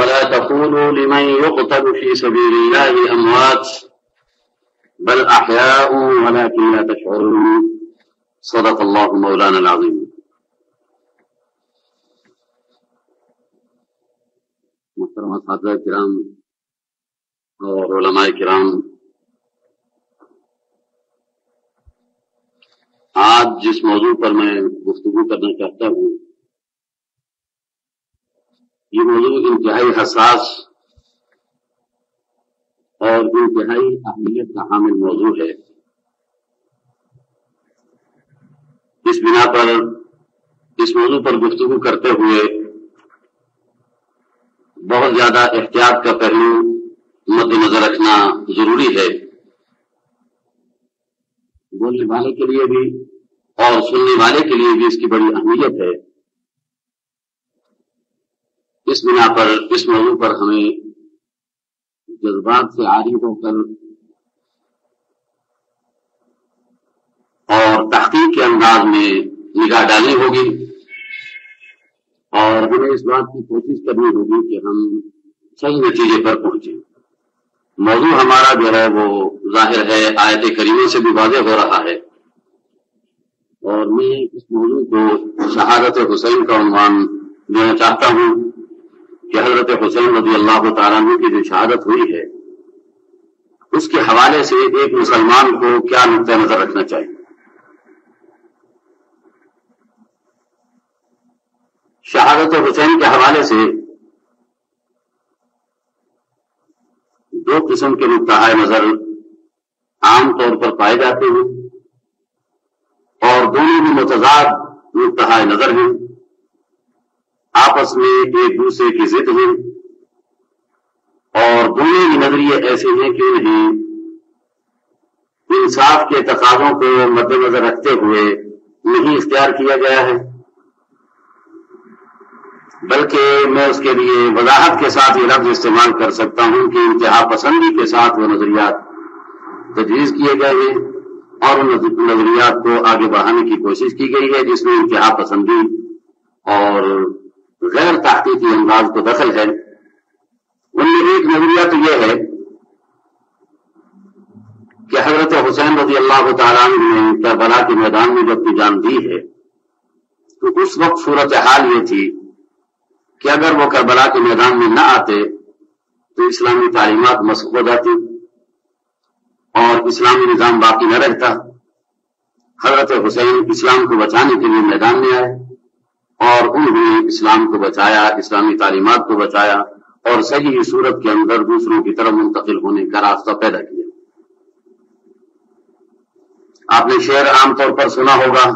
ولا تقولوا لمن يقتل في سبيل الله أموات بل أحياء ولكن لا تشعرون صدق الله مولانا العظيم. محترم اساتذہ کرام اور علماء کرام، آج جس موضوع پر میں گفتگو کرنا چاہتا ہوں، یہ موضوع انتہائی حساس اور انتہائی اہمیت کا حامل موضوع ہے۔ اس بنا پر اس موضوع پر گفتگو کرتے ہوئے بہت زیادہ احتیاط کا پہلو مد نظر رکھنا ضروری ہے، بولنے والے کے لیے بھی اور سننے والے کے لیے بھی اس کی بڑی اہمیت ہے۔ اس بنا پر اس موضوع پر ہمیں جذبات سے عاری ہو کر اور تحقیق کے انداز میں نگاہ ڈالنی ہوگی، اور ہمیں اس بات کی کوشش کرنی ہوگی کہ ہم صحیح نتیجے پر پہنچیں۔ موضوع ہمارا جو ہے وہ ظاہر ہے آیت کریمہ سے بھی واضح ہو رہا ہے، اور میں اس موضوع کو شہادت حسین کا عنوان دینا چاہتا ہوں کہ حضرت حسین رضی اللہ تعالیٰ عنہ کی جو شہادت ہوئی ہے اس کے حوالے سے ایک مسلمان کو کیا نقطہ نظر رکھنا چاہیے۔ شہادت حسین کے حوالے سے دو قسم کے نقطہ نظر عام طور پر پائے جاتے ہیں، اور دونوں بھی متضاد نقطہ نظر ہیں، آپس میں ایک دوسرے کی ضد ہیں، اور دونوں ہی نظریے ایسے ہیں کہ انہیں انصاف کے تقاضوں کو مد نظر رکھتے ہوئے نہیں اختیار کیا گیا ہے، بلکہ میں اس کے لیے وضاحت کے ساتھ یہ لفظ استعمال کر سکتا ہوں کہ انتہا پسندی کے ساتھ وہ نظریات تجویز کیے گئے ہیں اور ان نظریات کو آگے بڑھانے کی کوشش کی گئی ہے، جس میں انتہا پسندی اور غیر تحقیقی انداز کو دخل ہے۔ ان میں ایک نظریہ تو یہ ہے کہ حضرت حسین رضی اللہ تعالیٰ عنہ نے کربلا کے میدان میں جب اپنی جان دی ہے تو اس وقت صورتحال یہ تھی کہ اگر وہ کربلا کے میدان میں نہ آتے تو اسلامی تعلیمات مسخ ہو جاتی اور اسلامی نظام باقی نہ رہتا۔ حضرت حسین اسلام کو بچانے کے لیے میدان میں آئے اور انہوں نے اسلام کو بچایا، اسلامی تعلیمات کو بچایا اور صحیح صورت کے اندر دوسروں کی طرف منتقل ہونے کا راستہ پیدا کیا۔ آپ نے شعر عام طور پر سنا ہوگا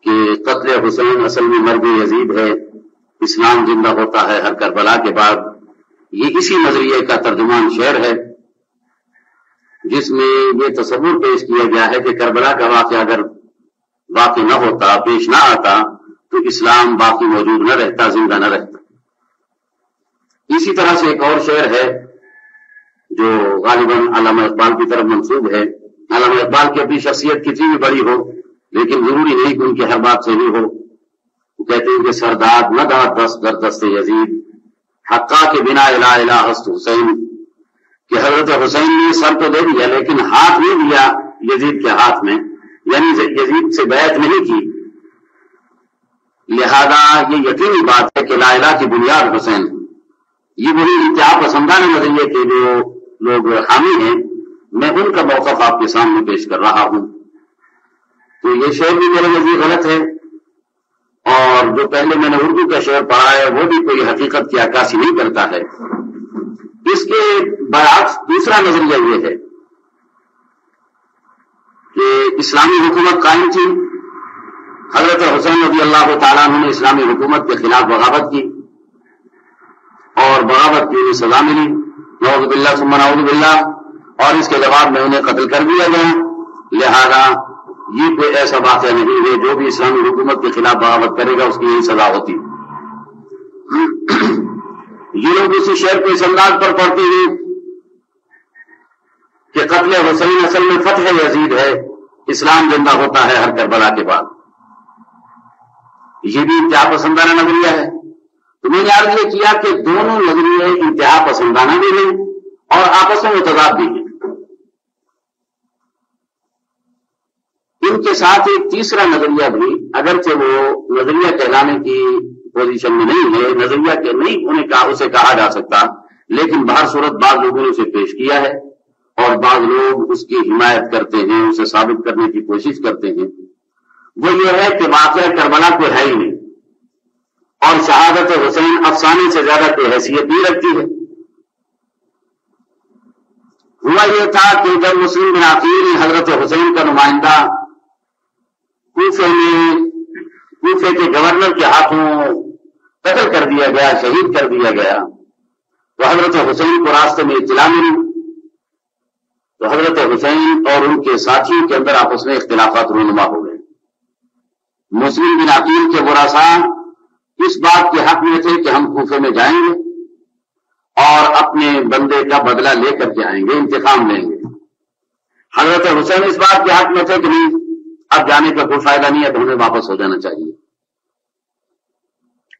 کہ قتل حسین اصل میں مرگ یزید ہے، اسلام زندہ ہوتا ہے ہر کربلا کے بعد۔ یہ اسی نظریے کا ترجمان شعر ہے جس میں یہ تصور پیش کیا گیا ہے کہ کربلا کا واقعہ اگر واقع نہ ہوتا، پیش نہ آتا، تو اسلام باقی موجود نہ رہتا، زندہ نہ رہتا۔ اسی طرح سے ایک اور شعر ہے جو غالباً علامہ اقبال کی طرف منسوب ہے۔ علامہ اقبال کی اپنی شخصیت کتنی بھی بڑی ہو لیکن ضروری نہیں کہ ان کی ہر بات صحیح ہو۔ وہ کہتے ہیں کہ سرداد نہ داد دست در دست یزید، حقا کے بنا الہ الہ ہست حسین، کہ حضرت حسین نے سر تو دے دیا لیکن ہاتھ نہیں دیا یزید کے ہاتھ میں، یعنی یزید سے بیعت نہیں کی۔ لہذا یہ یقینی بات ہے کہ لا الہ کی بنیاد حسین۔ یہ وہی انتہا پسندانہ نظریے کے جو لوگ حامی ہیں، میں ان کا موقف آپ کے سامنے پیش کر رہا ہوں۔ تو یہ شعر بھی میرے نزدیک غلط ہے، اور جو پہلے میں نے اردو کا شعر پڑھا ہے وہ بھی کوئی حقیقت کی عکاسی نہیں کرتا ہے۔ اس کے برعکس دوسرا نظریہ یہ ہے کہ اسلامی حکومت قائم تھی، حضرت حسین رضی اللہ تعالیٰ عنہ نے اسلامی حکومت کے خلاف بغاوت کی اور بغاوت کی انہیں سزا ملی، نعوذ باللہ ثم نعوذ باللہ، اور اس کے جواب میں انہیں قتل کر دیا گیا۔ لہذا یہ کوئی ایسا واقعہ نہیں ہے، جو بھی اسلامی حکومت کے خلاف بغاوت کرے گا اس کی یہی سزا ہوتی۔ یہ لوگ اسی شعر کو اس انداز پر پڑھتے ہیں کہ قتل حسین اصل میں فتح یزید ہے، اسلام زندہ ہوتا ہے ہر کربلا کے بعد۔ یہ بھی انتہا پسندانہ نظریہ ہے۔ میں نے عرض یہ کیا کہ دونوں نظریے انتہا پسندانہ بھی ہیں اور آپس میں متضاد بھی ہیں. ان کے ساتھ ایک تیسرا نظریہ بھی، اگرچہ وہ نظریہ کہلانے کی پوزیشن میں نہیں ہے، نظریہ کے نہیں ہونے کا اسے کہا جا سکتا، لیکن بہر صورت بعض لوگوں نے اسے پیش کیا ہے اور بعض لوگ اس کی حمایت کرتے ہیں، اسے ثابت کرنے کی کوشش کرتے ہیں. وہ یہ ہے کہ واقعہ کربلا کوئی ہے ہی نہیں اور شہادت حسین افسانے سے زیادہ کوئی حیثیت نہیں رکھتی ہے. ہوا یہ تھا کہ جب مسلم بن عقیل نے حضرت حسین کا نمائندہ کوفے کے گورنر کے ہاتھوں قتل کر دیا گیا، شہید کر دیا گیا، تو حضرت حسین کو راستے میں اطلاع ملی، تو حضرت حسین اور ان کے ساتھیوں کے اندر آپس میں اختلافات رونما ہو گئے. مسلم بن عقیل کے ورثاء اس بات کے حق میں تھے کہ ہم کوفے میں جائیں گے اور اپنے بندے کا بدلہ لے کر کے آئیں گے، انتقام لیں گے. حضرت حسین اس بات کے حق میں تھے کہ نہیں، اب جانے کا کوئی فائدہ نہیں ہے، تو ہمیں واپس ہو جانا چاہیے.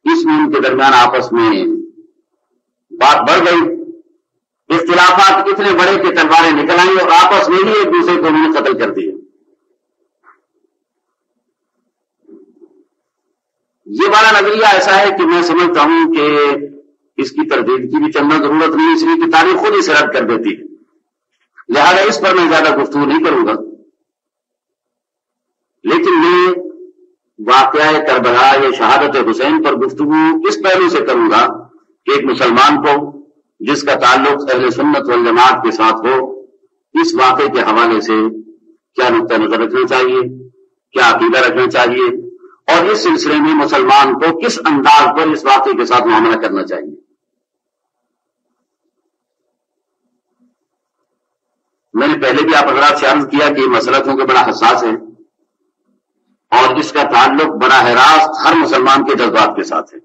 اس میں ان کے درمیان آپس میں بات بڑھ گئی، اختلافات اتنے بڑے کہ تلواریں نکل آئیں اور آپس میں ہی ایک دوسرے کو انہوں نے قتل کر دیا. یہ والا نظریہ ایسا ہے کہ میں سمجھتا ہوں کہ اس کی تردید کی بھی چندہ ضرورت نہیں، اس لیے کہ تاریخ خود اسے رد کر دیتی ہے، لہذا اس پر میں زیادہ گفتگو نہیں کروں گا. لیکن میں واقعہ کربلا یا شہادت حسین پر گفتگو اس پہلو سے کروں گا کہ ایک مسلمان کو جس کا تعلق اہل سنت والجماعت کے ساتھ ہو، اس واقعے کے حوالے سے کیا نقطہ نظر رکھنا چاہیے، کیا عقیدہ رکھنا چاہیے، اور اس سلسلے میں مسلمان کو کس انداز پر اس واقعے کے ساتھ معاملہ کرنا چاہیے. میں نے پہلے بھی آپ حضرات سے عرض کیا کہ یہ مسئلہ کیونکہ بڑا حساس ہے اور اس کا تعلق براہ راست ہر مسلمان کے جذبات کے ساتھ ہے،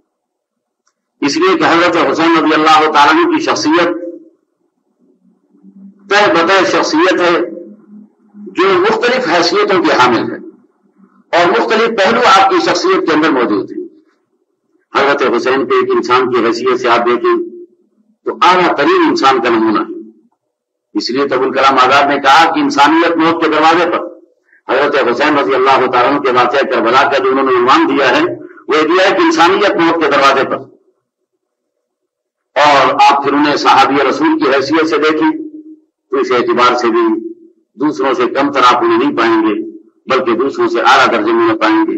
اس لیے کہ حضرت حسین رضی اللہ تعالیٰ عنہ کی شخصیت طے بطے شخصیت ہے جو مختلف حیثیتوں کے حامل ہے اور مختلف پہلو آپ کی شخصیت کے اندر موجود ہیں. حضرت حسین کے ایک انسان کی حیثیت سے آپ دیکھیں تو اعلیٰ ترین انسان کا نمونہ ہے. اس لیے تو ابوالکلام آزاد نے کہا کہ انسانیت موت کے دروازے پر. حضرت حسین رضی اللہ تعالیٰ عنہ کے واقعہ کربلا کا جو انہوں نے عنوان دیا ہے وہ یہ دیا ہے کہ انسانیت موت کے دروازے پر. اور آپ پھر انہیں صحابی رسول کی حیثیت سے دیکھیں تو اس اعتبار سے بھی دوسروں سے کم تر آپ انہیں نہیں پائیں گے بلکہ دوسروں سے اعلیٰ درجے میں پائیں گے.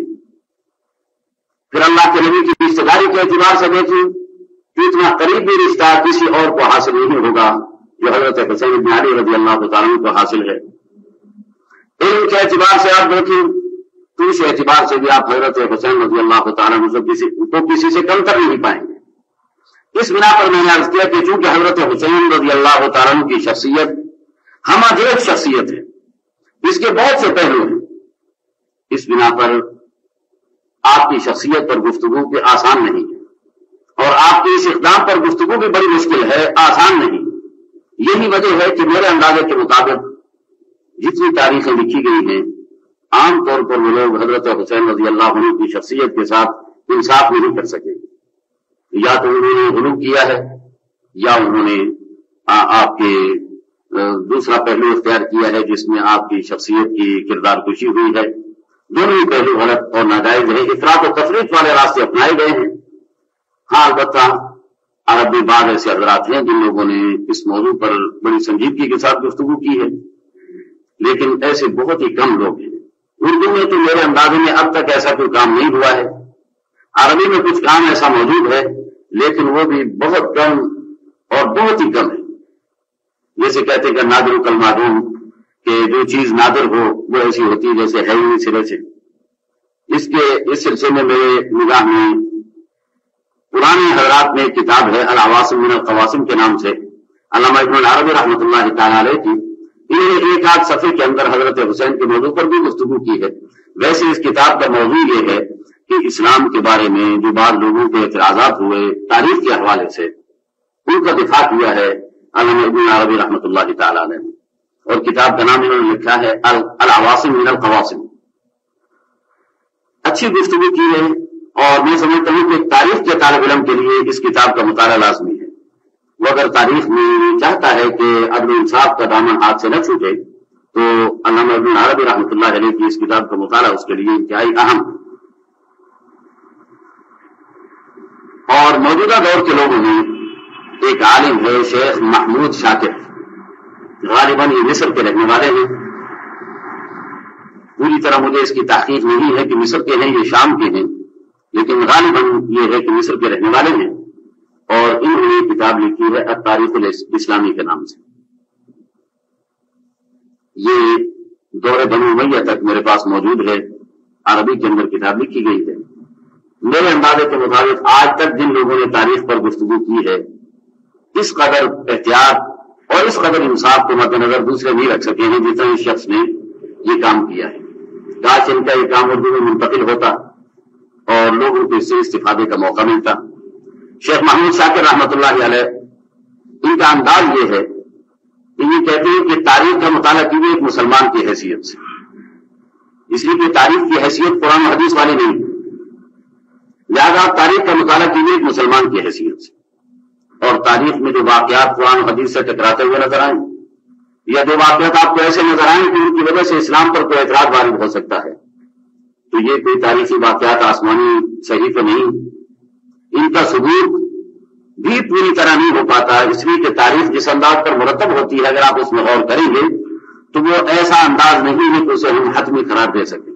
پھر اللہ کے نبی کی رشتہ داری کے اعتبار سے دیکھیں کہ اتنا قریبی رشتہ کسی اور کو حاصل نہیں ہوگا جو حضرت حسین بن علی رضی اللہ تعالیٰ عنہ کو حاصل ہے. علم کے اعتبار سے آپ دیکھیں تو اس اعتبار سے بھی آپ حضرت حسین رضی اللہ تعالیٰ عنہ کو کسی سے کم تر نہیں پائیں گے. اس بنا پر میں نے عرض کیا کہ چونکہ حضرت حسین رضی اللہ تعالیٰ عنہ کی شخصیت ہمہ جیت شخصیت ہے، اس کے بہت سے پہلو ہیں، اس بنا پر آپ کی شخصیت پر گفتگو بھی آسان نہیں ہے اور آپ کے اس اقدام پر گفتگو بھی بڑی مشکل ہے، آسان نہیں. یہی وجہ ہے کہ میرے اندازے کے مطابق جتنی تاریخیں لکھی گئی ہیں عام طور پر وہ لوگ حضرت حسین رضی اللہ عنہ کی شخصیت کے ساتھ انصاف نہیں کر سکے. یا تو انہوں نے غلو کیا ہے یا انہوں نے آپ کے دوسرا پہلو اختیار کیا ہے جس میں آپ کی شخصیت کی کردار کشی ہوئی ہے. دونوں ہی پہلو غلط اور ناجائز ہے، افراط و تفریط والے راستے اپنائے گئے ہیں. ہاں البتہ عرب میں بعض ایسے حضرات ہیں جن لوگوں نے اس موضوع پر بڑی سنجیدگی کے ساتھ گفتگو کی ہے، لیکن ایسے بہت ہی کم لوگ ہیں. اردو میں تو میرے اندازے میں اب تک ایسا کوئی کام نہیں ہوا ہے. عربی میں کچھ کام ایسا موجود ہے لیکن وہ بھی بہت کم اور بہت ہی کم ہے. جیسے کہتے کہ نادر کل معلوم کہ جو چیز نادر ہو وہ ایسی ہوتی ہے جیسے ہے ہی سرے سے. اس سلسلے میں میرے نگاہ میں پرانے حضرات میں ایک کتاب ہے العواصم من القواسم کے نام سے، علامہ ابن العربی رحمۃ اللہ تعالی علیہ کی. انہوں نے ایک آدھ صفحے کے اندر حضرت حسین کے موضوع پر بھی گفتگو کی ہے. ویسے اس کتاب کا موضوع یہ ہے کہ اسلام کے بارے میں جو بعض لوگوں کے اعتراضات ہوئے تاریخ کے حوالے سے ان کا دفاع کیا ہے علامہ ابن العربی رحمۃ اللہ تعالی علیہ نے، اور کتاب کا نام انہوں نے لکھا ہے العواصم من القواسم. اچھی گفتگو کی ہے اور میں سمجھتا ہوں کہ تاریخ کے طالب علم کے لیے اس کتاب کا مطالعہ لازمی ہے. وہ اگر تاریخ میں چاہتا ہے کہ عدل و انصاف کا دامن ہاتھ سے نہ چھوٹے تو علامہ ابن عربی رحمۃ اللہ علیہ کی اس کتاب کا مطالعہ اس کے لیے انتہائی اہم. اور موجودہ دور کے لوگوں میں ایک عالم ہے شیخ محمود شاکر، غالباً یہ مصر کے رہنے والے ہیں. پوری طرح مجھے اس کی تحقیق نہیں ہے کہ مصر کے ہیں یہ شام کے ہیں، لیکن غالباً یہ ہے کہ مصر کے رہنے والے ہیں. اور انہوں نے کتاب لکھی ہے التاریخ الاسلامی کے نام سے. یہ دور بنو امیہ تک میرے پاس موجود ہے، عربی کے اندر کتاب لکھی گئی ہے. میرے اندازے کے مطابق آج تک جن لوگوں نے تاریخ پر گفتگو کی ہے اس قدر احتیاط اور اس قدر انصاف کو مد نظر دوسرے نہیں رکھ سکے ہیں جتنا اس شخص نے یہ کام کیا ہے. کاش ان کا یہ کام اردو میں منتقل ہوتا اور لوگوں کو اس سے استفادے کا موقع ملتا. شیخ محمود شاکر رحمۃ اللہ علیہ ان کا انداز یہ ہے کہ یہ کہتے ہیں کہ تاریخ کا مطالعہ کیجیے ایک مسلمان کی حیثیت سے، اس لیے کہ تاریخ کی حیثیت قرآن و حدیث والی نہیں، لہذا آپ تاریخ کا مطالعہ کیجیے ایک مسلمان کی حیثیت سے. اور تاریخ میں جو واقعات قرآن و حدیث سے ٹکراتے ہوئے نظر آئیں یا جو واقعات آپ کو ایسے نظر آئیں کہ ان کی وجہ سے اسلام پر کوئی اعتراض وارد ہو سکتا ہے تو یہ کوئی تاریخی واقعات آسمانی صحیفے نہیں. ان کا ثبوت بھی پوری طرح نہیں ہو پاتا، اس لیے کہ تاریخ جس انداز پر مرتب ہوتی ہے اگر آپ اس میں غور کریں گے تو وہ ایسا انداز نہیں ہے کہ اسے ہم حتمی قرار دے سکیں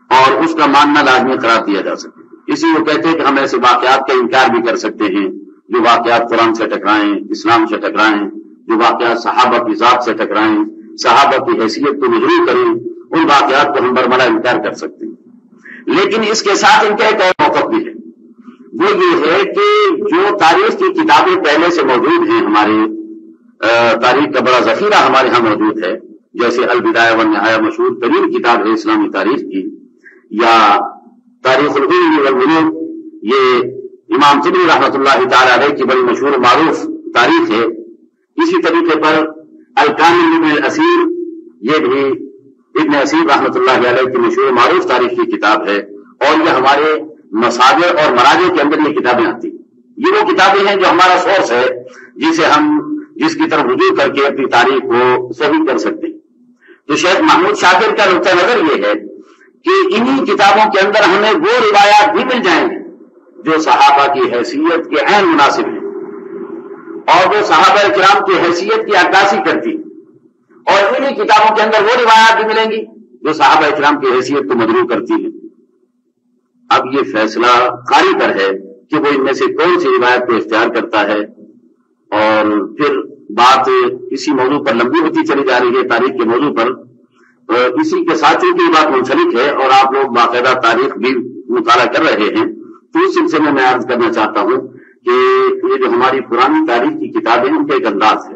اور اس کا ماننا لازمی قرار دیا جا سکے. اسی وہ کہتے ہیں کہ ہم ایسے واقعات کا انکار بھی کر سکتے ہیں جو واقعات قرآن سے ٹکرائیں، اسلام سے ٹکرائیں، جو واقعات صحابہ کی ذات سے ٹکرائیں، صحابہ کی حیثیت کو مجروح کریں، ان واقعات کو ہم برملا انکار کر سکتے ہیں. لیکن اس کے ساتھ ان کا ایک اور موقف بھی ہے، وہ یہ ہے کہ جو تاریخ کی کتابیں پہلے سے موجود ہیں، ہمارے تاریخ کا بڑا ذخیرہ ہمارے ہاں موجود ہے، جیسے البدایہ والنہایہ مشہور ترین کتاب ہے اسلامی تاریخ کی، یا تاریخ العلوم والملوک یہ امام طبری رحمۃ اللہ تعالی علیہ کی بڑی مشہور و معروف تاریخ ہے. اسی طریقے پر الکامل ابن الاسیر یہ بھی ابن اسیر رحمۃ اللہ علیہ کی مشہور و معروف تاریخ کی کتاب ہے، اور یہ ہمارے مصادر اور مراجع کے اندر یہ کتابیں آتی ہیں. یہ وہ کتابیں ہیں جو ہمارا سورس ہے جس کی طرف رجوع کر کے اپنی تاریخ کو صحیح کر سکتے ہیں. تو شیخ محمود شاکر کا نقطہ نظر یہ ہے کہ انہی کتابوں کے اندر ہمیں وہ روایات بھی مل جائیں گی جو صحابہ کی حیثیت کے عین مناسب ہیں اور وہ صحابہ کرام کی حیثیت کی عکاسی کرتی، اور انہی کتابوں کے اندر وہ روایات بھی ملیں گی جو صحابہ کرام کی حیثیت کو مجروح کرتی ہیں. اب یہ فیصلہ قاری پر ہے کہ وہ ان میں سے کون سی روایت کو اختیار کرتا ہے، اور پھر بات اسی موضوع پر لمبی ہوتی چلی جا رہی ہے تاریخ کے موضوع پر. اسی کے ساتھ چونکہ یہ بات منسلک ہے اور آپ لوگ باقاعدہ تاریخ بھی مطالعہ کر رہے ہیں تو اس سلسلے میں عرض کرنا چاہتا ہوں کہ یہ جو ہماری پرانی تاریخ کی کتابیں ان کا ایک انداز ہے،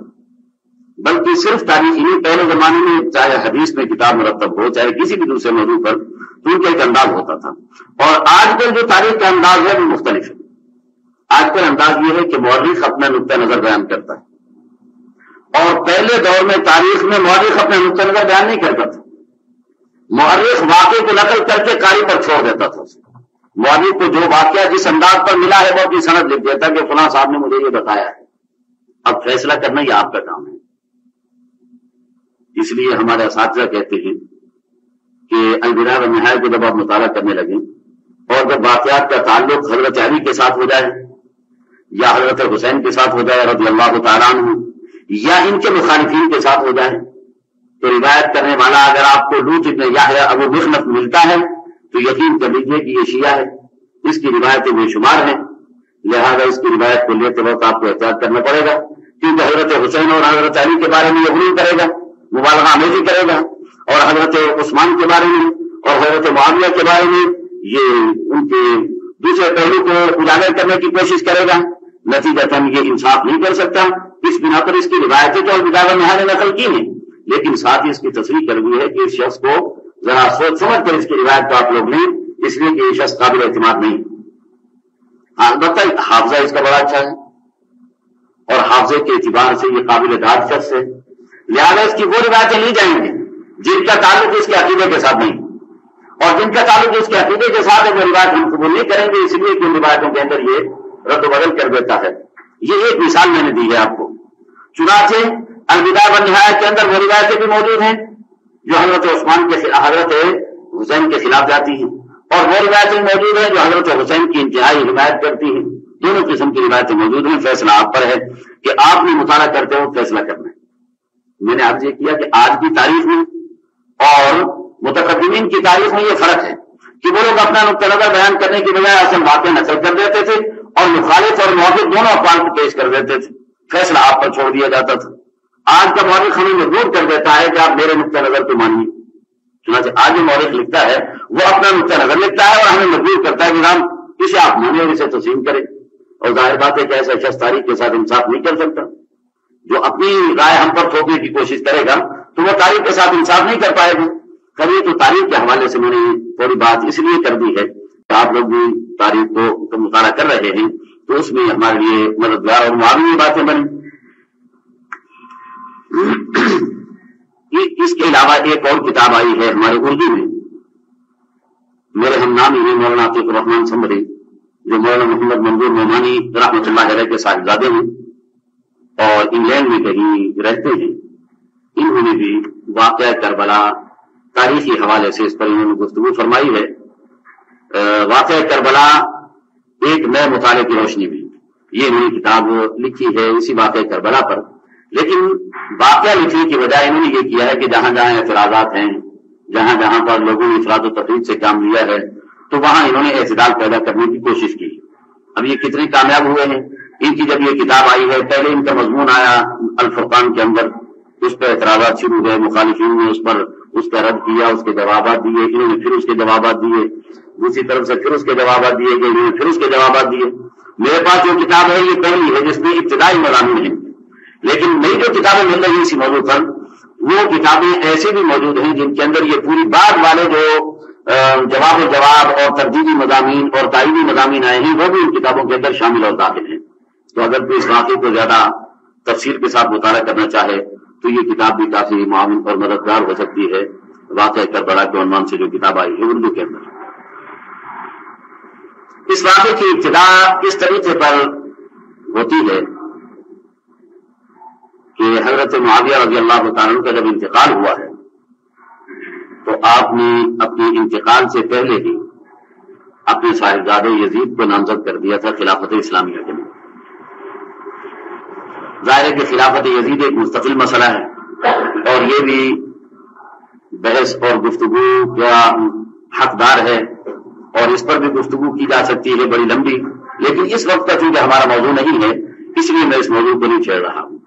بلکہ صرف تاریخ ہی نہیں، پہلے زمانے میں چاہے حدیث میں کتاب مرتب ہو چاہے کسی بھی دوسرے موضوع پر تو ان کا ایک انداز ہوتا تھا. اور آج کل جو تاریخ کا انداز ہے وہ مختلف ہے. آج کل انداز یہ ہے کہ مورخ اپنا نقطہ نظر بیان کرتا ہے، اور پہلے دور میں تاریخ میں مورخ اپنا نقطہ نظر بیان نہیں کرتا تھا. مورخ واقعے کو نقل کر کے قاری پر چھوڑ دیتا تھا. مورخ کو جو واقعہ جس انداز پر ملا ہے وہ اپنی سند لکھ دیتا کہ فلاں صاحب نے مجھے یہ بتایا ہے. اب فیصلہ کرنا یہ آپ کا کام ہے. اس لیے ہمارے اساتذہ کہتے ہیں کہ البدایہ والنہایہ کو جب آپ مطالعہ کرنے لگیں اور جب واقعات کا تعلق حضرت علی کے ساتھ ہو جائے یا حضرت حسین کے ساتھ ہو جائے رضی اللہ تعالیٰ عنہ، یا ان کے مخالفین کے ساتھ ہو جائے، تو روایت کرنے والا اگر آپ کو لوط ابن یحییٰ ابو مخنف ملتا ہے تو یقین کر لیجیے کہ یہ شیعہ ہے، اس کی روایتیں بے شمار ہیں. لہذا اس کی روایت کو لیتے وقت آپ کو احتیاط کرنا پڑے گا، کیونکہ حضرت حسین اور حضرت علی کے بارے میں یہ غلو کرے گا، مبالغہ آمیزی کرے گا، اور حضرت عثمان کے بارے میں اور حضرت معاویہ کے بارے میں یہ ان کے دوسرے پہلو کو اجاگر کرنے کی کوشش کرے گا. نتیجتاً یہ انصاف نہیں کر سکتا. اس بنا پر اس کی روایتیں تو البدایہ والنہایہ نے نقل کی ہیں، لیکن ساتھ ہی اس کی تصریح کر دی ہے کہ اس شخص کو ذرا سوچ سمجھ کر اس کی روایت کو آپ لوگ لیں، اس لیے کہ یہ شخص قابل اعتماد نہیں. البتہ حافظہ اس کا بڑا اچھا ہے اور حافظے کے اعتبار سے یہ قابل اعتماد شخص ہے، لہٰذا اس کی وہ روایتیں لی جائیں گی جن کا تعلق اس کے عقیدے کے ساتھ نہیں، اور جن کا تعلق اس کے عقیدے کے ساتھ ہے وہ روایت ہم قبول نہیں کریں گے، اس لیے کہ ان روایتوں کے اندر یہ رد و بدل کر دیتا ہے۔ یہ ایک مثال میں نے دی ہے آپ کو۔ چنانچہ البدایہ والنہایہ کے اندر وہ روایتیں بھی موجود ہیں جو حضرت عثمان کے حضرت حسین کے خلاف جاتی ہیں، اور وہ روایتیں موجود ہیں جو حضرت حسین کی انتہائی حمایت کرتی ہیں۔ دونوں قسم کی روایتیں موجود ہیں، فیصلہ آپ پر ہے کہ آپ نے مطالعہ کرتے ہو فیصلہ کرنا ہے۔ میں نے آپ یہ کیا کہ آج کی تاریخ میں اور متقدمین کی تاریخ میں یہ فرق ہے کہ وہ لوگ اپنا نقطہ نظر بیان کرنے کی بجائے اصل واقع نقل کر دیتے تھے اور مخالف اور موافق دونوں اقوال کو پیش کر دیتے تھے، فیصلہ آپ پر چھوڑ دیا جاتا تھا۔ آج کا مورخ ہمیں مجبور کر دیتا ہے کہ آپ میرے نقطہ نظر کو مانیے۔ چنانچہ آج جو مورخ لکھتا ہے وہ اپنا نقطہ نظر لکھتا ہے اور ہمیں مجبور کرتا ہے کہ ہم اسے آپ مانیں اور اسے تسلیم کریں، اور ظاہر بات ہے کہ ایسا شخص تاریخ کے ساتھ انصاف نہیں کر سکتا۔ جو اپنی رائے ہم پر تھوپنے کی کوشش کرے گا تو وہ تاریخ کے ساتھ انصاف نہیں کر پائے گا۔ کبھی تو تاریخ کے حوالے سے میں نے تھوڑی بات اس لیے کر دی ہے کہ آپ لوگ بھی تاریخ کو مطالعہ کر رہے ہیں تو اس میں ہمارے لیے مددگار اور معاون باتیں بنیں۔ اس کے علاوہ ایک اور کتاب آئی ہے ہمارے اردو میں، میرے ہم نامی ہیں مولانا عتیق الرحمان سمبری، جو مولانا محمد منظور نعمانی رحمۃ اللہ علیہ کے صاحبزادے ہیں اور انگلینڈ میں کہیں رہتے ہیں۔ انہوں نے بھی واقعہ کربلا تاریخی حوالے سے اس پر انہوں نے گفتگو فرمائی ہے۔ واقعہ کربلا ایک نئے مطالعے کی روشنی میں، یہ انہوں نے کتاب لکھی ہے اسی واقعہ کربلا پر، لیکن واقعہ لکھنے کی بجائے انہوں نے یہ کیا ہے کہ جہاں جہاں اعتراضات ہیں، جہاں جہاں پر لوگوں نے افراد و تفریق سے کام لیا ہے تو وہاں انہوں نے اعتدال پیدا کرنے کی کوشش کی۔ اب یہ کتنے کامیاب ہوئے ہیں؟ ان کی جب یہ کتاب آئی ہے، پہلے ان کا مضمون آیا الفرقان کے اندر، اس پر اعتراضات شروع ہوئے، مخالفین نے اس پر اس کا رد کیا، اس کے جوابات دیے، انہوں نے پھر اس کے جوابات دیے، دوسری طرف سے پھر اس کے جوابات دیے گئے، انہوں نے پھر اس کے جوابات دیے۔ میرے پاس جو کتاب ہے یہ پہلی ہے جس میں ابتدائی مضامین ہیں، لیکن نئی جو کتابیں مل رہی ہیں اسی موضوع پر وہ کتابیں ایسے بھی موجود ہیں جن کے اندر یہ پوری بعد والے جو جواب و جواب اور تردیدی مضامین اور تائیدی مضامین آئے ہیں وہ بھی ان کتابوں کے اندر شامل اور داخل ہیں۔ تو اگر کوئی اس واقعے کو زیادہ تفصیل کے ساتھ مطالعہ کرنا چاہے تو یہ کتاب بھی کافی معاون اور مددگار ہو سکتی ہے۔ واقعہ کربلا کے عنوان سے جو کتاب آئی ہے اردو کے اندر، اس واقعے کی ابتدا اس طریقے پر ہوتی ہے کہ حضرت معاویہ رضی اللہ تعالیٰ عنہ کا جب انتقال ہوا ہے تو آپ نے اپنے انتقال سے پہلے ہی اپنے صاحبزادے یزید کو نامزد کر دیا تھا خلافت اسلامیہ کے لیے۔ ظاہر ہے کہ خلافت یزید ایک مستقل مسئلہ ہے اور یہ بھی بحث اور گفتگو کا حقدار ہے اور اس پر بھی گفتگو کی جا سکتی ہے بڑی لمبی، لیکن اس وقت کا چونکہ ہمارا موضوع نہیں ہے اس لیے میں اس موضوع کو نہیں چھیڑ رہا ہوں۔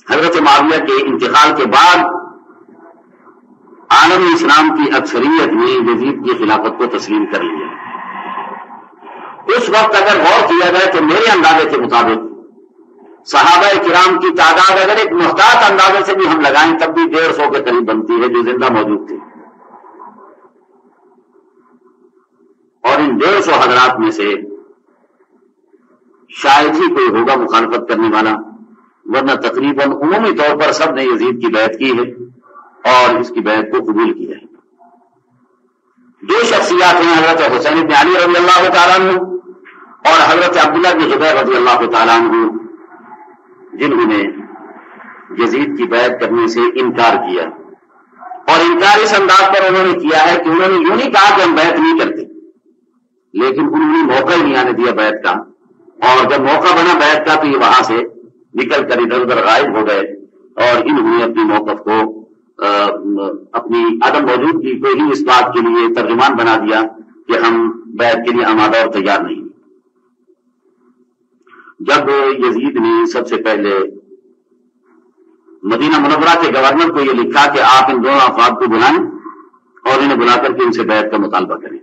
حضرت معاویہ کے انتقال کے بعد عالم اسلام کی اکثریت نے یزید کی خلافت کو تسلیم کر لیا۔ اس وقت اگر غور کیا جائے تو میرے اندازے کے مطابق صحابہ کرام کی تعداد اگر ایک محتاط اندازے سے بھی ہم لگائیں تب بھی 150 کے قریب بنتی ہے جو زندہ موجود تھے، اور ان 150 حضرات میں سے شاید ہی کوئی ہوگا مخالفت کرنے والا، ورنہ تقریباً عمومی طور پر سب نے یزید کی بیعت کی ہے اور اس کی بیعت کو قبول کیا ہے۔ دو شخصیات ہیں، حضرت حسین بن علی رضی اللہ تعالیٰ عنہ اور حضرت عبداللہ بن زبیر رضی اللہ تعالیٰ عنہ، جنہوں نے یزید کی بیعت کرنے سے انکار کیا، اور انکار اس انداز پر انہوں نے کیا ہے کہ انہوں نے یوں نہیں کہا کہ ہم بیعت نہیں کرتے، لیکن انہوں نے موقع ہی نہیں آنے دیا بیعت کا، اور جب موقع بنا بیعت کا تو یہ وہاں سے نکل کر ادھر ادھر غائب ہو گئے اور انہوں نے اپنی موقف کو اپنی عدم موجودگی کو ہی اس بات کے لیے ترجمان بنا دیا کہ ہم بیعت کے لیے آمادہ اور تیار نہیں۔ جب یزید نے سب سے پہلے مدینہ منورہ کے گورنر کو یہ لکھا کہ آپ ان دونوں افراد کو بلائیں اور انہیں بلا کر کے ان سے بیعت کا مطالبہ کریں،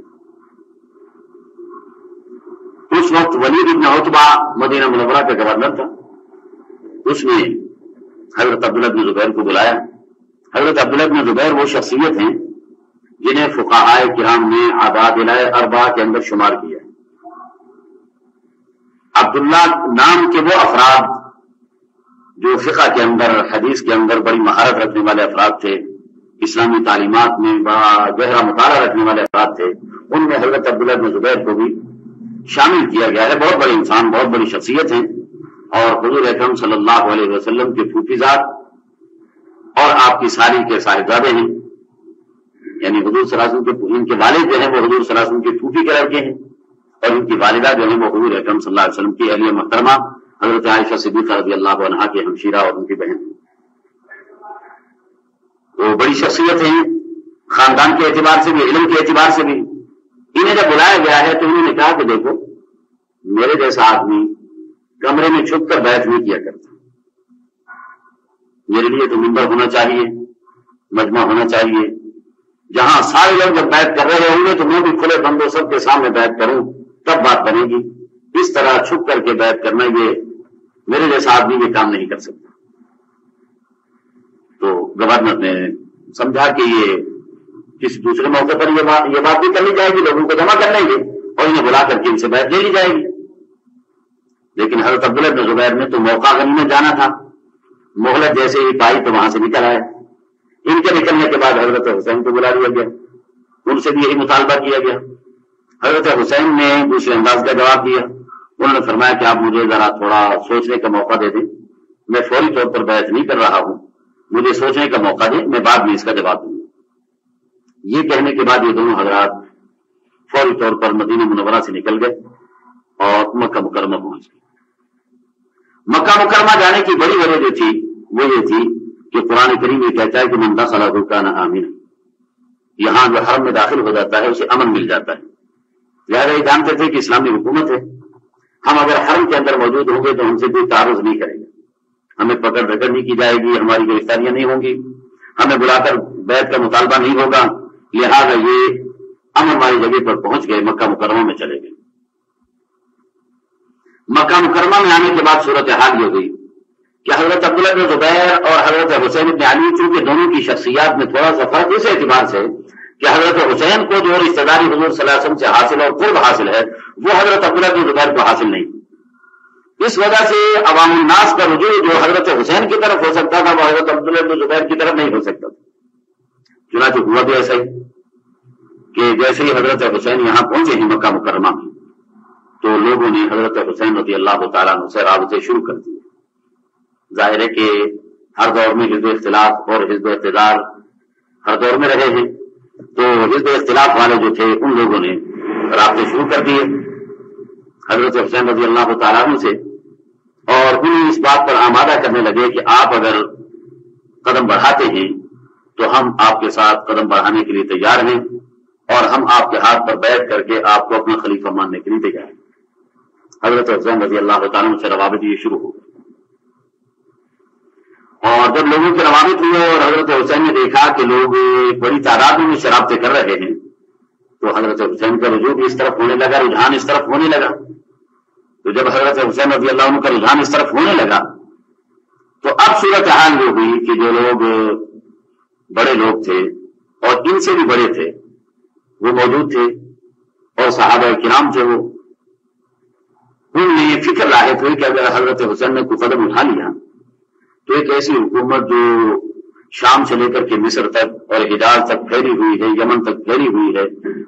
اس وقت ولید بن عتبہ مدینہ منورہ کا گورنر تھا، اس نے حضرت عبداللہ بن زبیر کو بلایا۔ حضرت عبداللہ بن زبیر وہ شخصیت ہیں جنہیں فقہائے کرام نے عبادلہ اربعہ کے اندر شمار کیا۔ عبداللہ نام کے وہ افراد جو فقہ کے اندر حدیث کے اندر بڑی مہارت رکھنے والے افراد تھے، اسلامی تعلیمات میں بڑا گہرا مطالعہ رکھنے والے افراد تھے، ان میں حضرت عبداللہ بن زبیر کو بھی شامل کیا گیا ہے۔ بہت بڑے انسان، بہت بڑی شخصیت ہیں، اور حضور اکرم صلی اللہ علیہ وسلم کے پھوپھی زاد اور آپ کی ساری کے صاحبزادے ہیں، یعنی حضور صلی اللہ علیہ وسلم کے ان کے والد جو ہیں وہ حضور صلی اللہ علیہ وسلم کے پھوپھی کے لڑکے ہیں، اور ان کی والدہ جو ہیں وہ حضور اکرم صلی اللہ علیہ وسلم کی اہلیہ محترمہ حضرت عائشہ صدیقہ رضی اللہ عنہا کی ہمشیرہ اور ان کی بہن ہیں۔ وہ بڑی شخصیت ہیں، خاندان کے اعتبار سے بھی، علم کے اعتبار سے بھی۔ انہیں جب بلایا گیا ہے تو انہوں نے کہا کہ دیکھو، میرے جیسا آدمی کمرے میں چھپ کر بیعت نہیں کیا کرتا، میرے لیے تو منبر ہونا چاہیے، مجمع ہونا چاہیے، جہاں سارے لوگ جب بیعت کر رہے ہوں گے تو میں بھی کھلے بندوں سب کے سامنے بیعت کروں، تب بات بنے گی۔ اس طرح چھپ کر کے بیعت کرنا، یہ میرے جیسا آدمی یہ کام نہیں کر سکتا۔ تو گورنر نے سمجھا کہ یہ کسی دوسرے موقع پر یہ بات بھی کر لی جائے گی، لوگوں کو جمع کر لیں گے اور انہیں بلا کر کے ان سے بیعت لے لی جائے گی۔ لیکن حضرت عبداللہ بن زبیر نے تو موقع غنیمت جانا تھا، مہلت جیسے ہی پائی تو وہاں سے نکل آئے۔ ان کے نکلنے کے بعد حضرت حسین کو بلا لیا گیا، ان سے بھی یہی مطالبہ کیا گیا۔ حضرت حسین نے دوسرے انداز کا جواب دیا، انہوں نے فرمایا کہ آپ مجھے ذرا تھوڑا سوچنے کا موقع دے دیں، میں فوری طور پر بیعت نہیں کر رہا ہوں، مجھے سوچنے کا موقع دیں، میں بعد میں اس کا جواب دوں گا۔ یہ کہنے کے بعد یہ دونوں حضرات فوری طور پر مدینہ منورہ سے نکل گئے اور مکہ مکرمہ پہنچ گئے۔ مکہ مکرمہ جانے کی بڑی وجہ جو تھی وہ یہ تھی کہ قرآن کریم یہ کہتا ہے کہ من دخلہ کان آمنا، یہاں جو حرم میں داخل ہو جاتا ہے اسے امن مل جاتا ہے۔ لہٰذا یہ جانتے تھے کہ اسلامی حکومت ہے، ہم اگر حرم کے اندر موجود ہوں گے تو ہم سے کوئی تعارض نہیں کرے گا، ہمیں پکڑ دھکڑ نہیں کی جائے گی، ہماری گرفتاریاں نہیں ہوں گی، ہمیں بلا کر بیعت کا مطالبہ نہیں ہوگا۔ لہٰذا یہ امن والی جگہ پر پہنچ گئے، مکہ مکرمہ میں چلے گئے۔ مکہ مکرمہ میں آنے کے بعد صورتحال یہ ہوئی کہ حضرت عبداللہ بن زبیر اور حضرت حسین بن علی، چونکہ دونوں کی شخصیات میں تھوڑا سا فرق اس اعتبار سے کہ حضرت حسین کو جو رشتہ داری حضور صلی اللہ علیہ وسلم سے حاصل اور قرب حاصل ہے وہ حضرت عبداللہ بن زبیر کو حاصل نہیں۔ اس وجہ سے عوام الناس کا رجوع جو حضرت حسین کی طرف ہو سکتا تھا وہ حضرت عبداللہ بن زبیر کی طرف نہیں ہو سکتا تھا۔ چنانچہ ہوا بھی ایسا ہی کہ جیسے ہی حضرت حسین یہاں پہنچے ہیں مکہ مکرمہ میں تو لوگوں نے حضرت حسین رضی اللہ تعالیٰ عنہ سے رابطے شروع کر دیے۔ ظاہر ہے کہ ہر دور میں حزب اختلاف اور حزب اقتدار ہر دور میں رہے ہیں، تو حزب اختلاف والے جو تھے ان لوگوں نے رابطے شروع کر دیے حضرت حسین رضی اللہ تعالیٰ عنہ سے، اور انہیں اس بات پر آمادہ کرنے لگے کہ آپ اگر قدم بڑھاتے ہیں تو ہم آپ کے ساتھ قدم بڑھانے کے لیے تیار ہیں، اور ہم آپ کے ہاتھ پر بیعت کر کے آپ کو اپنا خلیفہ ماننے کے لیے تیار ہیں۔ حضرت حسین رضی اللہ تعالیٰ عنہ سے روابط یہ شروع ہو گئے، اور جب لوگوں کے روابط ہوئے اور حضرت حسین نے دیکھا کہ لوگ بڑی تعداد میں رابطے کر رہے ہیں تو حضرت حسین کا رجوع بھی اس طرف ہونے لگا، رجحان اس طرف ہونے لگا۔ تو جب حضرت حسین رضی اللہ عنہ کا رجحان اس طرف ہونے لگا تو اب صورتحال یہ ہوئی کہ جو لوگ بڑے لوگ تھے اور ان سے بھی بڑے تھے وہ موجود تھے، اور صحابہ کرام تھے، وہ ان میں فکر لاحق ہوئی کہ اگر حضرت حسین نے کوئی قدم اٹھا لیا تو ایک ایسی حکومت جو شام سے لے کر کے مصر تک اور حجاز تک پھیلی ہوئی ہے، یمن تک پھیلی ہوئی ہے،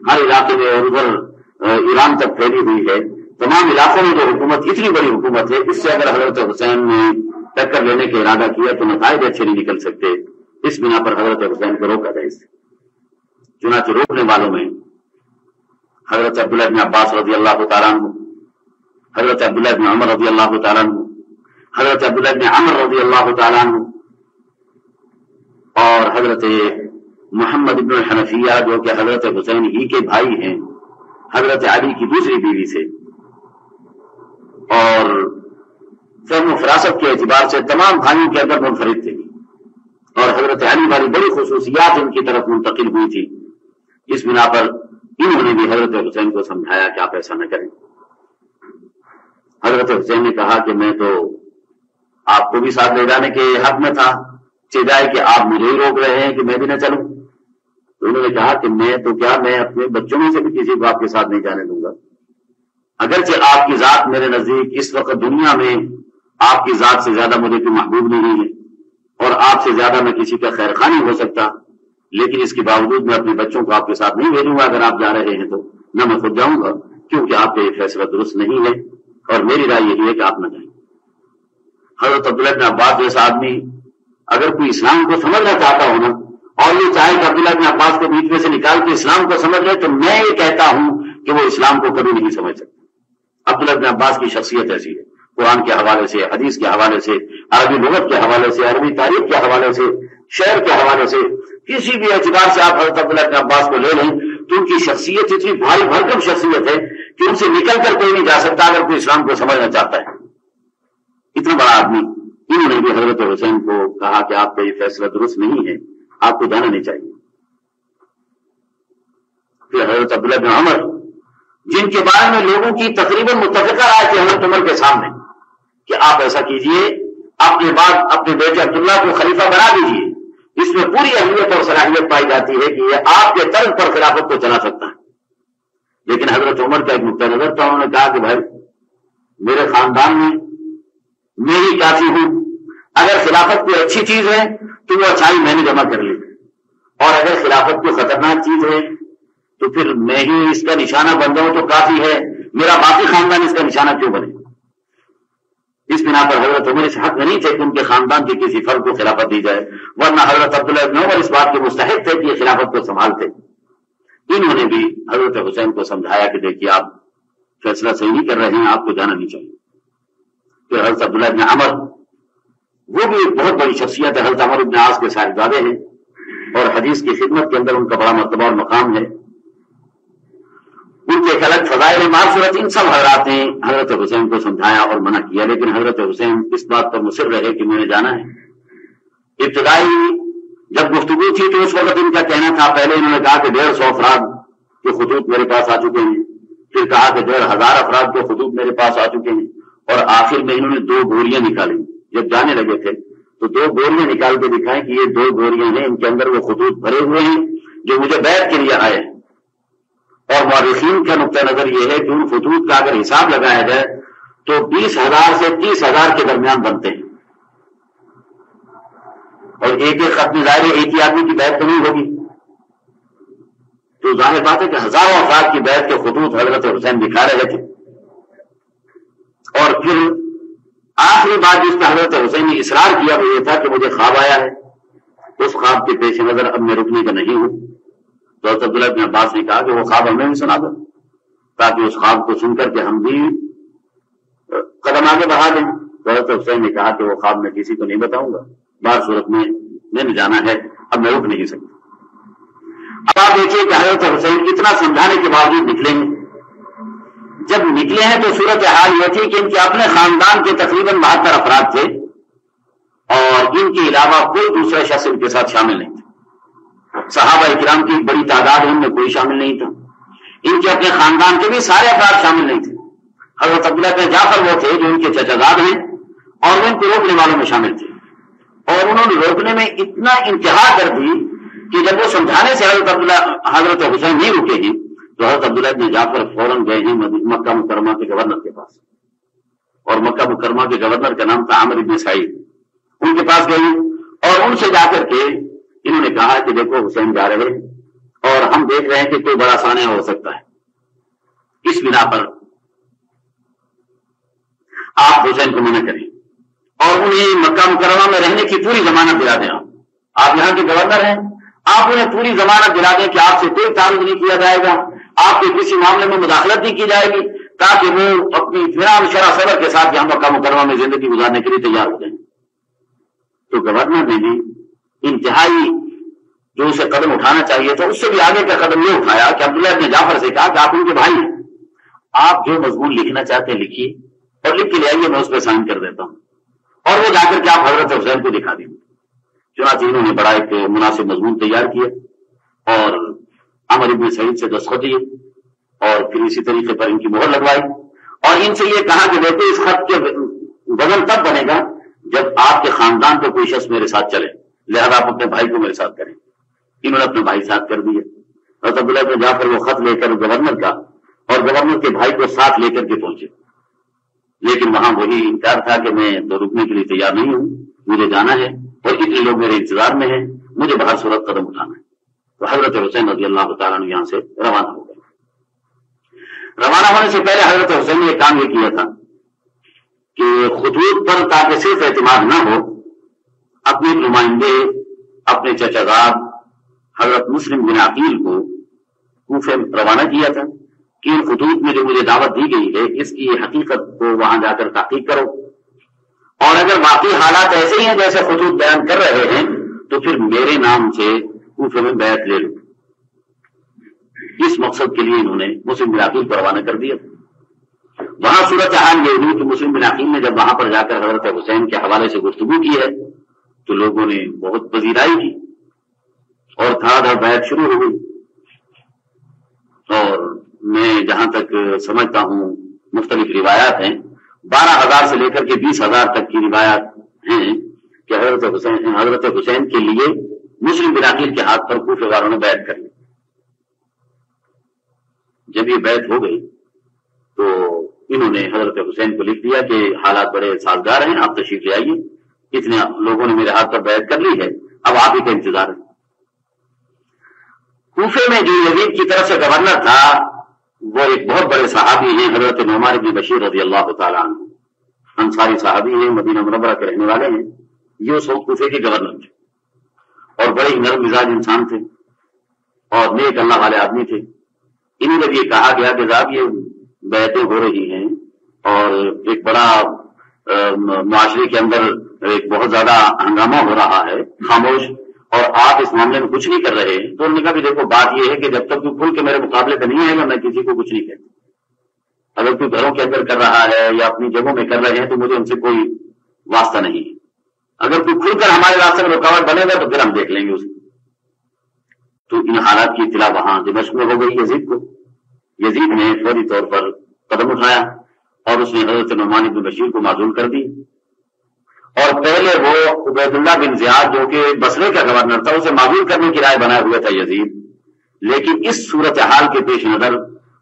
ہر علاقے میں اور ادھر ایران تک پھیلی ہوئی ہے، تمام علاقوں میں جو حکومت اتنی بڑی حکومت ہے، اس سے اگر حضرت حسین نے ٹکر لینے کا ارادہ کیا تو نتائج اچھے نہیں نکل سکتے۔ اس بنا پر حضرت حسین کو روکا گیا۔ چنانچہ روکنے والوں میں حضرت عبداللہ بن عباس رضی اللہ تعالیٰ عنہ، حضرت عبداللہ بن عمر رضی اللہ تعالیٰ عنہ، حضرت عبداللہ بن عمر رضی اللہ تعالیٰ عنہ، اور حضرت محمد بن الحنفیہ جو کہ حضرت حسین ہی کے بھائی ہیں، حضرت علی کی دوسری بیوی سے، اور فہم و فراست کے اعتبار سے تمام بھائیوں کے اندر منفرد تھے، اور حضرت علی والی بڑی خصوصیات ان کی طرف منتقل ہوئی تھی۔ اس بنا پر انہوں نے بھی حضرت حسین کو سمجھایا کہ آپ ایسا نہ کریں۔ حضرت حسین نے کہا کہ میں تو آپ کو بھی ساتھ لے جانے کے حق میں تھا، سجائے کہ آپ مجھے ہی روک رہے ہیں کہ میں بھی نہ چلوں۔ تو انہوں نے کہا کہ میں تو کیا، میں اپنے بچوں میں سے بھی کسی کو آپ کے ساتھ نہیں جانے دوں گا، اگرچہ آپ کی ذات میرے نزدیک اس وقت دنیا میں آپ کی ذات سے زیادہ مجھے کوئی محبوب نہیں ہے، اور آپ سے زیادہ میں کسی کا خیر خواہ نہیں ہو سکتا، لیکن اس کے باوجود میں اپنے بچوں کو آپ کے ساتھ نہیں بھیجوں گا اگر آپ جا رہے ہیں تو، نہ میں خود جاؤں گا، کیونکہ آپ کا یہ فیصلہ درست نہیں ہے اور میری رائے یہی ہے کہ آپ نہ جائیں۔ حضرت عبداللہ بن عباس جیسا آدمی اگر کوئی اسلام کو سمجھنا چاہتا ہو نا، اور یہ چاہے کہ عبداللہ بن عباس کو بیچ میں سے نکال کے اسلام کو سمجھ لے، تو میں یہ کہتا ہوں کہ وہ اسلام کو کبھی نہیں سمجھ سکتا۔ عبداللہ بن عباس کی شخصیت ایسی ہے، قرآن کے حوالے سے، حدیث کے حوالے سے، عربی لغت کے حوالے سے، عربی تاریخ کے حوالے سے، شعر کے حوالے سے، کسی بھی اعتبار سے آپ حضرت عبداللہ بن عباس کو لے لیں تو ان کی شخصیت اتنی بھاری بھرکم شخصیت ہے کہ ان سے نکل کر کوئی نہیں جا سکتا اگر کوئی اسلام کو سمجھنا چاہتا ہے۔ اتنا بڑا آدمی، انہوں نے بھی حضرت حسین کو کہا کہ آپ کا یہ فیصلہ درست نہیں ہے، آپ کو جانا نہیں چاہیے۔ پھر حضرت عبداللہ بن عمر، جن کے بارے میں لوگوں کی تقریباً متفقہ رائے تھی حضرت عمر کے سامنے کہ آپ ایسا کیجئے، اپنے بعد اپنے بیٹے عبداللہ کو خلیفہ بنا دیجئے، اس میں پوری اہلیت اور صلاحیت پائی جاتی ہے کہ یہ آپ کے طرز پر خلافت کو چلا سکتا ہے۔ لیکن حضرت عمر کا ایک نقطہ نظر تھا، انہوں نے کہا کہ بھائی میرے خاندان میں میں ہی کافی ہوں، اگر خلافت کوئی اچھی چیز ہے تو وہ اچھائی میں نے جمع کر لی، اور اگر خلافت کوئی خطرناک چیز ہے تو پھر میں ہی اس کا نشانہ بن جاؤں تو کافی ہے، میرا باقی خاندان اس کا نشانہ کیوں بنے؟ اس بنا پر حضرت عمر اس حق میں نہیں تھے کہ ان کے خاندان کے کسی فرد کو خلافت دی جائے، ورنہ حضرت عبداللہ بن عمر اس بات کے مستحق تھے کہ یہ خلافت کو سنبھالتے۔ انہوں نے بھی حضرت حسین کو سمجھایا کہ دیکھیے آپ فیصلہ صحیح نہیں کر رہے ہیں، آپ کو جانا نہیں چاہیے۔ پھر حضرت عبداللہ بن عمر، وہ بھی ایک بہت بڑی شخصیت ہے، حضرت عمر بن عاص کے صاحبزادے ہیں اور حدیث کی خدمت کے اندر ان کا بڑا مرتبہ اور مقام ہے۔ ان کے ایک الگ فضائل معصورت، ان سب حضرات نے حضرت حسین کو سمجھایا اور منع کیا، لیکن حضرت حسین اس بات پر مصر رہے کہ میں نے جانا ہے۔ ابتدائی جب گفتگو تھی تو اس وقت ان کا کہنا تھا، پہلے انہوں نے کہا کہ 150 افراد کے خطوط میرے پاس آ چکے ہیں، پھر کہا کہ 1500 افراد کے خطوط میرے پاس آ چکے ہیں، اور آخر میں انہوں نے 2 بوریاں نکالی۔ جب جانے لگے تھے تو 2 بوریاں نکال کے دکھائیں کہ یہ 2 بوریاں ہیں، ان کے اندر وہ خطوط بھرے ہوئے ہیں جو مجھے بیعت کے لیے آئے۔ اور مورخین کا نقطہ نظر یہ ہے کہ ان خطوط کا اگر حساب لگایا جائے تو 20,000 سے 30,000 کے درمیان بنتے ہیں، اور ایک ایک خط میں ظاہر ہے ایک ہی آدمی کی بیعت تو نہیں ہوگی، تو ظاہر بات ہے کہ ہزاروں افراد کی بیعت کے خطوط حضرت حسین دکھا رہے تھے۔ اور پھر آخری بات جس پہ حضرت حسین نے اصرار کیا وہ یہ تھا کہ مجھے خواب آیا ہے، اس خواب کے پیش نظر اب میں رکنے کا نہیں ہوں۔ تو حضرت عبداللہ بن عباس نے کہا کہ وہ خواب ہمیں بھی سنا دو تاکہ اس خواب کو سن کر کے ہم بھی قدم آگے بڑھا دیں۔ تو حضرت حسین نے کہا کہ وہ خواب میں کسی کو نہیں بتاؤں گا، بعض صورت میں نے جانا ہے، اب میں رک نہیں سکتا۔ اب آپ دیکھیے کہ حضرت حسین اتنا سمجھانے کے باوجود نکلیں گے، جب نکلے ہیں تو صورت حال یہ تھی کہ ان کے اپنے خاندان کے تقریباً 72 افراد تھے اور ان کے علاوہ کوئی دوسرا شخص ان کے ساتھ شامل نہیں تھا۔ صحابہ اکرام کی بڑی تعداد ان میں کوئی شامل نہیں تھا، ان کے اپنے خاندان کے بھی سارے افراد شامل نہیں تھے۔ حضرت عبداللہ بن جعفر وہ تھے جو ان کے چچا زاد ہیں اور وہ ان کو روکنے والوں میں شامل تھے، اور انہوں نے روکنے میں اتنا انتہا کر دی کہ جب وہ سمجھانے سے حضرت حسین نہیں رکے ہیں تو حضرت عبداللہ بن جعفر فوراً گئے ہیں مکہ مکرمہ کے گورنر کے پاس، اور مکہ مکرمہ کے گورنر کا نام تھا عامر بن سعید۔ ان کے پاس گئے اور ان سے جا کر کے انہوں نے کہا کہ دیکھو حسین جا رہے ہیں اور ہم دیکھ رہے ہیں کہ کوئی بڑا سانحہ ہو سکتا ہے، اس بنا پر آپ حسین کو منع کریں اور انہیں مکہ مکرمہ میں رہنے کی پوری ضمانت دلا دیں۔ آپ یہاں کے گورنر ہیں، آپ انہیں پوری ضمانت دلا دیں کہ آپ سے کوئی تعارض نہیں کیا جائے گا، آپ کے کسی معاملے میں مداخلت نہیں کی جائے گی، تاکہ وہ اپنی اطمینان شرح صبر کے ساتھ یہاں مکہ مکرمہ میں زندگی گزارنے کے لیے تیار ہو جائیں۔ تو گورنر نے بھی انتہائی جو اسے قدم اٹھانا چاہیے تھا اس سے بھی آگے کا قدم یہ اٹھایا کہ عبداللہ بن جعفر سے کہا کہ آپ ان کے بھائی ہیں، آپ جو مضمون لکھنا چاہتے ہیں لکھیے اور لکھ کے لے آئیے، میں اس پہ سائن کر دیتا ہوں، اور وہ جا کر کے آپ حضرت حسین کو دکھا دیں۔ چنانچہ انہوں نے بڑا ایک مناسب مضمون تیار کیا اور عامر بن سعید سے دستخط دیے اور پھر اسی طریقے پر ان کی مہر لگوائی اور ان سے یہ کہا کہ دیکھو اس خط کے وزن تب بنے گا جب آپ کے خاندان کو کوئی شخص میرے ساتھ چلے، لہذا آپ اپنے بھائی کو میرے ساتھ کریں۔ انہوں نے اپنے بھائی ساتھ کر دیا۔ حضرت عبداللہ بن جعفر وہ خط لے کر گورنر کا اور گورنر کے بھائی کو ساتھ لے کر کے پہنچے، لیکن وہاں وہی انکار تھا کہ میں تو رکنے کے لیے تیار نہیں ہوں، مجھے جانا ہے اور اتنے لوگ میرے انتظار میں ہیں، مجھے باہر صورت قدم اٹھانا ہے۔ تو حضرت حسین رضی اللہ تعالیٰ عنہ یہاں سے روانہ ہو گئے. روانہ ہونے سے پہلے حضرت حسین نے ایک کام یہ کیا تھا کہ خطوط پر تاکہ صرف اعتماد نہ ہو، اپنے نمائندے اپنے چچا زاد حضرت مسلم بن عقیل کو کوفے روانہ کیا تھا کہ ان خطوط میں جو مجھے دعوت دی گئی ہے اس کی حقیقت کو وہاں جا کر تحقیق کرو، اور اگر واقعی حالات ایسے ہی ہیں جیسے خطوط بیان کر رہے ہیں تو پھر میرے نام سے کوفے میں بیعت لے لو. اس مقصد کے لیے انہوں نے مسلم بن عقیل کو روانہ کر دیا. وہاں صورتحال یہ ہوئی کہ مسلم بن عقیل نے جب وہاں پر جا کر حضرت حسین کے حوالے سے گفتگو کی ہے تو لوگوں نے بہت پذیرائی کی اور دھڑا دھڑ بیعت شروع ہو گئی. اور میں جہاں تک سمجھتا ہوں مختلف روایات ہیں، 12,000 سے لے کر کے 20,000 تک کی روایات ہیں کہ حضرت حسین کے لیے مسلم بن عقیل کے ہاتھ پر کوفے والوں نے بیعت کر لی. جب یہ بیعت ہو گئی تو انہوں نے حضرت حسین کو لکھ دیا کہ حالات بڑے سازگار ہیں، آپ تشریف لے آئیے، اتنے لوگوں نے میرے ہاتھ پر بیعت کر لی ہے، اب آپ ہی کا انتظار ہے. کوفے میں جو یزید کی طرف سے گورنر تھا وہ ایک بہت بڑے صحابی ہیں، حضرت نعمان بن بشیر رضی اللہ تعالیٰ عنہ، انصاری صحابی ہیں، مدینہ منورہ کے رہنے والے ہیں. یہ اس وقت کوفے کے گورنر تھے اور بڑے ہی نرم مزاج انسان تھے اور نیک اللہ والے آدمی تھے. انہیں جب یہ کہا گیا کہ صاحب یہ بیعتیں ہو رہی ہیں اور ایک بڑا معاشرے کے اندر ایک بہت زیادہ ہنگامہ ہو رہا ہے، خاموش، اور آپ اس معاملے میں کچھ نہیں کر رہے، تو انہوں نے کہا کہ دیکھو بات یہ ہے کہ جب تک تو کھل کے میرے مقابلے پہ نہیں آئے گا میں کسی کو کچھ نہیں کہتا. اگر کوئی گھروں کے اندر کر رہا ہے یا اپنی جگہوں میں کر رہے ہیں تو مجھے ان سے کوئی واسطہ نہیں ہے. اگر کوئی کھل کر ہمارے راستے میں رکاوٹ بنے گا تو پھر ہم دیکھ لیں گے اسے. تو ان حالات کی اطلاع وہاں دمشق میں ہو گئی یزید کو. یزید نے فوری طور پر قدم اٹھایا اور اس نے حضرت نعمان بن بشیر کو معزول کر دی، اور پہلے وہ عبید اللہ بن زیاد جو کہ بصرے کا گورنر تھا اسے معزول کرنے کی رائے بنائے ہوئے تھا یزید. لیکن اس صورتحال کے پیش نظر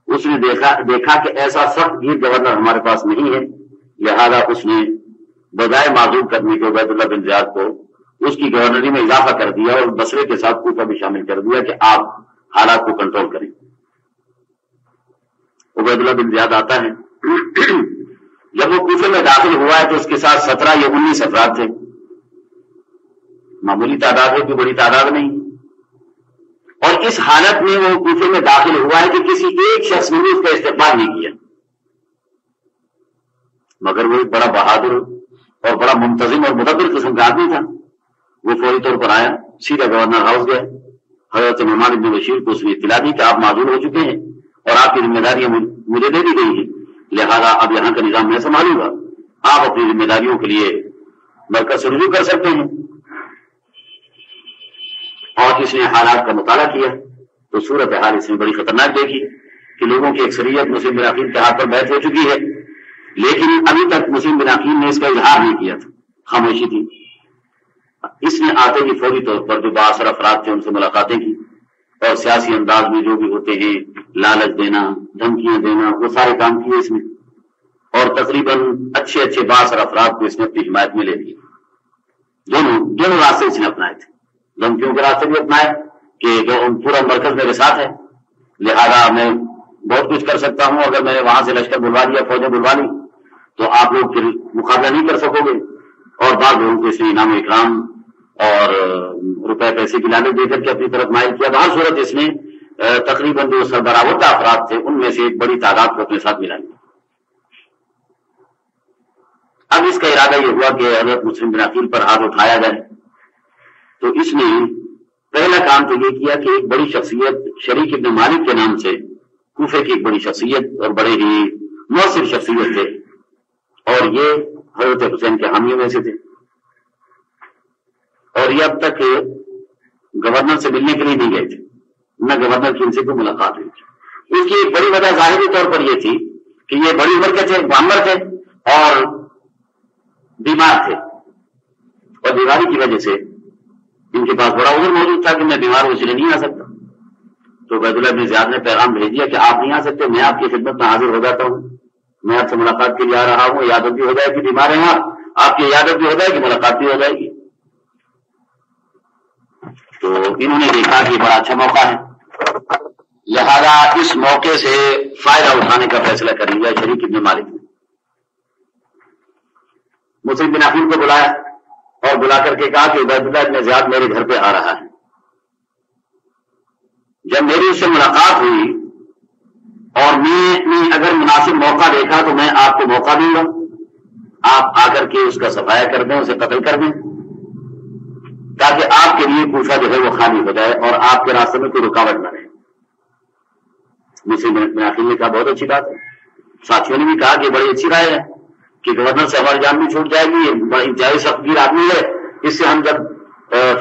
اس نے دیکھا کہ ایسا سخت گیر گورنر ہمارے پاس نہیں ہے، لہذا اس نے بجائے معزول کرنے کے عبید اللہ بن زیاد کو اس کی گورنری میں اضافہ کر دیا اور بصرے کے ساتھ کوفہ بھی شامل کر دیا کہ آپ حالات کو کنٹرول کریں. عبید اللہ بن زیاد آتا ہے، جب وہ کوفے میں داخل ہوا ہے تو اس کے ساتھ 17 یا 19 افراد تھے. معمولی تعداد ہے، کوئی بڑی تعداد نہیں. اور اس حالت میں وہ کوفے میں داخل ہوا ہے کہ کسی ایک شخص نے بھی اس کا استقبال نہیں کیا، مگر وہ ایک بڑا بہادر اور بڑا منتظم اور مدبر قسم کا آدمی تھا. وہ فوری طور پر آیا، سیدھا گورنر ہاؤس گیا. حضرت نعمان بن بشیر کو اس نے اطلاع دی کہ آپ معذور ہو چکے ہیں اور آپ کی ذمہ داریاں مجھے دے دی گئی ہیں، لہذا اب یہاں کا نظام میں سنبھالوں گا، آپ اپنی ذمہ داریوں کے لیے مرکز سے رجوع کر سکتے ہیں. اور اس نے حالات کا مطالعہ کیا تو صورتحال اس نے بڑی خطرناک دیکھی کہ لوگوں کی اکثریت مسلم بن عقیل کے ہاتھ پر بیعت ہو چکی ہے، لیکن ابھی تک مسلم بن عقیل نے اس کا اظہار نہیں کیا تھا، خاموشی تھی. اس نے آتے ہی فوری طور پر جو بااثر افراد تھے ان سے ملاقاتیں کی اور سیاسی انداز میں جو بھی ہوتے ہیں لالچ دینا، دھمکیاں دینا، وہ سارے کام کیے اس نے، اور تقریباً اچھے بااثر افراد کو اس نے اپنی حمایت میں لے لیا. دونوں راستے اس نے اپنائے تھے. دھمکیوں کے راستے بھی اپنائے کہ جو پورا مرکز میرے ساتھ ہے، لہذا میں بہت کچھ کر سکتا ہوں، اگر میں نے وہاں سے لشکر بلوا لیا، فوجیں بلوا لی تو آپ لوگ پھر مقابلہ نہیں کر سکو گے. اور بعض لوگوں کو اس نے انعام اکرام اور روپے پیسے کی لالچ دے کر کے اپنی طرف مائل کیا. بہر صورت اس نے تقریباً جو سربراہ افراد تھے ان میں سے ایک بڑی تعداد کو اپنے ساتھ ملا لیا. اب اس کا ارادہ یہ ہوا کہ حضرت مسلم بن عقیل پر ہاتھ اٹھایا جائے. تو اس نے پہلا کام تو یہ کیا کہ ایک بڑی شخصیت شریک ابن مالک کے نام سے، کوفے کی ایک بڑی شخصیت اور بڑے ہی مؤثر شخصیت تھے، اور یہ حضرت حسین کے حامیوں میں سے تھے، اور یہ اب تک گورنر سے ملنے کے لیے نہیں گئے تھے، نہ گورنر کی ان سے کوئی ملاقات ہوئی تھی. اس کی ایک بڑی وجہ ظاہری طور پر یہ تھی کہ یہ بڑی عمر کے تھے، معمر تھے اور بیمار تھے، اور بیماری کی وجہ سے ان کے پاس بڑا عذر موجود تھا کہ میں بیمار ہوں اس لیے نہیں آ سکتا. تو عبید اللہ بن زیاد نے پیغام بھیج دیا کہ آپ نہیں آ سکتے، میں آپ کی خدمت میں حاضر ہو جاتا ہوں، میں آپ سے ملاقات کے لیے آ رہا ہوں، عیادت بھی ہو جائے گی، بیمار ہیں آپ کی عیادت بھی ہو جائے گی، ملاقات بھی ہو جائے گی. تو انہوں نے دیکھا کہ بڑا اچھا موقع ہے، لہذا اس موقع سے فائدہ اٹھانے کا فیصلہ کر لیا شریک ابن مالک نے۔ مسلم بن عقیل کو بلایا اور بلا کر کے کہا کہ عبید اللہ ابن زیاد میرے گھر پہ آ رہا ہے۔ جب میری اس سے ملاقات ہوئی اور میں نے اگر مناسب موقع دیکھا تو میں آپ کو موقع دوں گا، آپ آ کر کے اس کا صفایا کر دیں، اسے قتل کر دیں، تاکہ آپ کے لیے کوفہ جو ہے وہ خالی ہو جائے اور آپ کے راستے میں کوئی رکاوٹ نہ رہے۔ مسلم بن عقیل نے کہا بہت اچھی بات ہے۔ ساتھیوں نے بھی کہا کہ بڑی اچھی رائے ہے کہ گورنر سے ہماری جان بھی چھوٹ جائے گی، یہ بڑا انتہائی سختگیر آدمی ہے، اس سے ہم جب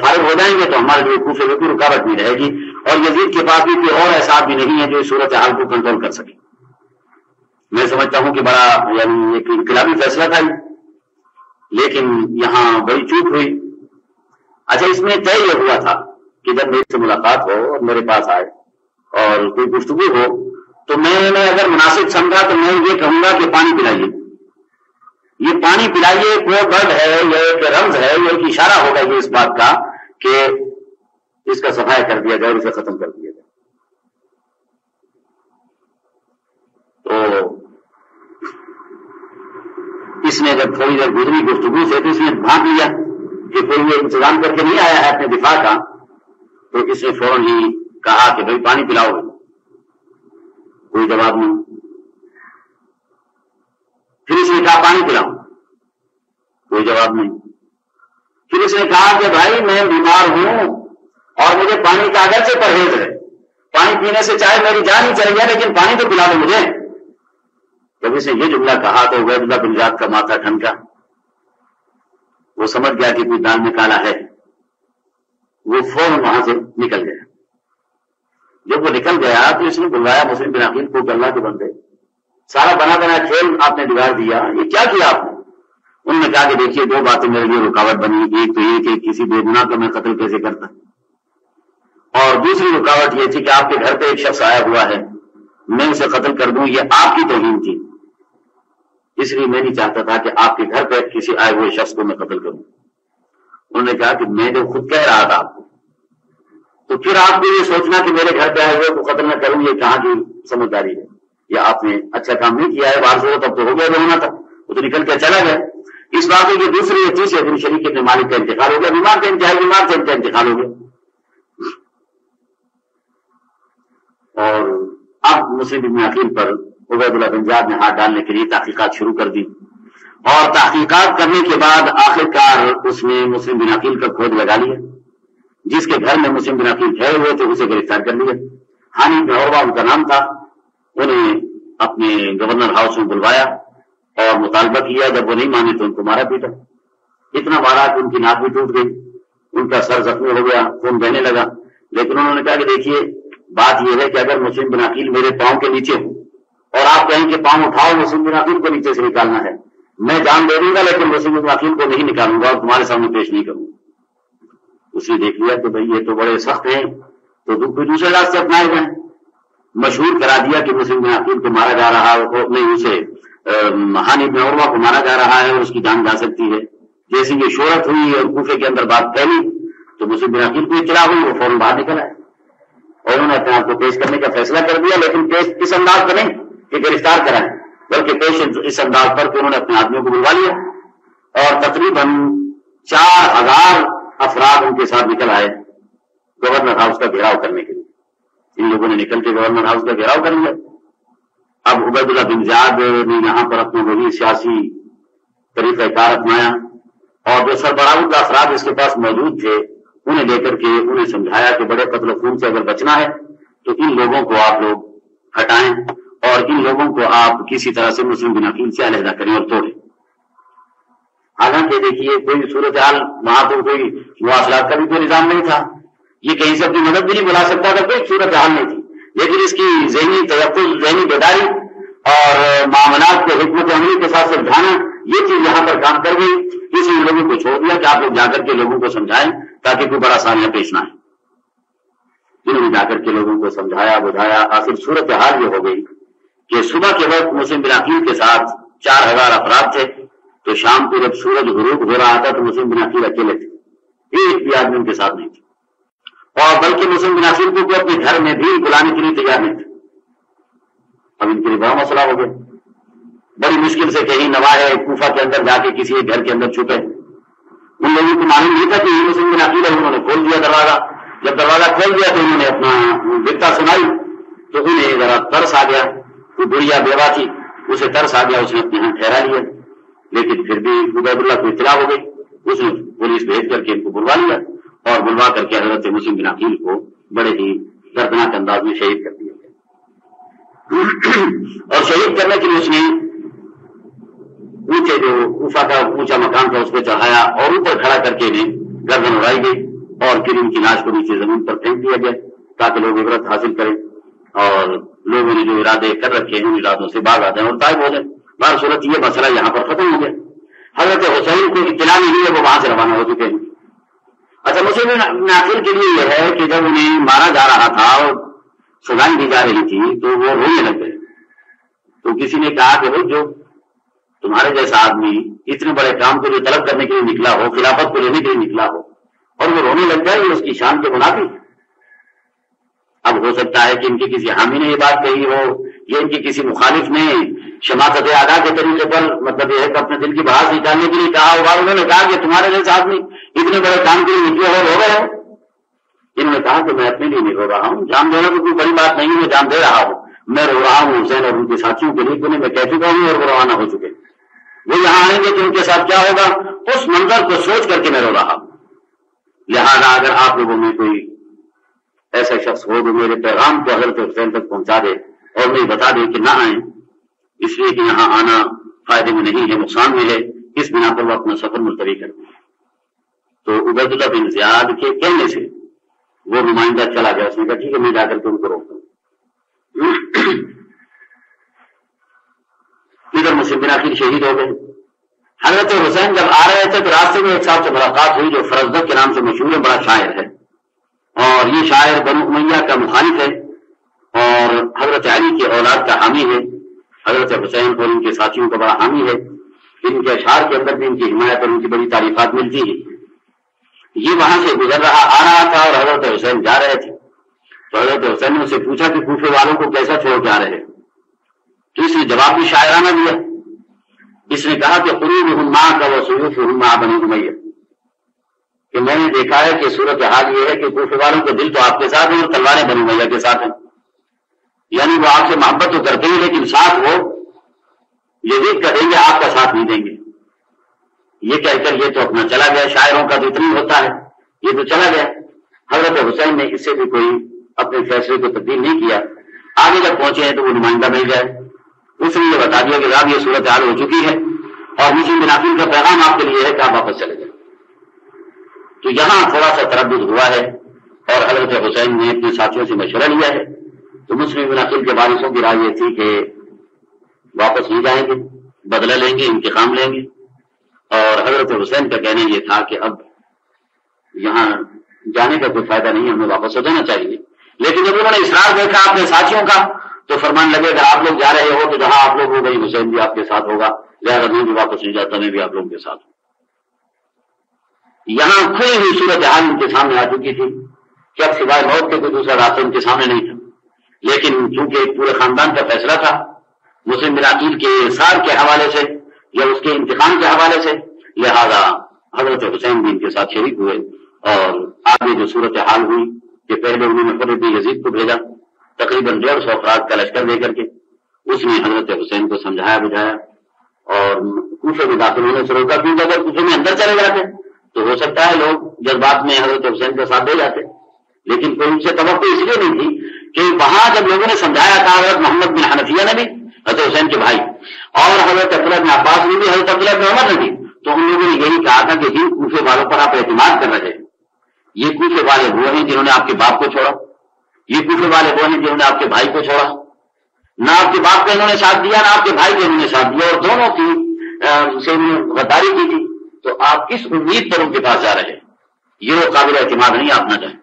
فارغ ہو جائیں گے تو ہمارے لیے کوفے میں کوئی رکاوٹ نہیں رہے گی، اور یزید کے پاس بھی کوئی اور ایسا بھی نہیں ہے جو اس صورتحال کو کنٹرول کر سکے۔ میں سمجھتا ہوں کہ بڑا یعنی ایک انقلابی فیصلہ تھا، لیکن یہاں بڑی چوک ہوئی۔ اچھا، اس میں طے یہ ہوا تھا کہ جب میرے سے ملاقات ہو اور میرے پاس آئے اور کوئی گفتگو ہو تو میں نے اگر مناسب سمجھا تو میں یہ کہوں گا کہ پانی پلائیے، یہ پانی پلائیے کوڈ ورڈ ہے، یہ ایک رمز ہے، یہ ایک اشارہ ہوگا یہ اس بات کا کہ اس کا صفایا کر دیا جائے، اسے ختم کر دیا جائے۔ تو اس نے جب تھوڑی دیر گزری گفتگو سے تو اس نے بھانپ لیا کہ کوئی یہ انتظام کر کے نہیں آیا ہے اپنے دفاع کا، تو اس نے فوراً ہی کہا کہ بھائی پانی پلاؤ، کوئی جواب نہیں۔ پھر اس نے کہا پانی پلاؤ، کوئی جواب نہیں۔ پھر اس نے کہا کہ بھائی میں بیمار ہوں اور مجھے پانی کا اگرچہ پرہیز ہے، پانی پینے سے چاہے میری جان ہی چلی جائے لیکن پانی تو پلا دو مجھے۔ جب اس نے یہ جملہ کہا تو عبید اللہ بن زیاد کا ماتھا ٹھنکا، وہ سمجھ گیا کہ کوئی دال میں کالا ہے، وہ فوراً وہاں سے نکل گیا۔ جب وہ نکل گیا تو اس نے بلوایا مسلم بن عقیل کو کہ اللہ کے بندے، سارا بنا بنا کھیل آپ نے بگاڑ دیا، یہ کیا کیا آپ نے؟ انہوں نے کہا کہ دیکھیے دو باتیں میرے لیے رکاوٹ بنی، ایک تو یہ کہ کسی بے گناہ کو میں قتل کیسے کرتا، اور دوسری رکاوٹ یہ تھی کہ آپ کے گھر پہ ایک شخص آیا ہوا ہے، میں اسے قتل کر دوں، یہ آپ کی توہین تھی، اس لیے میں نہیں چاہتا تھا کہ آپ کے گھر پہ کسی آئے ہوئے شخص کو میں قتل کروں۔ انہوں نے کہا کہ میں جو خود کہہ رہا تھا آپ کو، تو پھر آپ کو یہ سوچنا کہ میرے گھر پہ آئے ہوئے کو قتل نہ کروں، یہ کہاں کی سمجھداری ہے؟ یہ آپ نے اچھا کام نہیں کیا ہے، باہر سے تب تو ہو گیا جو ہونا تھا، وہ تو نکل کے چلا گیا۔ اس واقعے کی دوسری یا تیسرے دن شریک ابن مالک کا انتقال ہو گیا، بیمار تھے، انتہائی بیمار تھے، ان کا انتقال ہو گیا۔ اور اب مسلم بن عقیل پر عبید اللہ بن زیاد نے ہاتھ ڈالنے کے لیے تحقیقات شروع کر دی، اور تحقیقات کرنے کے بعد آخرکار اس نے مسلم بن عقیل کا کھود لگا لیا، جس کے گھر میں مسلم بن عقیل ٹھہرے ہوئے تھے اسے گرفتار کر لیا۔ ہانی بن عروہ ان کا نام تھا، انہیں اپنے گورنر ہاؤس میں بلوایا اور مطالبہ کیا، جب وہ نہیں مانے تو ان کو مارا پیٹا، اتنا مارا کہ ان کی ناک بھی ٹوٹ گئی، ان کا سر زخمی ہو گیا، خون بہنے لگا۔ لیکن انہوں نے کہا کہ دیکھیے بات یہ ہے کہ اگر مسلم بن عقیل میرے پاؤں کے نیچے ہوں اور آپ کہیں کہ پاؤں اٹھاؤ مسلم بن عقیل کو نیچے سے نکالنا ہے، میں جان دے دوں گا لیکن مسلم بن عقیل کو نہیں نکالوں گا اور تمہارے سامنے پیش نہیں کروں گا۔ اس نے دیکھ لیا کہ بھئی یہ تو بڑے سخت ہیں، تو کوئی دوسرے راستے اپنائے گئے، مشہور کرا دیا کہ مسلم بن عقیل کو مارا جا رہا ہے، نہیں اسے ہانی بن عروہ کو مارا جا رہا ہے اور اس کی جان جا سکتی ہے۔ جیسے یہ شہرت ہوئی اور کوفے کے اندر بات پھیلی تو مسلم بن عقیل کو اطلاع ہوئی، وہ فوراً باہر نکل آئے اور انہوں نے اپنے آپ کو پیش کرنے کا فیصلہ کر دیا، لیکن پیش اس انداز پر نہیں کہ گرفتار کرائیں، بلکہ پیش اس انداز پر کہ انہوں نے اپنے آدمیوں کو بلوا لیا اور تقریباً 4000 افراد ان کے ساتھ نکل آئے گورنر ہاؤس کا گھیراؤ کرنے کے لیے۔ ان لوگوں نے نکل کے گورنر ہاؤس کا گھیراؤ کر لیا۔ اب عبید اللہ بن زیاد نے یہاں پر اپنے وہی سیاسی طریقہ کار اپنایا اور جو سربراہ افراد اس کے پاس موجود تھے انہیں لے کر کے انہیں سمجھایا کہ بڑے قتل و خون سے اگر بچنا ہے تو ان لوگوں کو آپ لوگ ہٹائیں اور ان لوگوں کو آپ کسی طرح سے مسلم بن عقیل سے علیحدہ کریں اور توڑیں۔ حالانکہ دیکھیے کوئی صورتحال وہاں تو کوئی مواصلات کا بھی کوئی نظام نہیں تھا، یہ کہیں سے اپنی مدد بھی نہیں بلا سکتا تھا، کوئی صورتحال نہیں تھی، لیکن اس کی ذہنی تیقظ، ذہنی بیداری اور معاملات کو حکمت عملی کے ساتھ سمجھانا، یہ چیز یہاں پر کام کر گئی۔ اس لیے لوگوں کو چھوڑ دیا کہ آپ لوگ جا کر کے لوگوں کو سمجھائیں تاکہ کوئی بڑا سامنا پیش نہ آئے۔ انہوں نے جا کر کے لوگوں کو سمجھایا بجھایا، آخر صورتحال یہ ہو گئی کہ صبح کے وقت مسلم بن عقیل کے ساتھ 4000 افراد تھے، تو شام کو جب سورج غروب ہو رہا تھا تو مسلم بن عقیل اکیلے تھے، ایک بھی آدمی ان کے ساتھ نہیں تھے۔ اور بلکہ مسلم بن عقیل کو اپنے گھر میں بھی بلانے کے لیے تیار نہیں تھے. اب ان کے لیے بڑا مسئلہ ہو گیا. بڑی مشکل سے کہیں نواح کوفہ کے اندر جا کے کسی ایک گھر کے اندر چھپے. ان لوگوں کو معلوم نہیں تھا کہ یہ مسلم بن عقیل ہے. انہوں نے کھول دیا دروازہ. جب دروازہ کھول دیا تو انہوں نے اپنا بکتا سنائی تو انہیں ذرا ترس آ گیا. کوئی بڑھیا بیوہ تھی, اسے ترس آ گیا, اس نے اپنے یہاں ٹھہرا لیا. لیکن پھر بھی عبید اللہ کو اطلاع ہو گئی. اس نے پولیس بھیج کر کے ان کو بلوا لیا اور بلوا کر کے حضرت مسلم بن عقیل کو بڑے ہی دردناک انداز میں شہید کر دیا. اور شہید کرنے کے لیے اس نے اونچے جو کوفہ کا اونچا مقام تھا اس کو چڑھایا اور اوپر کھڑا کر کے انہیں گردن اڑائی گئی اور پھر ان کی لاش کو نیچے زمین پر پھینک دیا گیا تاکہ لوگ عبرت حاصل کریں اور لوگوں نے جو ارادے کر رکھے ہیں ان ارادوں سے باز آ جائیں اور طائب ہو جائیں. بہر صورت یہ مسئلہ یہاں پر ختم ہو گیا. حضرت حسین کو اطلاع نہیں ہوئی ہے, وہ وہاں سے روانہ ہو چکے ہیں. اچھا, مسلم بن عقیل کے لیے یہ ہے کہ جب انہیں مارا جا رہا تھا اور سزائیں دی جا رہی تھی تو وہ رونے لگ گئے. تو کسی نے کہا کہ بھائی جو تمہارے جیسا آدمی اتنے بڑے کام کو جو طلب کرنے کے لیے نکلا ہو, خلافت کو لینے کے لیے نکلا ہو اور وہ رونے لگ جائے, یہ اس کی شان کے منافی. اب ہو سکتا ہے کہ ان کی کسی حامی نے یہ بات کہی ہو یا ان کی کسی مخالف نے شماعت ادا کے طریقے پر, مطلب یہ ہے کہ اپنے دل کی بھڑاس نکالنے کے لیے کہا ہوگا. انہوں نے کہا کہ تمہارے جیسا آدمی اتنے بڑے کام کے لیے نکلے ہو رو رہے ہو. انہوں نے کہا کہ میں اپنے لیے نہیں رو رہا ہوں, جان دینا تو کوئی بڑی بات نہیں ہے, میں جان دے رہا ہوں. میں رو رہا ہوں حسین اور ان کے ساتھیوں کے لیے, انہیں میں کہہ چکا ہوں اور وہ روانہ ہو چکے. وہ یہاں آئیں گے تو ان کے ساتھ کیا ہوگا, اس منظر کو سوچ کر کے میں رو رہا ہوں. لہذا اگر آپ لوگوں میں کوئی ایسا شخص ہو جو میرے پیغام کو حضرت حسین تک پہنچا دے اور مجھے بتا دے کہ نہ آئیں, اس لیے کہ یہاں آنا فائدے میں نہیں ہے, نقصان میں ہے, اس بنا پر وہ اپنا سفر ملتوی کر دیں. تو عبید اللہ بن زیاد کے کہنے سے وہ نمائندہ چلا گیا. اس نے کہا ٹھیک ہے, میں جا کر کے ان کو روکتا ہوں. ادھر مسلم بن عقیل شہید ہو گئے. حضرت حسین جب آ رہے تھے تو راستے میں ایک صاحب سے ملاقات ہوئی جو فرزدق کے نام سے مشہور ہے, بڑا شاعر ہے اور یہ شاعر بنو امیہ کا مخالف ہے اور حضرت علی کی اولاد کا حامی ہے. حضرت حسین اور ان کے ساتھیوں کا بڑا حامی ہے. ان کے اشعار کے اندر بھی ان کی حمایت اور ان کی بڑی تعریفات ملتی ہیں. یہ وہاں سے گزر رہا آ رہا تھا اور حضرت حسین جا رہے تھے. تو حضرت حسین نے اسے پوچھا کہ کوفے والوں کو کیسا چھوڑ کے آ رہے, تو اس نے جواب بھی شاعرانہ دیا. اس نے کہا کہ قلوبہم معک وسیوفہم مع بنی امیہ, کہ میں نے دیکھا ہے کہ صورتحال یہ ہے کہ کوفے والوں کے دل تو آپ کے ساتھ ہیں اور تلواریں بنی امیہ کے ساتھ ہیں. یعنی وہ آپ سے محبت تو کرتے ہیں لیکن ساتھ وہ یزید کا دیں گے, آپ کا ساتھ نہیں دیں گے. یہ کہہ کر یہ تو اپنا چلا گیا. شاعروں کا تو اتنی ہوتا ہے, یہ تو چلا گیا. حضرت حسین نے اس سے بھی کوئی اپنے فیصلے کو تبدیل نہیں کیا. آگے جب پہنچے ہیں تو وہ نمائندہ مل گئے. اس نے یہ بتا دیا کہ صاحب یہ صورتحال ہو چکی ہے اور مسلم بن عقیل کا پیغام آپ کے لیے ہے کہ آپ واپس چلے جائیں. تو یہاں تھوڑا سا تردد ہوا ہے اور حضرت حسین نے اپنے ساتھیوں سے مشورہ لیا ہے. تو مسلم بن عقیل کے وارثوں کی رائے یہ تھی کہ واپس نہیں جائیں گے, بدلہ لیں گے, انتقام لیں گے. اور حضرت حسین کا کہنا یہ تھا کہ اب یہاں جانے کا کوئی فائدہ نہیں, ہمیں واپس ہو جانا چاہیے. لیکن جب انہوں نے اصرار دیکھا اپنے ساتھیوں کا تو فرمان لگے کہ آپ لوگ جا رہے ہو تو جہاں آپ لوگ ہو گئی حسین بھی آپ کے ساتھ ہوگا, لہٰذا میں بھی واپس نہیں جاتا, میں بھی آپ لوگوں کے ساتھ ہوں. یہاں کھلی ہوئی صورتحال ان کے سامنے آ چکی تھی کہ اب سوائے موت کے کوئی دوسرا راستہ ان کے سامنے نہیں تھا. لیکن چونکہ پورے خاندان کا فیصلہ تھا مسلم بن عقیل کے اصرار کے حوالے سے یا اس کے انتقام کے حوالے سے, لہذا حضرت حسین بھی ان کے ساتھ شریک ہوئے. اور آگے جو صورتحال ہوئی کہ پہلے انہوں نے خود ابن یزید کو بھیجا تقریباً 150 افراد کا لشکر لے کر کے. اس نے حضرت حسین کو سمجھایا بجھایا اور کوفے میں داخل ہونے سے روکا, کیونکہ اگر کوفے میں اندر چلے جاتے تو ہو سکتا ہے لوگ جذبات میں حضرت حسین کا ساتھ دے جاتے. لیکن کوئی ان سے توقع اس لیے نہیں تھی کہ وہاں جب لوگوں نے سمجھایا تھا, حضرت محمد بن حنفیہ نے بھی, حضرت حسین کے بھائی, اور حضرت عبداللہ بن عباس نے بھی, حضرت عبداللہ بن عمر نے بھی, تو ان لوگوں نے یہی کہا تھا کہ جن کوفے والوں پر آپ اعتماد کر رہے ہیں یہ کوفے والے وہ ہیں جنہوں نے آپ کے باپ کو چھوڑا, یہ کوفے والے وہ ہیں جنہوں نے آپ کے بھائی کو چھوڑا. نہ آپ کے باپ کا انہوں نے ساتھ دیا نہ آپ کے بھائی کا انہوں نے ساتھ دیا, اور دونوں کی سے غداری کی تھی. تو آپ کس امید پر ان کے پاس جا رہے ہیں, یہ وہ قابل اعتماد نہیں آپ نہ جائیں.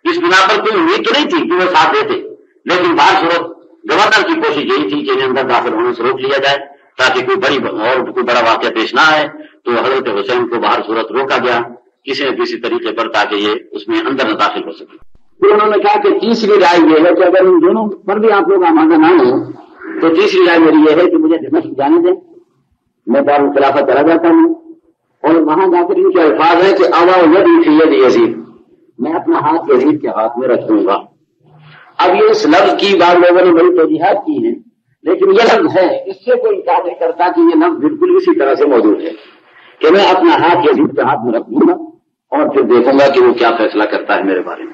اس بنا پر کوئی امید تو نہیں تھی کہ وہ ساتھ دیتے, لیکن بہر صورت گورنر کی کوشش یہی تھی کہ انہیں اندر داخل ہونے سے روک لیا جائے تاکہ کوئی بڑا واقعہ پیش نہ آئے. تو حضرت حسین کو بہر صورت روکا گیا کسی نہ کسی طریقے پر تاکہ یہ اس میں اندر نہ داخل ہو سکے. پھر انہوں نے کہا کہ تیسری رائے یہ ہے کہ اگر ان دونوں پر بھی آپ لوگ آمادہ نہ ہوں تو تیسری رائے میری یہ ہے کہ مجھے دمشق جانے دیں، میں دارالخلافہ چلا جاتا ہوں اور وہاں جا کر ان کے الفاظ ہیں کہ اوا یدی فی ید یزید، میں اپنا ہاتھ یزید کے ہاتھ میں رکھ دوں گا. اب یہ اس لفظ کی بعض لوگوں نے بڑی توجیحات کی ہیں، لیکن یہ لفظ ہے، اس سے کوئی انکار نہیں کرتا کہ یہ لفظ بالکل اسی طرح سے موجود ہے کہ میں اپنا ہاتھ یزید کے ہاتھ میں رکھ دوں گا اور پھر دیکھوں گا کہ وہ کیا فیصلہ کرتا ہے میرے بارے میں.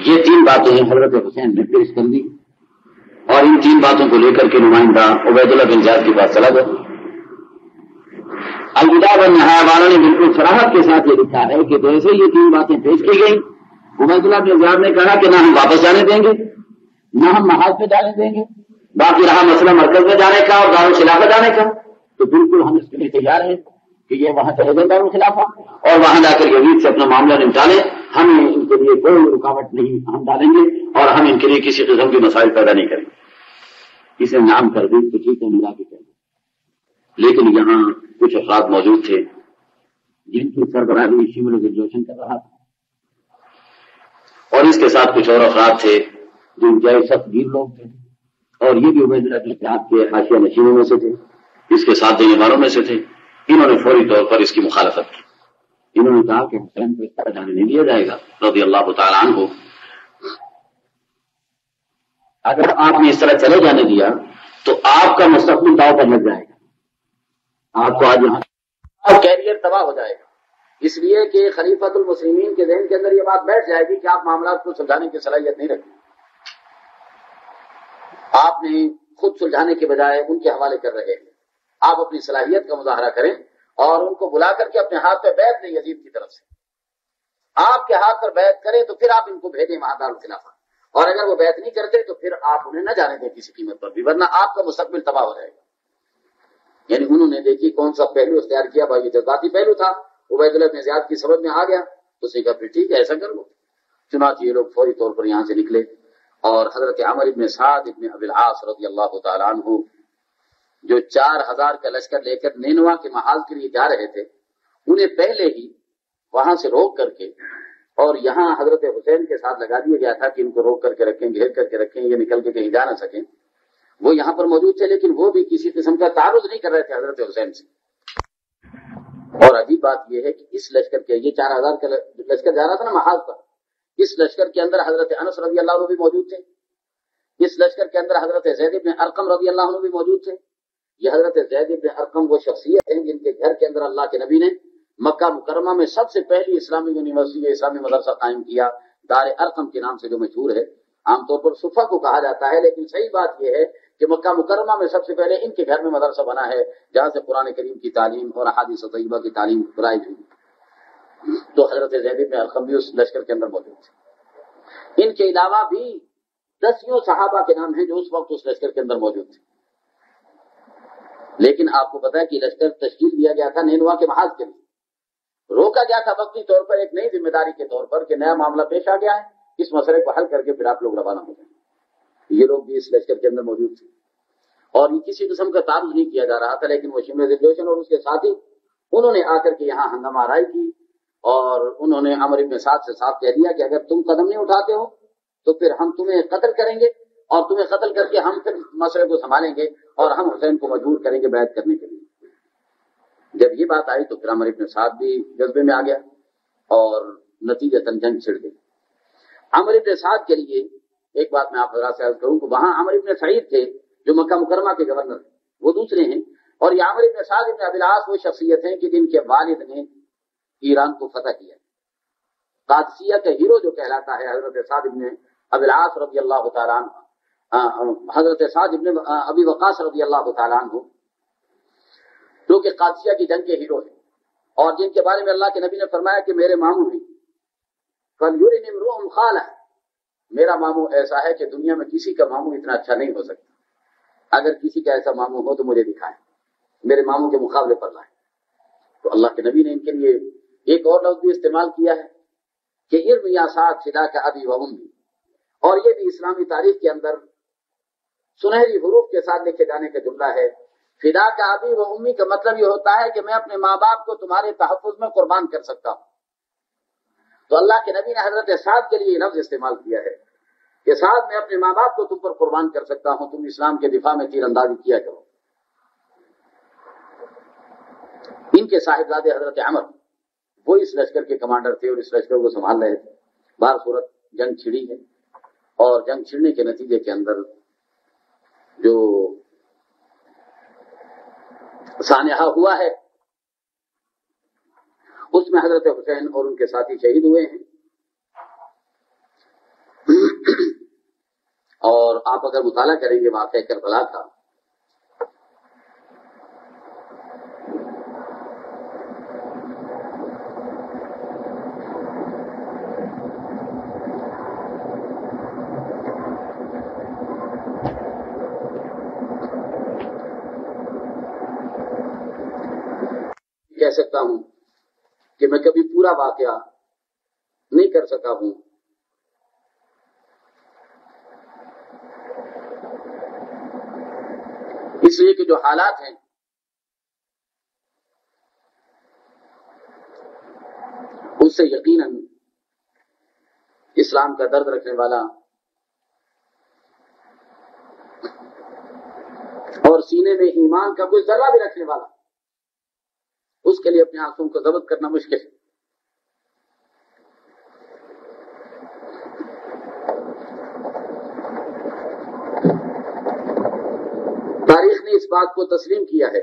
یہ تین باتیں ہیں حضرت حسین نے پیش کر دی اور ان تین باتوں کو لے کر کے نمائندہ عبید اللہ بن زیاد کے پاس چلا گیا. الوداع والنہایہ والوں نے بالکل صراحت کے ساتھ یہ لکھا ہے کہ جیسے یہ تین باتیں پیش کی گئیں، عبید اللہ بن زیاد نے کہا کہ نہ ہم واپس جانے دیں گے، نہ ہم محاذ پہ جانے دیں گے، باقی رہا مسئلہ مرکز میں جانے کا اور دارالخلافہ جانے کا تو بالکل ہم اس کے لیے تیار ہیں کہ یہ وہاں چلے گئے دارالخلافہ اور وہاں جا کر یزید سے اپنا معاملہ نمٹالیں، ہم ان کے لیے کوئی رکاوٹ نہیں ہم ڈالیں گے اور ہم ان کے لیے کسی قسم کے مسائل پیدا نہیں کریں گے. اسے نام کر دی تو ٹھیک ہے ملا کے کہیں. لیکن یہاں کچھ افراد موجود تھے جن کی سربراہی شمر گریجویشن کر رہا تھا اور اس کے ساتھ کچھ اور افراد تھے جو انتہائی سخت گیر لوگ تھے اور یہ بھی عبید اللہ بن زیاد کے حاشیہ نشینوں میں سے تھے، اس کے ساتھ دینے والوں میں سے تھے. انہوں نے فوری طور پر اس کی مخالفت کی. انہوں نے کہا کہ حسین کو اس طرح جانے نہیں دیا جائے گا رضی اللہ تعالیٰ عنہ. اگر آپ نے اس طرح چلے جانے دیا تو آپ کا مستقبل داؤ پر لگ جائے گا، آپ کو آج یہاں کیریئر تباہ ہو جائے گا. اس لیے کہ خلیفۃ المسلمین کے ذہن کے اندر یہ بات بیٹھ جائے گی کہ آپ معاملات کو سلجھانے کی صلاحیت نہیں رکھتے. آپ نے خود سلجھانے کے بجائے ان کے حوالے کر رہے ہیں. آپ اپنی صلاحیت کا مظاہرہ کریں اور ان کو بلا کر کے اپنے ہاتھ پہ بیعت دیں یزید کی طرف سے. آپ کے ہاتھ پر بیعت کریں تو پھر آپ ان کو بھیجیں وہاں دارالخلافہ، اور اگر وہ بیعت نہیں کرتے تو پھر آپ انہیں نہ جانے دیں کسی قیمت پر بھی، ورنہ آپ کا مستقبل تباہ ہو جائے گا. یعنی انہوں نے دیکھی کون سا پہلو اختیار کیا. بھائی یہ جذباتی پہلو تھا، عبید اللہ بن زیاد کی سمجھ میں آ گیا تو اس نے کہا پھر ٹھیک ہے ایسا کر لو. چنانچہ یہ لوگ فوری طور پر یہاں سے نکلے اور حضرت عمر بن سعد بن ابی العاص رضی اللہ تعالیٰ عنہ جو 4000 کا لشکر لے کر نینوا کے محاذ کے لیے جا رہے تھے، انہیں پہلے ہی وہاں سے روک کر کے اور یہاں حضرت حسین کے ساتھ لگا دیا گیا تھا کہ ان کو روک کر کے رکھیں، گھیر کر کے رکھیں، یہ نکل کے کہیں جا نہ سکیں. وہ یہاں پر موجود تھے لیکن وہ بھی کسی قسم کا تعرض نہیں کر رہے تھے حضرت حسین سے. اور عجیب بات یہ ہے کہ اس لشکر کے یہ 4000 کا لشکر جا رہا تھا نا محاذ پر، اس لشکر کے اندر حضرت انس رضی اللہ عنہ بھی موجود تھے. اس لشکر کے اندر حضرت زید بن ارقم رضی اللہ عنہ بھی موجود تھے. یہ حضرت زید بن ارقم وہ شخصیت ہیں جن کے گھر کے اندر اللہ کے نبی نے مکہ مکرمہ میں سب سے پہلی اسلامی یونیورسٹی اسلامی مدرسہ قائم کیا، دار ارقم کے نام سے جو مشہور ہے. عام طور پر صفہ کو کہا جاتا ہے لیکن صحیح بات یہ ہے کہ مکہ مکرمہ میں سب سے پہلے ان کے گھر میں مدرسہ بنا ہے جہاں سے قرآن کریم کی تعلیم اور احادیث طیبہ کی تعلیم رائج ہوئی. تو حضرت زید بن ارقم بھی اس لشکر کے اندر موجود تھے. ان کے علاوہ بھی 10 صحابہ کے نام ہیں جو اس وقت اس لشکر کے اندر موجود تھے. لیکن آپ کو پتا ہے کہ لشکر تشکیل دیا گیا تھا نینوا کے محاذ کے لیے، روکا گیا تھا وقتی طور پر ایک نئی ذمہ داری کے طور پر کہ نیا معاملہ پیش آ گیا ہے، اس مسئلے کو حل کر کے پھر آپ لوگ روانہ ہو جائیں. یہ لوگ بھی اس لشکر کے اندر موجود تھے اور یہ کسی قسم کا تعارض نہیں کیا جا رہا تھا. لیکن وہ شمر ذوالجوشن اور اس کے ساتھی انہوں نے آ کر کے یہاں ہنگامہ آرائی کی اور انہوں نے عمر بن سعد سے صاف کہہ دیا کہ اگر تم قدم نہیں اٹھاتے ہو تو پھر ہم تمہیں قتل کریں گے اور تمہیں قتل کر کے ہم پھر مسئلے کو سنبھالیں گے اور ہم حسین کو مجبور کریں گے بیعت کرنے کے لیے. جب یہ بات آئی تو پھر عمر بن سعد بھی جذبے میں آ گیا اور نتیجتاً جنگ چھڑ گئی. عمر بن سعد کے لیے ایک بات میں آپ حضرات سے عرض کروں کہ وہاں عمر بن سعید تھے جو مکہ مکرمہ کے گورنر تھے، وہ دوسرے ہیں. اور یہ عمر بن سعد بن ابی العاص وہ شخصیت ہیں کہ جن کے والد نے ایران کو فتح کیا. قادسیہ کا ہیرو جو کہلاتا ہے حضرت سعد بن ابی العاص رضی اللہ تعالیٰ عنہ، حضرت سعد بن ابی وقاص رضی اللہ تعالیٰ عنہ جو کہ قادسیہ کی جنگ کے ہیرو ہیں اور جن کے بارے میں اللہ کے نبی نے فرمایا کہ میرے ماموں ہیں. فَلْيُرِنِ امْرُؤٌ خَالَهُ، میرا ماموں ایسا ہے کہ دنیا میں کسی کا ماموں اتنا اچھا نہیں ہو سکتا. اگر کسی کا ایسا ماموں ہو تو مجھے دکھائیں، میرے ماموں کے مقابلے پر لائیں. تو اللہ کے نبی نے ان کے لیے ایک اور لفظ بھی استعمال کیا ہے کہ ارم یا سعد فداک ابی و امی، اور یہ بھی اسلامی تاریخ کے اندر سنہری حروف کے ساتھ لکھے جانے کا جملہ ہے فدا کا ابی و امی کا مطلب یہ ہوتا ہے کہ میں اپنے ماں باپ کو تمہارے تحفظ میں قربان کر سکتا ہوں. تو اللہ کے نبی نے حضرت سعد کے لیے یہ لفظ استعمال کیا ہے کہ سعد میں اپنے ماں باپ کو تم پر قربان کر سکتا ہوں، تم اسلام کے دفاع میں تیر اندازی کیا کرو. ان کے صاحبزادے حضرت عمر وہ اس لشکر کے کمانڈر تھے اور اس لشکر کو سنبھال رہے تھے. بہر صورت جنگ چھڑی ہے اور جنگ چھڑنے کے نتیجے کے اندر جو سانحہ ہوا ہے اس میں حضرت حسین اور ان کے ساتھی شہید ہوئے ہیں. اور آپ اگر مطالعہ کریں گے واقعہ کربلا کا کہہ سکتا ہوں کہ میں کبھی پورا واقعہ نہیں کر سکا ہوں، اس لیے کہ جو حالات ہیں اس سے یقیناً اسلام کا درد رکھنے والا اور سینے میں ایمان کا کوئی ذرہ بھی رکھنے والا اس کے لیے اپنے آنسوں کو ضبط کرنا مشکل ہے. تاریخ نے اس بات کو تسلیم کیا ہے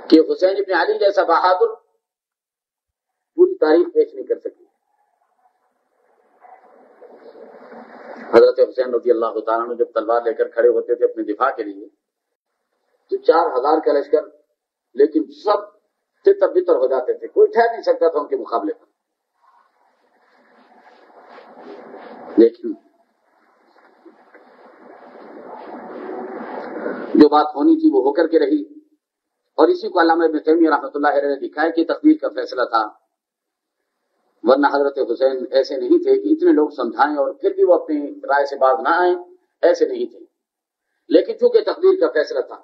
کہ حسین ابن علی جیسا بہادر پوری تاریخ پیش نہیں کر سکی. حضرت حسین رضی اللہ تعالیٰ عنہ جب تلوار لے کر کھڑے ہوتے تھے اپنے دفاع کے لیے تو 4000 کا لشکر لیکن سب تتر بتر ہو جاتے تھے، کوئی ٹھہر نہیں سکتا تھا ان کے مقابلے پر. لیکن جو بات ہونی تھی وہ ہو کر کے رہی اور اسی کو علامہ ابن تیمیہ رحمۃ اللہ علیہ نے لکھا ہے کہ تقدیر کا فیصلہ تھا، ورنہ حضرت حسین ایسے نہیں تھے کہ اتنے لوگ سمجھائیں اور پھر بھی وہ اپنی رائے سے باز نہ آئیں، ایسے نہیں تھے. لیکن چونکہ تقدیر کا فیصلہ تھا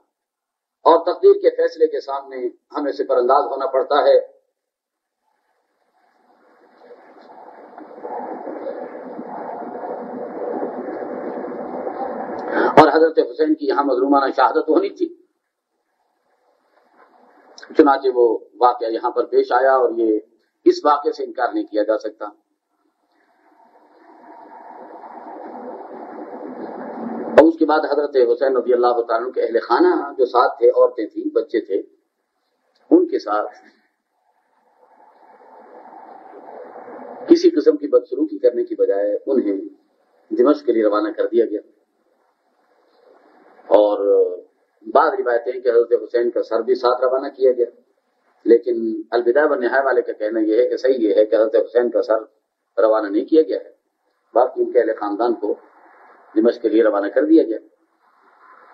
اور تقدیر کے فیصلے کے سامنے ہمیں سپر انداز ہونا پڑتا ہے. اور حضرت حسین کی یہاں مظلومانہ شہادت ہونی تھی، چنانچہ وہ واقعہ یہاں پر پیش آیا اور یہ اس واقعے سے انکار نہیں کیا جا سکتا. اور اس کے بعد حضرت حسین رضی اللہ تعالیٰ کے اہل خانہ جو ساتھ تھے، عورتیں تھیں، بچے تھے، ان کے ساتھ کسی قسم کی بدسلوکی کرنے کی بجائے انہیں دمشق کے لیے روانہ کر دیا گیا. اور بعض روایتیں کہ حضرت حسین کا سر بھی ساتھ روانہ کیا گیا، لیکن البدایہ والنہایہ والے کا کہنا یہ ہے کہ صحیح یہ ہے کہ حضرت حسین کا سر روانہ نہیں کیا گیا ہے، باقی ان کے اہل خاندان کو دمشق کے لیے روانہ کر دیا گیا.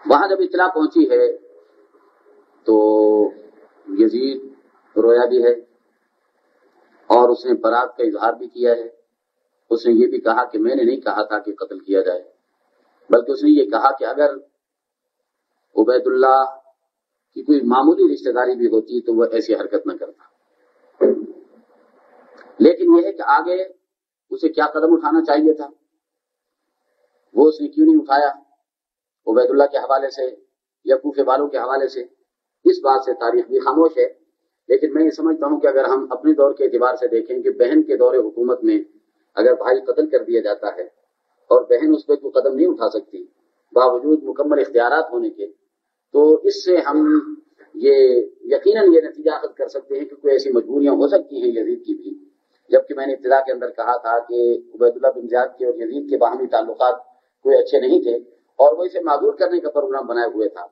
وہاں جب اطلاع پہنچی ہے تو یزید رویا بھی ہے اور اس نے برات کا اظہار بھی کیا ہے. اس نے یہ بھی کہا کہ میں نے نہیں کہا تھا کہ قتل کیا جائے، بلکہ اس نے یہ کہا کہ اگر عبید اللہ کی کوئی معمولی رشتہ داری بھی ہوتی تو وہ ایسی حرکت نہ کرتا. لیکن یہ ہے کہ آگے اسے کیا قدم اٹھانا چاہیے تھا، وہ اس نے کیوں نہیں اٹھایا عبید اللہ کے حوالے سے یا کوفے والوں کے حوالے سے، اس بات سے تاریخ بھی خاموش ہے. لیکن میں یہ سمجھتا ہوں کہ اگر ہم اپنے دور کے اعتبار سے دیکھیں کہ بہن کے دور حکومت میں اگر بھائی قتل کر دیا جاتا ہے اور بہن اس پہ کوئی قدم نہیں اٹھا سکتی باوجود مکمل اختیارات ہونے کے، تو اس سے ہم یہ یقیناً یہ نتیجہ اخذ کر سکتے ہیں کہ کوئی ایسی مجبوریاں ہو سکتی ہیں یزید کی بھی. جبکہ میں نے ابتدا کے اندر کہا تھا کہ عبید اللہ بن زیاد کے اور یزید کے باہمی تعلقات کوئی اچھے نہیں تھے اور وہ اسے معذور کرنے کا پروگرام بنائے ہوئے تھا.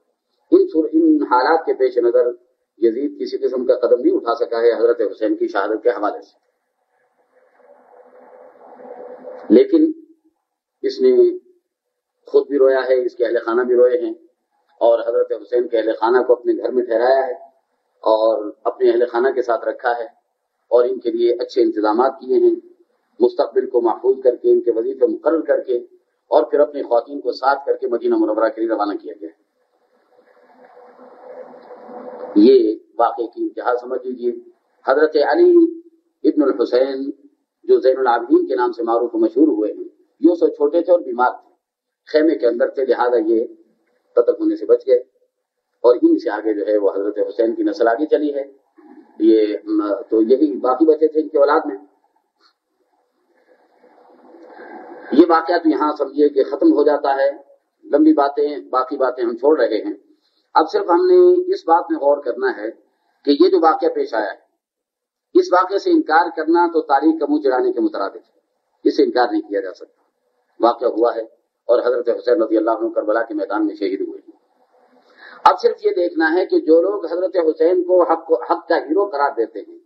ان حالات کے پیش نظر یزید کسی قسم کا قدم نہیں اٹھا سکا ہے حضرت حسین کی شہادت کے حوالے سے. لیکن اس نے خود بھی رویا ہے، اس کے اہل خانہ بھی روئے ہیں اور حضرت حسین کے اہل خانہ کو اپنے گھر میں ٹھہرایا ہے اور اپنے اہل خانہ کے ساتھ رکھا ہے اور ان کے لیے اچھے انتظامات کیے ہیں، مستقبل کو محفوظ کر کے ان کے وظیفے مقرر کر کے اور پھر اپنی خواتین کو ساتھ کر کے مدینہ منورہ کے لیے روانہ کیا گیا۔ یہ واقعے کی انتہا سمجھ لیجیے۔ حضرت علی ابن الحسین جو زین العابدین کے نام سے معروف و مشہور ہوئے ہیں، یوں سو چھوٹے تھے اور بیمار تھے، خیمے کے اندر تھے، لہذا یہ قتل ہونے سے بچ گئے، اور ان سے آگے جو ہے وہ حضرت حسین کی نسل آگے چلی ہے۔ یہ تو یہی باقی بچے تھے ان کی اولاد میں۔ یہ واقعہ تو یہاں سمجھیے کہ ختم ہو جاتا ہے، لمبی باتیں باقی باتیں ہم چھوڑ رہے ہیں۔ اب صرف ہم نے اس بات میں غور کرنا ہے کہ یہ جو واقعہ پیش آیا ہے، اس واقعے سے انکار کرنا تو تاریخ کا منہ چڑھانے کے مترادف ہے، اس سے انکار نہیں کیا جا سکتا۔ واقعہ ہوا ہے اور حضرت حسین رضی اللہ عنہ کربلا کے میدان میں شہید ہوئے ہیں۔ اب صرف یہ دیکھنا ہے کہ جو لوگ حضرت حسین کو حق کا ہیرو قرار دیتے ہیں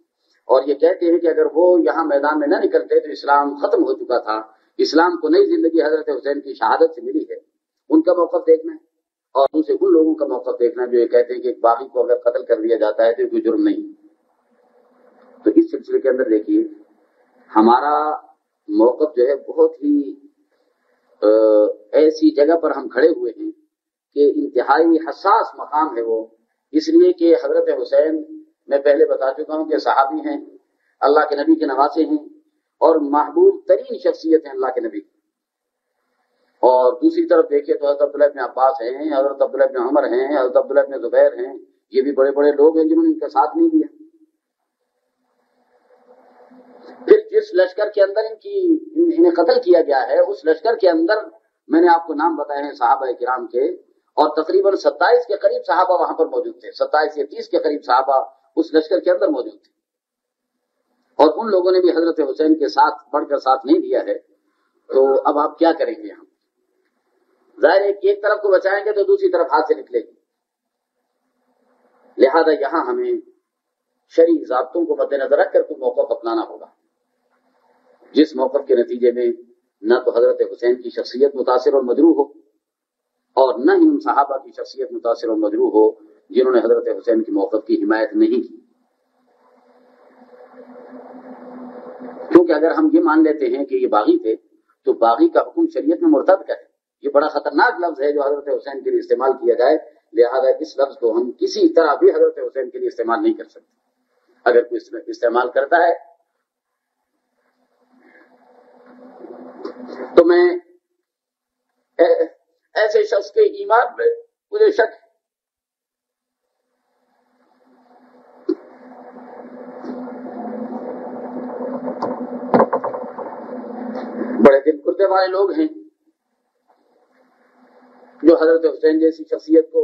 اور یہ کہتے ہیں کہ اگر وہ یہاں میدان میں نہ نکلتے تو اسلام ختم ہو چکا تھا، اسلام کو نئی زندگی حضرت حسین کی شہادت سے ملی ہے، ان کا موقف دیکھنا ہے، اور دوسرے ان لوگوں کا موقف دیکھنا ہے جو یہ کہتے ہیں کہ ایک باغی کو اگر قتل کر دیا جاتا ہے تو کوئی جرم نہیں۔ تو اس سلسلے کے اندر دیکھیے ہمارا موقف جو ہے بہت ہی ایسی جگہ پر ہم کھڑے ہوئے ہیں کہ انتہائی حساس مقام ہے وہ، اس لیے کہ حضرت حسین میں پہلے بتا چکا ہوں کہ صحابی ہیں، اللہ کے نبی کے نواسے ہیں اور محبوب ترین شخصیت ہیں اللہ کے نبی۔ اور دوسری طرف دیکھیے تو حضرت عبداللہ بن عباس ہیں، حضرت عبداللہ بن عمر ہیں، حضرت عبداللہ بن زبیر ہیں، یہ بھی بڑے بڑے لوگ ہیں جنہوں نے ان کا ساتھ نہیں دیا۔ پھر جس لشکر کے اندر انہیں قتل کیا گیا ہے، اس لشکر کے اندر میں نے آپ کو نام بتائے ہیں صحابہ کرام کے، اور تقریباً 27 کے قریب صحابہ وہاں پر موجود تھے، 27 یا 30 کے قریب صحابہ اس لشکر کے اندر موجود تھے، اور ان لوگوں نے بھی حضرت حسین کے ساتھ بڑھ کر ساتھ نہیں دیا ہے۔ تو اب آپ کیا کریں گے؟ ہم ظاہر ہے کہ ایک طرف کو بچائیں گے تو دوسری طرف ہاتھ سے نکلے گی، لہذا یہاں ہمیں شرعی ضابطوں کو مد نظر رکھ کر کوئی موقف اپنانا ہوگا، جس موقف کے نتیجے میں نہ تو حضرت حسین کی شخصیت متاثر اور مجروح ہو، اور نہ ہی ان صحابہ کی شخصیت متاثر اور مجروح ہو جنہوں نے حضرت حسین کی موقف کی حمایت نہیں کی۔ کیونکہ اگر ہم یہ مان لیتے ہیں کہ یہ باغی تھے تو باغی کا حکم شریعت میں مرتد کا ہے، یہ بڑا خطرناک لفظ ہے جو حضرت حسین کے لیے استعمال کیا جائے، لہذا اس لفظ کو ہم کسی طرح بھی حضرت حسین کے لیے استعمال نہیں کر سکتے۔ اگر کوئی استعمال کرتا ہے تو میں ایسے شخص کے ایمان میں مجھے شک ہے۔ بڑے دل کردے والے لوگ ہیں جو حضرت حسین جیسی شخصیت کو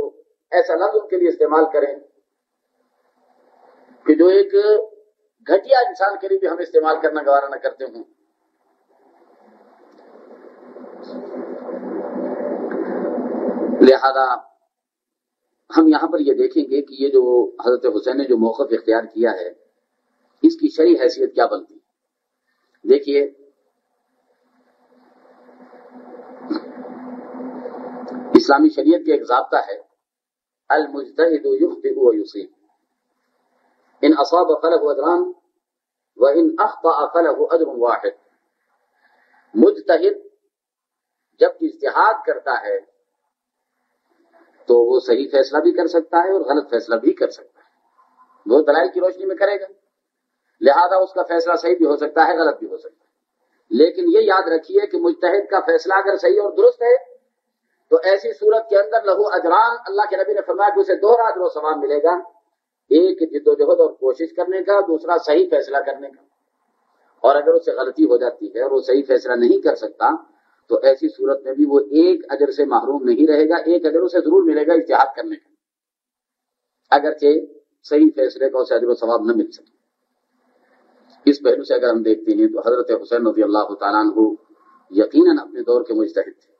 ایسا لفظ ان کے لیے استعمال کریں کہ جو ایک گھٹیا انسان کے لیے بھی ہم استعمال کرنا گوارا نہ کرتے ہوں۔ لہذا ہم یہاں پر یہ دیکھیں گے کہ یہ جو حضرت حسین نے جو موقف اختیار کیا ہے اس کی شرعی حیثیت کیا بنتی ہے۔ دیکھیے اسلامی شریعت کے ایک ضابطہ ہے، المجتہد یخطئ ویصیب، ان اصاب فلہ اجران وان اخطأ فلہ اجر واحد۔ مجتہد جب اجتہاد کرتا ہے تو وہ صحیح فیصلہ بھی کر سکتا ہے اور غلط فیصلہ بھی کر سکتا ہے، وہ دلائل کی روشنی میں کرے گا، لہذا اس کا فیصلہ صحیح بھی ہو سکتا ہے غلط بھی ہو سکتا ہے۔ لیکن یہ یاد رکھیے کہ مجتہد کا فیصلہ اگر صحیح اور درست ہے تو ایسی صورت کے اندر لہو اجران، اللہ کے نبی نے فرمایا کہ اسے دوہرا اجر و ثواب ملے گا، ایک جدوجہد اور کوشش کرنے کا، دوسرا صحیح فیصلہ کرنے کا۔ اور اگر اس سے غلطی ہو جاتی ہے اور وہ صحیح فیصلہ نہیں کر سکتا تو ایسی صورت میں بھی وہ ایک اجر سے محروم نہیں رہے گا، ایک اجر اسے ضرور ملے گا اجتہاد کرنے کا، اگرچہ صحیح فیصلے کا اسے اجر و ثواب نہ مل سکے۔ اس پہلو سے اگر ہم دیکھتے ہیں تو حضرت حسین رضی اللہ تعالیٰ عنہ یقیناً اپنے دور کے مجتہد تھے،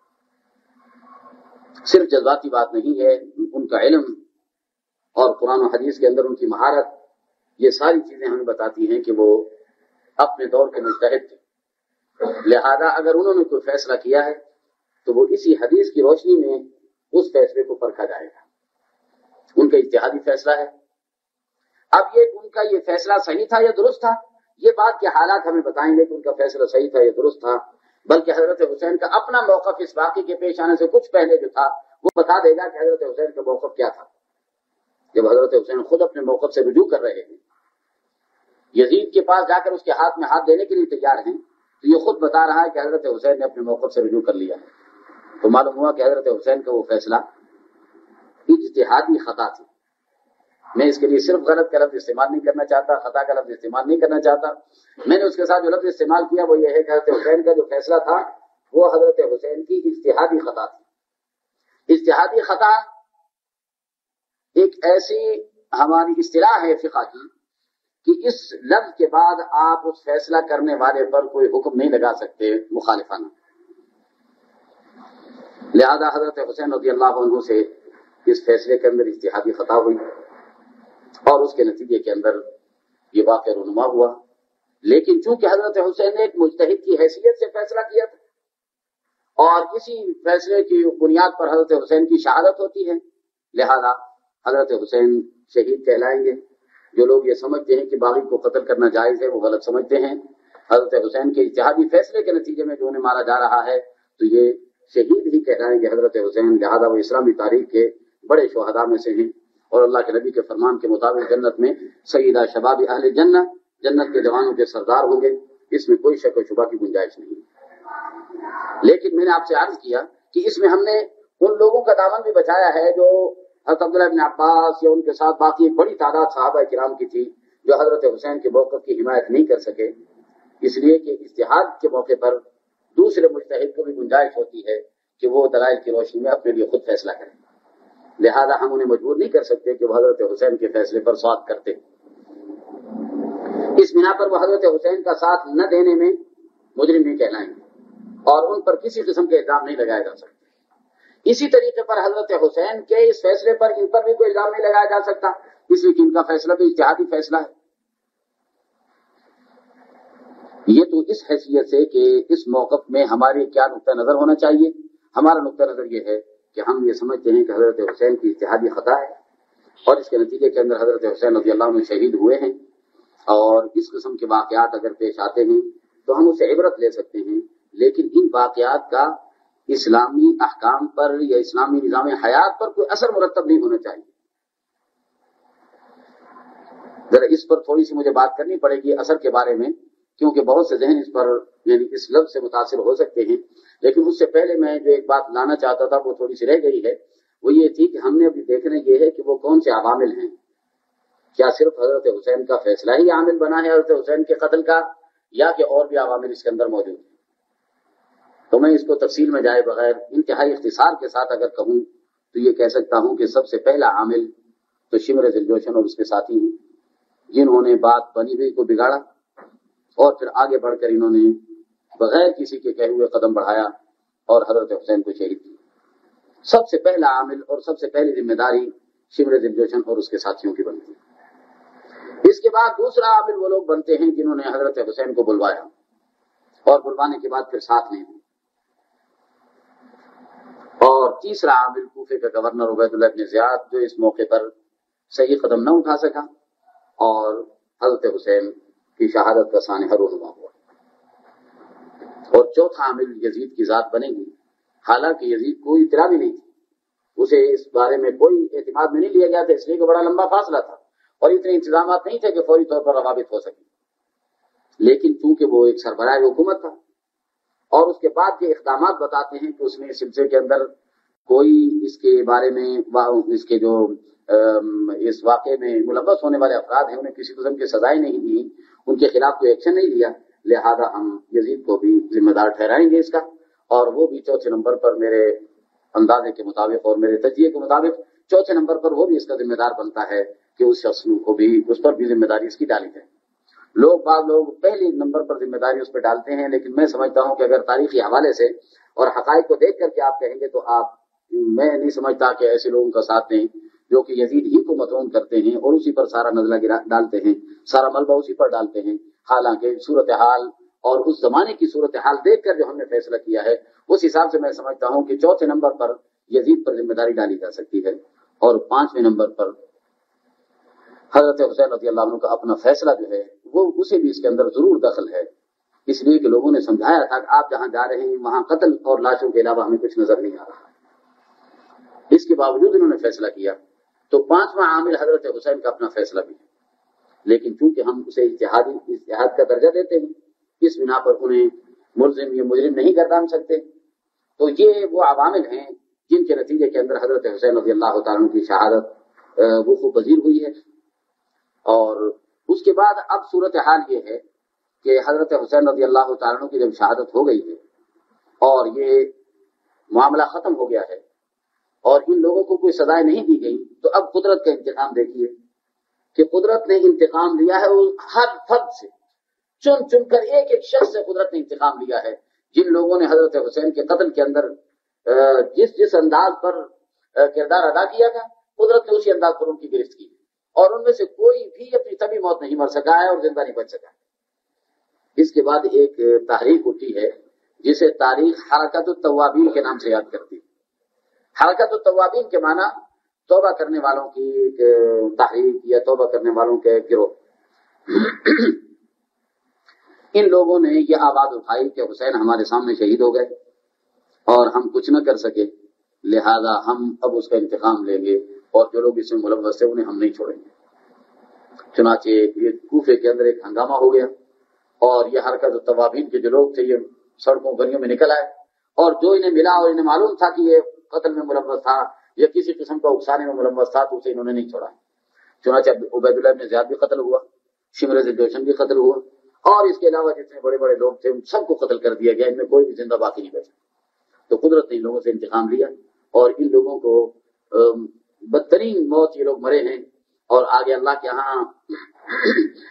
صرف جذباتی بات نہیں ہے، ان کا علم اور قرآن و حدیث کے اندر ان کی مہارت، یہ ساری چیزیں ہمیں بتاتی ہیں کہ وہ اپنے دور کے مجتہد تھے۔ لہذا اگر انہوں نے کوئی فیصلہ کیا ہے تو وہ اسی حدیث کی روشنی میں اس فیصلے کو پرکھا جائے گا، ان کا اجتہادی فیصلہ ہے۔ اب یہ ان کا یہ فیصلہ صحیح تھا یا درست تھا، یہ بات کے حالات ہمیں بتائیں گے کہ ان کا فیصلہ صحیح تھا یا درست تھا، بلکہ حضرت حسین کا اپنا موقف اس واقعے کے پیش آنے سے کچھ پہلے جو تھا وہ بتا دے گا کہ حضرت حسین کا موقف کیا تھا. جب حضرت حسین خود اپنے موقف سے رجوع کر رہے ہیں، یزید کے پاس جا کر اس کے ہاتھ میں ہاتھ دینے کے لیے تیار ہیں، تو یہ خود بتا رہا ہے کہ حضرت حسین نے اپنے موقف سے رجوع کر لیا. تو معلوم ہوا کہ حضرت حسین کا وہ فیصلہ اجتہادی خطا تھی. میں اس کے لیے صرف غلط کا لفظ استعمال نہیں کرنا چاہتا، خطا کا لفظ استعمال نہیں کرنا چاہتا. میں نے اس کے ساتھ جو لفظ استعمال کیا وہ یہ ہے کہ حضرت حسین کا جو فیصلہ تھا وہ حضرت حسین کی اجتہادی خطا تھی. اجتہادی خطا ایک ایسی ہماری اصطلاح ہے فقہ کی کہ اس لفظ کے بعد آپ اس فیصلہ کرنے والے پر کوئی حکم نہیں لگا سکتے مخالفانہ. لہذا حضرت حسین رضی اللہ عنہ سے اس فیصلے کے اندر اجتہادی خطا ہوئی اور اس کے نتیجے کے اندر یہ واقعہ رونما ہوا. لیکن چونکہ حضرت حسین نے ایک مجتہد کی حیثیت سے فیصلہ کیا تھا اور اسی فیصلے کی بنیاد پر حضرت حسین کی شہادت ہوتی ہے، لہذا حضرت حسین شہید کہلائیں گے. جو لوگ یہ سمجھتے ہیں کہ باغی کو قتل کرنا جائز ہے وہ غلط سمجھتے ہیں. حضرت حسین کے اجتہادی فیصلے کے نتیجے میں جو انہیں مارا جا رہا ہے تو یہ شہید ہی کہلائیں گے حضرت حسین. لہذا وہ اسلامی تاریخ کے بڑے شہداء میں سے ہیں اور اللہ کے نبی کے فرمان کے مطابق جنت میں سیدہ شباب اہل جنت، جنت کے جوانوں کے سردار ہوں گے. اس میں کوئی شک و شبہ کی گنجائش نہیں. لیکن میں نے آپ سے عرض کیا کہ اس میں ہم نے ان لوگوں کا دامن بھی بچایا ہے جو حضرت عبداللہ بن عباس یا ان کے ساتھ باقی ایک بڑی تعداد صحابہ کرام کی تھی جو حضرت حسین کے موقف کی حمایت نہیں کر سکے، اس لیے کہ اجتہاد کے موقع پر دوسرے مجتہد کو بھی گنجائش ہوتی ہے کہ وہ دلائل کی روشنی میں اپنے لیے خود فیصلہ کریں. لہذا ہم انہیں مجبور نہیں کر سکتے کہ وہ حضرت حسین کے فیصلے پر سواد کرتے. اس بنا پر وہ حضرت حسین کا ساتھ نہ دینے میں مجرم نہیں کہلائیں گے اور ان پر کسی قسم کے الزام نہیں لگائے جا سکتے. اسی طریقے پر حضرت حسین کے اس فیصلے پر ان پر بھی کوئی الزام نہیں لگایا جا سکتا، اس لیے کہ ان کا فیصلہ بھی اجتہادی فیصلہ ہے. یہ تو اس حیثیت سے کہ اس موقف میں ہمارے کیا نقطہ نظر ہونا چاہیے. ہمارا نقطہ نظر یہ ہے کہ ہم یہ سمجھتے ہیں کہ حضرت حسین کی اجتہادی خطا ہے اور اس کے نتیجے کے اندر حضرت حسین رضی اللہ عنہ شہید ہوئے ہیں، اور اس قسم کے واقعات اگر پیش آتے ہیں تو ہم اسے عبرت لے سکتے ہیں. لیکن ان واقعات کا اسلامی احکام پر یا اسلامی نظام حیات پر کوئی اثر مرتب نہیں ہونا چاہیے. ذرا اس پر تھوڑی سی مجھے بات کرنی پڑے گی اثر کے بارے میں، کیونکہ بہت سے ذہن اس پر یعنی اس لفظ سے متاثر ہو سکتے ہیں. لیکن اس سے پہلے میں جو ایک بات لانا چاہتا تھا وہ تھوڑی سی رہ گئی ہے. وہ یہ تھی کہ ہم نے ابھی دیکھنا یہ ہے کہ وہ کون سے عوامل ہیں. کیا صرف حضرت حسین کا فیصلہ ہی عامل بنا ہے حضرت حسین کے قتل کا، یا کہ اور بھی عوامل اس کے اندر موجود ہیں؟ تو میں اس کو تفصیل میں جائے بغیر انتہائی اختصار کے ساتھ اگر کہوں تو یہ کہہ سکتا ہوں کہ سب سے پہلا عامل تو شمر ذوالجوشن اور اس کے ساتھی ہیں، جنہوں نے بات بنی ہوئی کو بگاڑا اور پھر آگے بڑھ کر انہوں نے بغیر کسی کے کہے ہوئے قدم بڑھایا اور حضرت حسین کو شہید کیا. سب سے پہلا عامل اور سب سے پہلی ذمہ داری شمر ذوالجوشن اور اس کے ساتھیوں کی بنتی ہے. اس کے بعد دوسرا عامل وہ لوگ بنتے ہیں جنہوں نے حضرت حسین کو بلوایا اور بلوانے کے بعد پھر ساتھ نہیں دی. اور تیسرا عامل کوفے کا گورنر عبید اللہ بن زیاد جو اس موقع پر صحیح قدم نہ اٹھا سکا اور حضرت حسین کی شہادت کا سانحہ رونما ہوا. اور چوتھا عامل یزید کی ذات بنے گی. حالانکہ یزید کو اطلاع بھی نہیں تھی، اسے اس بارے میں کوئی اعتماد میں نہیں لیا گیا تھا، اس لیے کہ بڑا لمبا فاصلہ تھا اور اتنے انتظامات نہیں تھے کہ فوری طور پر روابط ہو سکے. لیکن چونکہ وہ ایک سربراہ حکومت تھا اور اس کے بعد کے اقدامات بتاتے ہیں کہ اس نے اس سلسلے کے اندر کوئی اس کے بارے میں اس کے جو اس واقعے میں ملوث ہونے والے افراد ہیں انہیں کسی قسم کی سزائیں نہیں دی، ان کے خلاف کوئی ایکشن نہیں لیا. لہذا ہم یزید کو بھی ذمہ دار ٹھہرائیں گے اس کا، اور وہ بھی چوتھے نمبر پر میرے اندازے کے مطابق اور میرے تجزیے کے مطابق چوتھے نمبر پر وہ بھی اس کا ذمہ دار بنتا ہے کہ اس شخص کو بھی اس پر بھی ذمہ داری اس کی ڈالی جائے. بعض لوگ پہلے نمبر پر ذمہ داری اس پہ ڈالتے ہیں، لیکن میں سمجھتا ہوں کہ اگر تاریخی حوالے سے اور حقائق کو دیکھ کر کے آپ کہیں گے تو میں نہیں سمجھتا کہ ایسے لوگوں کا ساتھ دیں جو کہ یزید ہی کو مطعون کرتے ہیں اور اسی پر سارا نزلہ ڈالتے ہیں، سارا ملبہ اسی پر ڈالتے ہیں. حالانکہ صورتحال اور اس زمانے کی صورتحال دیکھ کر جو ہم نے فیصلہ کیا ہے اس حساب سے میں سمجھتا ہوں کہ چوتھے نمبر پر یزید پر ذمہ داری ڈالی جا سکتی ہے اور پانچویں نمبر پر حضرت حسین رضی اللہ عنہ کا اپنا فیصلہ جو ہے وہ اسے بھی اس کے اندر ضرور دخل ہے. اس لیے کہ لوگوں نے سمجھایا تھا کہ آپ جہاں جا رہے ہیں وہاں قتل اور لاشوں کے علاوہ ہمیں کچھ نظر نہیں آ رہا. اس کے باوجود انہوں نے فیصلہ کیا. تو 5واں عامل حضرت حسین کا اپنا فیصلہ بھی ہے، لیکن چونکہ ہم اسے اجتہاد کا درجہ دیتے ہیں، اس بنا پر انہیں ملزم یا مجرم نہیں گردان سکتے. تو یہ وہ عوامل ہیں جن کے نتیجے کے اندر حضرت حسین رضی اللہ تعالیٰ عنہ کی شہادت وقوع پذیر ہوئی ہے. اور اس کے بعد اب صورتحال یہ ہے کہ حضرت حسین رضی اللہ تعالیٰ عنہ کی جب شہادت ہو گئی ہے اور یہ معاملہ ختم ہو گیا ہے اور ان لوگوں کو کوئی سزائیں نہیں دی گئی، تو اب قدرت کا انتقام دیکھیے کہ قدرت نے انتقام لیا ہے. وہ ہر فرد سے چن چن کر ایک ایک شخص سے قدرت نے انتقام لیا ہے. جن لوگوں نے حضرت حسین کے قتل کے اندر جس انداز پر کردار ادا کیا تھا، قدرت نے اسی انداز پر ان کی گرفت کی، اور ان میں سے کوئی بھی اپنی طبی موت نہیں مر سکا ہے اور زندہ نہیں بچ سکا. اس کے بعد ایک تحریک اٹھی ہے جسے تاریخ حرکت التوابین کے نام سے یاد کرتی ہے. حرکت التوابین کے معنی توبہ کرنے والوں کی ایک تحریک یا توبہ کرنے والوں کے ایک گروہ. ان لوگوں نے یہ آواز اٹھائی کہ حسین ہمارے سامنے شہید ہو گئے اور ہم کچھ نہ کر سکے، لہذا ہم اب اس کا انتقام لیں گے اور جو لوگ اس میں ملوث تھے انہیں ہم نہیں چھوڑیں گے. چنانچہ یہ کوفے کے اندر ایک ہنگامہ ہو گیا اور یہ حرکت التوابین کے جو لوگ تھے یہ سڑکوں گلیوں میں نکل آئے، اور جو انہیں ملا اور انہیں معلوم تھا کہ یہ قتل میں ملوث تھا یا کسی قسم کا اکسانے میں ملوث تھا تو اسے انہوں نے نہیں چھوڑا. چنانچہ عبید اللہ بن زیاد بھی قتل ہوا، شمر جوشن بھی قتل ہوا، اور اس کے علاوہ جتنے بڑے بڑے لوگ تھے ان سب کو قتل کر دیا گیا. ان میں کوئی بھی زندہ باقی نہیں بچا. تو قدرت نے ان لوگوں سے انتقام لیا اور ان لوگوں کو بدترین موت یہ لوگ مرے ہیں. اور آگے اللہ کے ہاں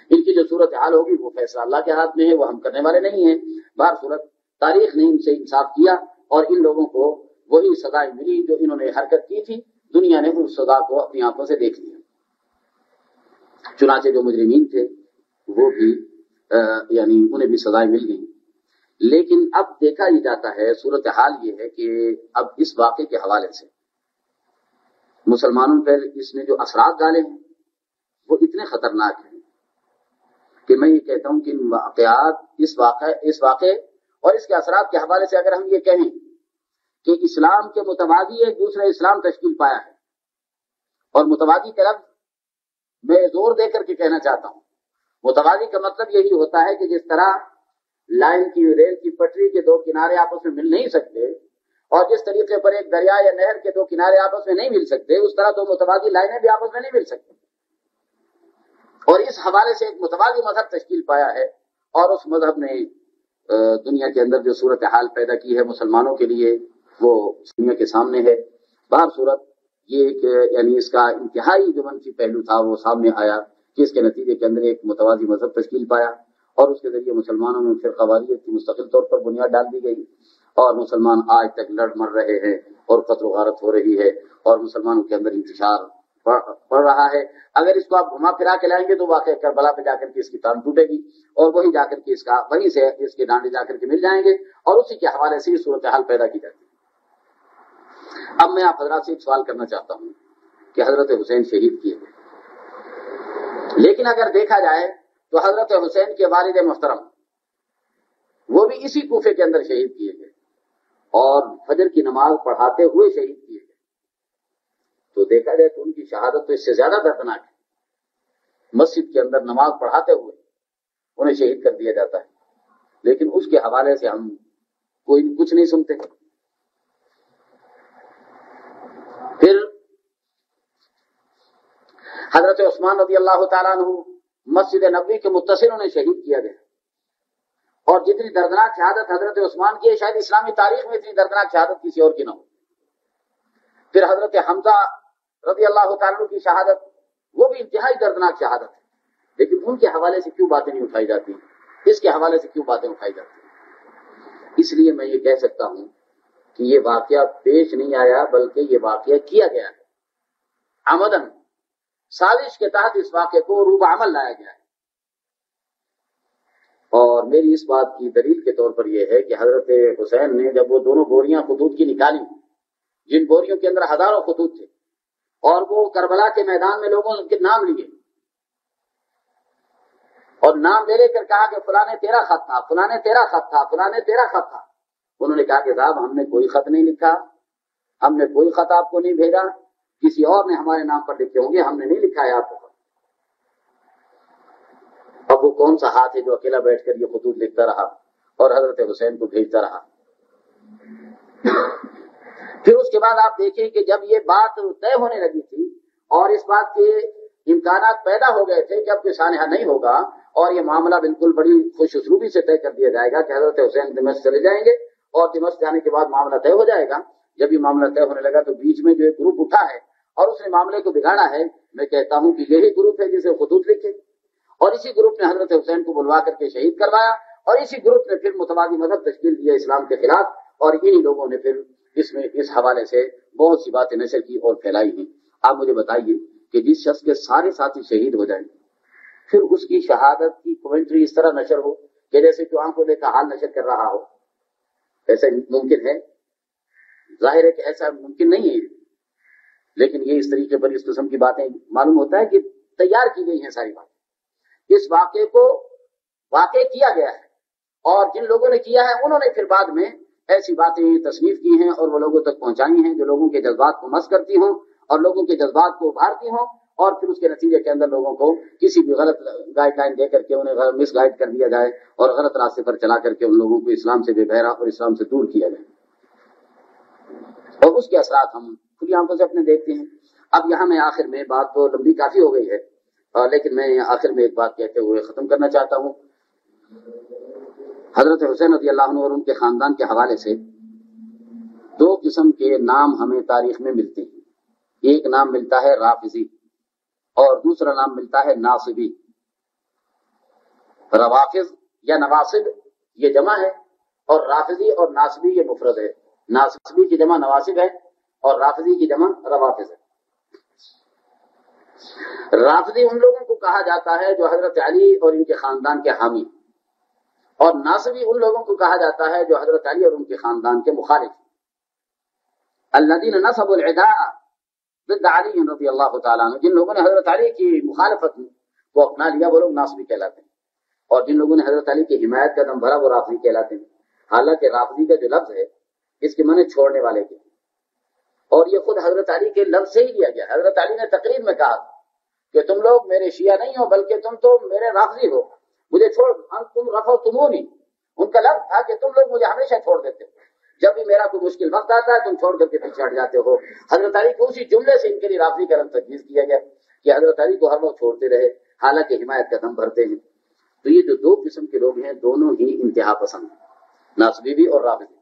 ان کی جو صورت حال ہوگی وہ فیصلہ اللہ کے ہاتھ میں ہے، وہ ہم کرنے والے نہیں ہیں. بہر صورت تاریخ نے ان سے انصاف کیا اور ان لوگوں کو وہی سزائیں ملی جو انہوں نے حرکت کی تھی. دنیا نے اس سزا کو اپنی آنکھوں سے دیکھ لیا. چنانچہ جو مجرمین تھے وہ بھی یعنی انہیں بھی سزائیں مل گئیں. لیکن اب دیکھا ہی جاتا ہے، صورتحال یہ ہے کہ اب اس واقعے کے حوالے سے مسلمانوں پر اس نے جو اثرات ڈالے ہیں وہ اتنے خطرناک ہیں کہ میں یہ کہتا ہوں کہ ان واقعات اس واقعے اور اس کے اثرات کے حوالے سے اگر ہم یہ کہیں کہ اسلام کے متوازی ایک دوسرے اسلام تشکیل پایا ہے، اور متوازی کا لفظ میں زور دے کر کے کہنا چاہتا ہوں. متوازی کا مطلب یہی ہوتا ہے کہ جس طرح لائن کی ریل کی پٹری کے دو کنارے آپس میں مل نہیں سکتے اور جس طریقے پر ایک دریا یا نہر کے دو کنارے آپس میں نہیں مل سکتے، اس طرح دو متوازی لائنیں بھی آپس میں نہیں مل سکتی. اور اس حوالے سے ایک متوازی مذہب تشکیل پایا ہے، اور اس مذہب نے دنیا کے اندر جو صورتحال پیدا کی ہے مسلمانوں کے لیے وہ دنیا کے سامنے ہے. بہر صورت یہ ایک یعنی اس کا انتہائی جو منفی پہلو تھا وہ سامنے آیا کہ اس کے نتیجے کے اندر ایک متوازی مذہب تشکیل پایا اور اس کے ذریعے مسلمانوں میں فرقہ واریت کی مستقل طور پر بنیاد ڈال دی گئی، اور مسلمان آج تک لڑ مر رہے ہیں اور قتل و غارت ہو رہی ہے اور مسلمانوں کے اندر انتشار پڑ رہا ہے. اگر اس کو آپ گھما پھرا کے لائیں گے تو واقعہ کربلا پہ جا کر کے اس کی ٹانگ ٹوٹے گی اور وہی جا کر کے وہیں سے اس کے ڈانڈے جا کر کے مل جائیں گے اور اسی کے حوالے سے یہ صورتحال پیدا کی جاتی ہے. اب میں آپ حضرات سے ایک سوال کرنا چاہتا ہوں کہ حضرت حسین شہید کیے گئے، لیکن اگر دیکھا جائے تو حضرت حسین کے والد محترم وہ بھی اسی کوفے کے اندر شہید کیے گئے اور فجر کی نماز پڑھاتے ہوئے شہید کیے گئے. تو دیکھا جائے تو ان کی شہادت تو اس سے زیادہ دردناک ہے. مسجد کے اندر نماز پڑھاتے ہوئے انہیں شہید کر دیا جاتا ہے، لیکن اس کے حوالے سے ہم کوئی کچھ نہیں سنتے. پھر حضرت عثمان رضی اللہ تعالیٰ عنہ مسجد نبوی کے متصل انہیں شہید کیا گیا، اور جتنی دردناک شہادت حضرت عثمان کی ہے شاید اسلامی تاریخ میں اتنی دردناک شہادت کسی اور کی نہ ہو. پھر حضرت حمزہ رضی اللہ تعالیٰ عنہ کی شہادت وہ بھی انتہائی دردناک شہادت ہے، لیکن ان کے حوالے سے کیوں باتیں نہیں اٹھائی جاتی، اس کے حوالے سے کیوں باتیں اٹھائی جاتی؟ اس لیے میں یہ کہہ سکتا ہوں کہ یہ واقعہ پیش نہیں آیا بلکہ یہ واقعہ کیا گیا ہے. عمدن سازش کے تحت اس واقعے کو روب عمل لایا گیا ہے. اور میری اس بات کی دلیل کے طور پر یہ ہے کہ حضرت حسین نے جب وہ دونوں بوریاں خطوط کی نکالی، جن بوریوں کے اندر ہزاروں خطوط تھے، اور وہ کربلا کے میدان میں لوگوں کے نام لیے اور نام لے کر کہا کہ فلاں نے تیرا خط تھا، فلاں نے تیرا خط تھا، فلاں نے تیرا خط تھا. انہوں نے کہا کہ صاحب ہم نے کوئی خط نہیں لکھا، ہم نے کوئی خط آپ کو نہیں بھیجا، کسی اور نے ہمارے نام پر لکھے ہوں گے، ہم نے نہیں لکھا ہے آپ کو. اب وہ کون سا ہاتھ ہے جو اکیلا بیٹھ کر یہ خطوط لکھتا رہا اور حضرت حسین کو بھیجتا رہا. پھر اس کے بعد آپ دیکھیں کہ جب یہ بات طے ہونے لگی تھی اور اس بات کے امکانات پیدا ہو گئے تھے کہ اب کوئی سانحہ نہیں ہوگا اور یہ معاملہ بالکل بڑی خوش اسلوبی سے طے کر دیا جائے گا کہ حضرت حسین دمشق چلے جائیں گے اور دمشق جانے کے بعد معاملہ طے ہو جائے گا. جب یہ معاملہ طے ہونے لگا تو بیچ میں جو ایک گروپ اٹھا ہے اور اس نے معاملے کو بگاڑا ہے، میں کہتا ہوں کہ یہی گروپ ہے جسے خطوط لکھے، اور اسی گروپ نے حضرت حسین کو بلوا کر کے شہید کروایا، اور اسی گروپ نے پھر متبادی مذہب تشکیل دیا اسلام کے خلاف، اور انہی لوگوں نے پھر اس حوالے سے بہت سی باتیں نشر کی اور پھیلائی ہیں. آپ مجھے بتائیے کہ جس شخص کے سارے ساتھی شہید ہو جائیں پھر اس کی شہادت کی کومنٹری اس طرح نشر ہو کہ جیسے کہ آنکھوں دیکھا حال نشر کر رہا ہو، ایسا ممکن ہے؟ ظاہر ہے کہ ایسا ممکن نہیں ہے، لیکن یہ اس طریقے پر اس قسم کی باتیں معلوم ہوتا ہے کہ تیار کی گئی ہیں ساری باتیں. اس واقعے کو واقع کیا گیا ہے اور جن لوگوں نے کیا ہے انہوں نے پھر بعد میں ایسی باتیں تصنیف کی ہیں اور وہ لوگوں تک پہنچائی ہیں جو لوگوں کے جذبات کو مس کرتی ہوں اور لوگوں کے جذبات کو ابھارتی ہوں، اور پھر اس کے نتیجے کے اندر لوگوں کو کسی بھی غلط گائیڈ لائن دے کر کے انہیں مس گائیڈ کر دیا جائے اور غلط راستے پر چلا کر کے ان لوگوں کو اسلام سے بے بہرا اور اسلام سے دور کیا جائے، اور اس کے اثرات ہم کھلی آنکھوں سے اپنے دیکھتے ہیں. اب یہاں میں آخر میں بات تو لمبی کافی ہو گئی ہے، لیکن میں آخر میں ایک بات کہتے ہوئے ختم کرنا چاہتا ہوں. حضرت حسین رضی اللہ عنہ اور ان کے خاندان کے حوالے سے دو قسم کے نام ہمیں تاریخ میں ملتے ہیں. ایک نام ملتا ہے رافضی اور دوسرا نام ملتا ہے ناصبی. روافض یا نواصب یہ جمع ہے اور رافضی اور ناصبی یہ مفرد ہے. ناصبی کی جمع نواصب ہے اور رافضی کی جمع روافض ہے. رافضی ان لوگوں کو کہا جاتا ہے جو حضرت علی اور ان کے خاندان کے حامی، اور ناصبی ان لوگوں کو کہا جاتا ہے جو حضرت علی اور ان کے خاندان کے مخالف. الذین نصبوا العداء ضد علی رضی اللہ تعالیٰ عنہ، جن لوگوں نے حضرت علی کی مخالفت کو اپنا لیا وہ لوگ ناصبی کہلاتے ہیں، اور جن لوگوں نے حضرت علی کی حمایت کا دم بھرا وہ رافضی کہلاتے ہیں. حالانکہ رافضی کا جو لفظ ہے اس کے معنی چھوڑنے والے کے، اور یہ خود حضرت علی کے لفظ سے ہی لیا گیا. حضرت علی نے تقریر میں کہا کہ تم لوگ میرے شیعہ نہیں ہو بلکہ تم تو میرے رافضی ہو، مجھے چھوڑ، تم رفو تمونی. ان کا لفظ تھا کہ تم لوگ مجھے ہمیشہ چھوڑ دیتے ہو، جب بھی میرا کوئی مشکل وقت آتا ہے تم چھوڑ کر کے پیچھے ہٹ جاتے ہو. حضرت علی کو اسی جملے سے ان کے لیے رافضی کا لفظ تجویز کیا گیا کہ حضرت علی کو ہر وقت چھوڑتے رہے حالانکہ حمایت کا دم بھرتے ہیں. تو یہ جو دو قسم کے لوگ ہیں دونوں ہی انتہا پسند ہیں، ناصبی بھی اور رافضی.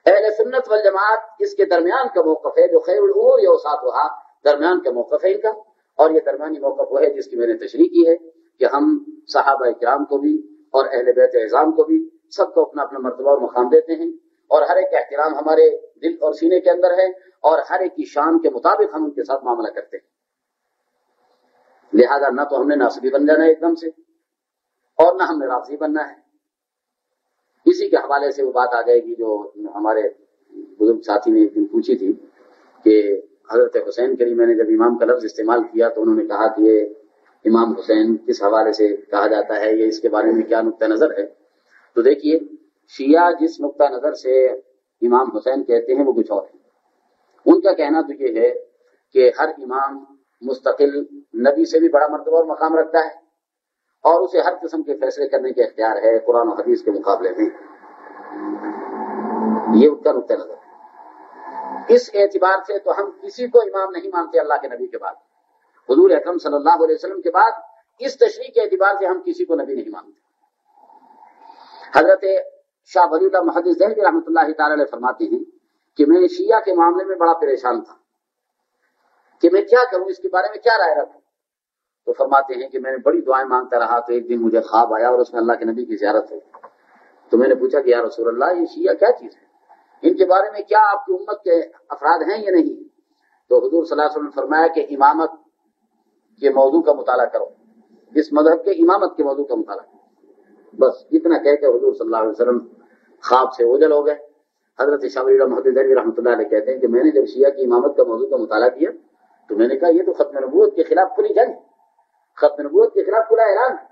اہل سنت والجماعت اس کے درمیان کا موقف ہے جو خیر الامور اوساطھا، درمیان کا موقف ہے ان کا، اور یہ درمیانی موقف وہ ہے جس کی میں نے تشریح کی ہے کہ ہم صحابہ کرام کو بھی اور اہل بیت اعظام کو بھی سب کو اپنا اپنا مرتبہ اور مقام دیتے ہیں، اور ہر ایک کا احترام ہمارے دل اور سینے کے اندر ہے، اور ہر ایک کی شان کے مطابق ہم ان کے ساتھ معاملہ کرتے ہیں. لہذا نہ تو ہم نے ناصبی بن جانا ہے ایک دم سے اور نہ ہم نے رافضی بننا ہے. اسی کے حوالے سے وہ بات آ جائے گی جو ہمارے بزرگ ساتھی نے ایک دن پوچھی تھی کہ حضرت حسین کے لیے میں نے جب امام کا لفظ استعمال کیا تو انہوں نے کہا کہ یہ امام حسین کس حوالے سے کہا جاتا ہے، یہ اس کے بارے میں کیا نقطہ نظر ہے. تو دیکھیے شیعہ جس نقطہ نظر سے امام حسین کہتے ہیں وہ کچھ اور ہے. ان کا کہنا تو یہ ہے کہ ہر امام مستقل نبی سے بھی بڑا مرتبہ اور مقام رکھتا ہے اور اسے ہر قسم کے فیصلے کرنے کا اختیار ہے قرآن و حدیث کے مقابلے میں. یہ ان کا نقطہ نظر ہے. اس اعتبار سے تو ہم کسی کو امام نہیں مانتے اللہ کے نبی کے بعد، حضور اکرم صلی اللہ علیہ وسلم کے بعد اس تشریح کے اعتبار سے ہم کسی کو نبی نہیں مانتے. حضرت شاہ ولی اللہ محدث دہلوی رحمۃ اللہ تعالی علیہ فرماتے ہیں کہ میں شیعہ کے معاملے میں بڑا پریشان تھا کہ میں کیا کروں، اس کے بارے میں کیا رائے رکھوں. تو فرماتے ہیں کہ میں نے بڑی دعائیں مانگتا رہا تو ایک دن مجھے خواب آیا اور اس میں اللہ کے نبی کی زیارت ہوئی. تو میں نے پوچھا کہ یا رسول اللہ یہ شیعہ کیا چیز ہے، ان کے بارے میں کیا آپ کی امت کے افراد ہیں یا نہیں؟ تو حضور صلی اللہ علیہ وسلم نے فرمایا کہ امامت کے موضوع کا مطالعہ کرو، اس مذہب کے امامت کے موضوع کا مطالعہ کرو. بس اتنا کہہ کے حضور صلی اللہ علیہ وسلم خواب سے اوجل ہو گئے. حضرت شاہ ولی اللہ محدث دہلوی رحمۃ اللہ علیہ کہتے ہیں کہ میں نے جب شیعہ کی امامت کا موضوع کا مطالعہ کیا تو میں نے کہا یہ تو ختم نبوت کے خلاف کھلی جنگ، ختم نبوت کے خلاف کھلا اعلان ہے.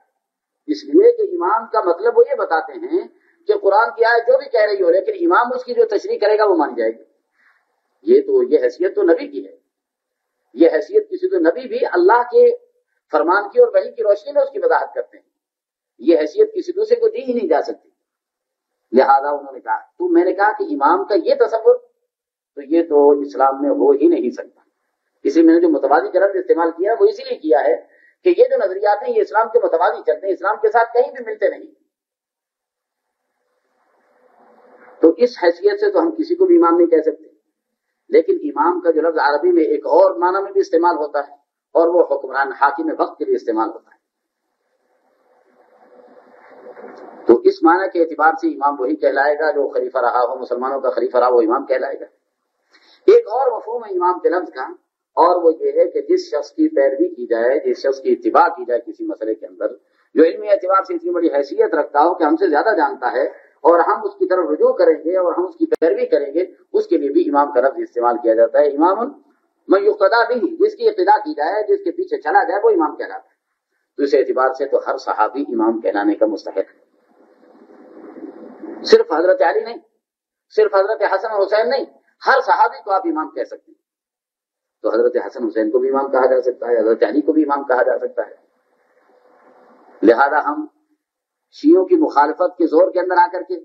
اس لیے کہ امام کا مطلب وہ یہ بتاتے ہیں کہ قرآن کی آیت جو بھی کہہ رہی ہو لیکن امام اس کی جو تشریح کرے گا وہ مانی جائے گی. یہ حیثیت تو نبی کی ہے. یہ حیثیت کسی تو نبی بھی اللہ کے فرمان کی اور وحی کی روشنی میں اس کی وضاحت کرتے ہیں. یہ حیثیت کسی دوسرے کو دی ہی نہیں جا سکتی. لہذا انہوں نے کہا تو میں نے کہا کہ امام کا یہ تصور تو یہ تو اسلام میں ہو ہی نہیں سکتا. اسی میں نے جو متبادی کا لفظ استعمال کیا وہ اسی لیے کیا ہے کہ یہ جو نظریات ہیں یہ اسلام کے متبادی چلتے ہیں, اسلام کے ساتھ کہیں بھی ملتے نہیں. تو اس حیثیت سے تو ہم کسی کو بھی امام نہیں کہہ سکتے. لیکن امام کا جو لفظ عربی میں ایک اور معنی میں بھی استعمال ہوتا ہے اور وہ حکمران حاکم وقت کے لیے استعمال ہوتا ہے. تو اس معنی کے اعتبار سے امام وہی کہلائے گا جو خلیفہ رہا ہو, مسلمانوں کا خلیفہ رہا وہ امام کہلائے گا. ایک اور مفہوم ہے امام کے لفظ کا اور وہ یہ ہے کہ جس شخص کی پیروی کی جائے, جس شخص کی اتباع کی جائے کسی مسئلے کے اندر, جو علمی اعتبار سے اتنی بڑی حیثیت رکھتا ہو کہ ہم سے زیادہ جانتا ہے اور ہم اس کی طرف رجوع کریں گے اور ہم اس کی پیروی کریں گے, اس کے لیے بھی امام کا لفظ استعمال کیا جاتا ہے. امام من یقتدی بہ, جس کی اقتداء کی جائے, جس کے پیچھے چلا جائے وہ امام کہلاتا ہے. تو اس اعتبار سے تو ہر صحابی امام کہلانے کا مستحق ہے. صرف حضرت علی نہیں, صرف حضرت حسن اور حسین نہیں, ہر صحابی کو آپ امام کہہ سکتے ہیں. تو حضرت حسن حسین کو بھی امام کہا جا سکتا ہے, حضرت علی کو بھی امام کہا جا سکتا ہے. لہذا ہم شیعوں کی مخالفت کے زور کے اندر آ کر کے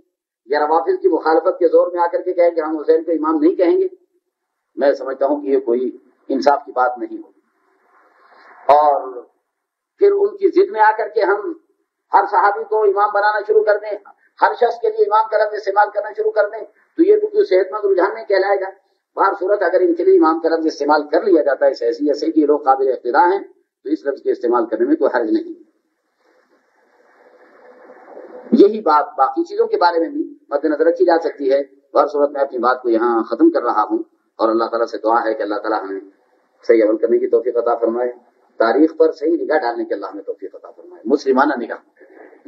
یا روافض کی مخالفت کے زور میں آ کر کے کہیں کہ ہم حسین کو امام نہیں کہیں گے, میں سمجھتا ہوں کہ یہ کوئی انصاف کی بات نہیں ہوگی. اور پھر ان کی ضد میں آ کر کے ہم ہر صحابی کو امام بنانا شروع کر دیں, ہر شخص کے لیے امام کا لفظ استعمال کرنا شروع کر دیں, تو یہ کوئی صحت مند رجحان نہیں کہلائے گا. بہر صورت اگر ان کے لیے امام کا لفظ استعمال کر لیا جاتا ہے اس حیثیت سے کہ یہ لوگ قابل اقتداء ہیں, تو اس لفظ کے استعمال کرنے میں کوئی حرج نہیں. یہی بات باقی چیزوں کے بارے میں بھی مد نظر رکھی جا سکتی ہے. بہر صورت میں اپنی بات کو یہاں ختم کر رہا ہوں اور اللہ تعالیٰ سے دعا ہے کہ اللہ تعالیٰ ہمیں صحیح عمل کرنے کی توفیق عطا فرمائے, تاریخ پر صحیح نگاہ ڈالنے کی اللہ ہمیں توفیق عطا فرمائے. مسلمانہ نگاہ,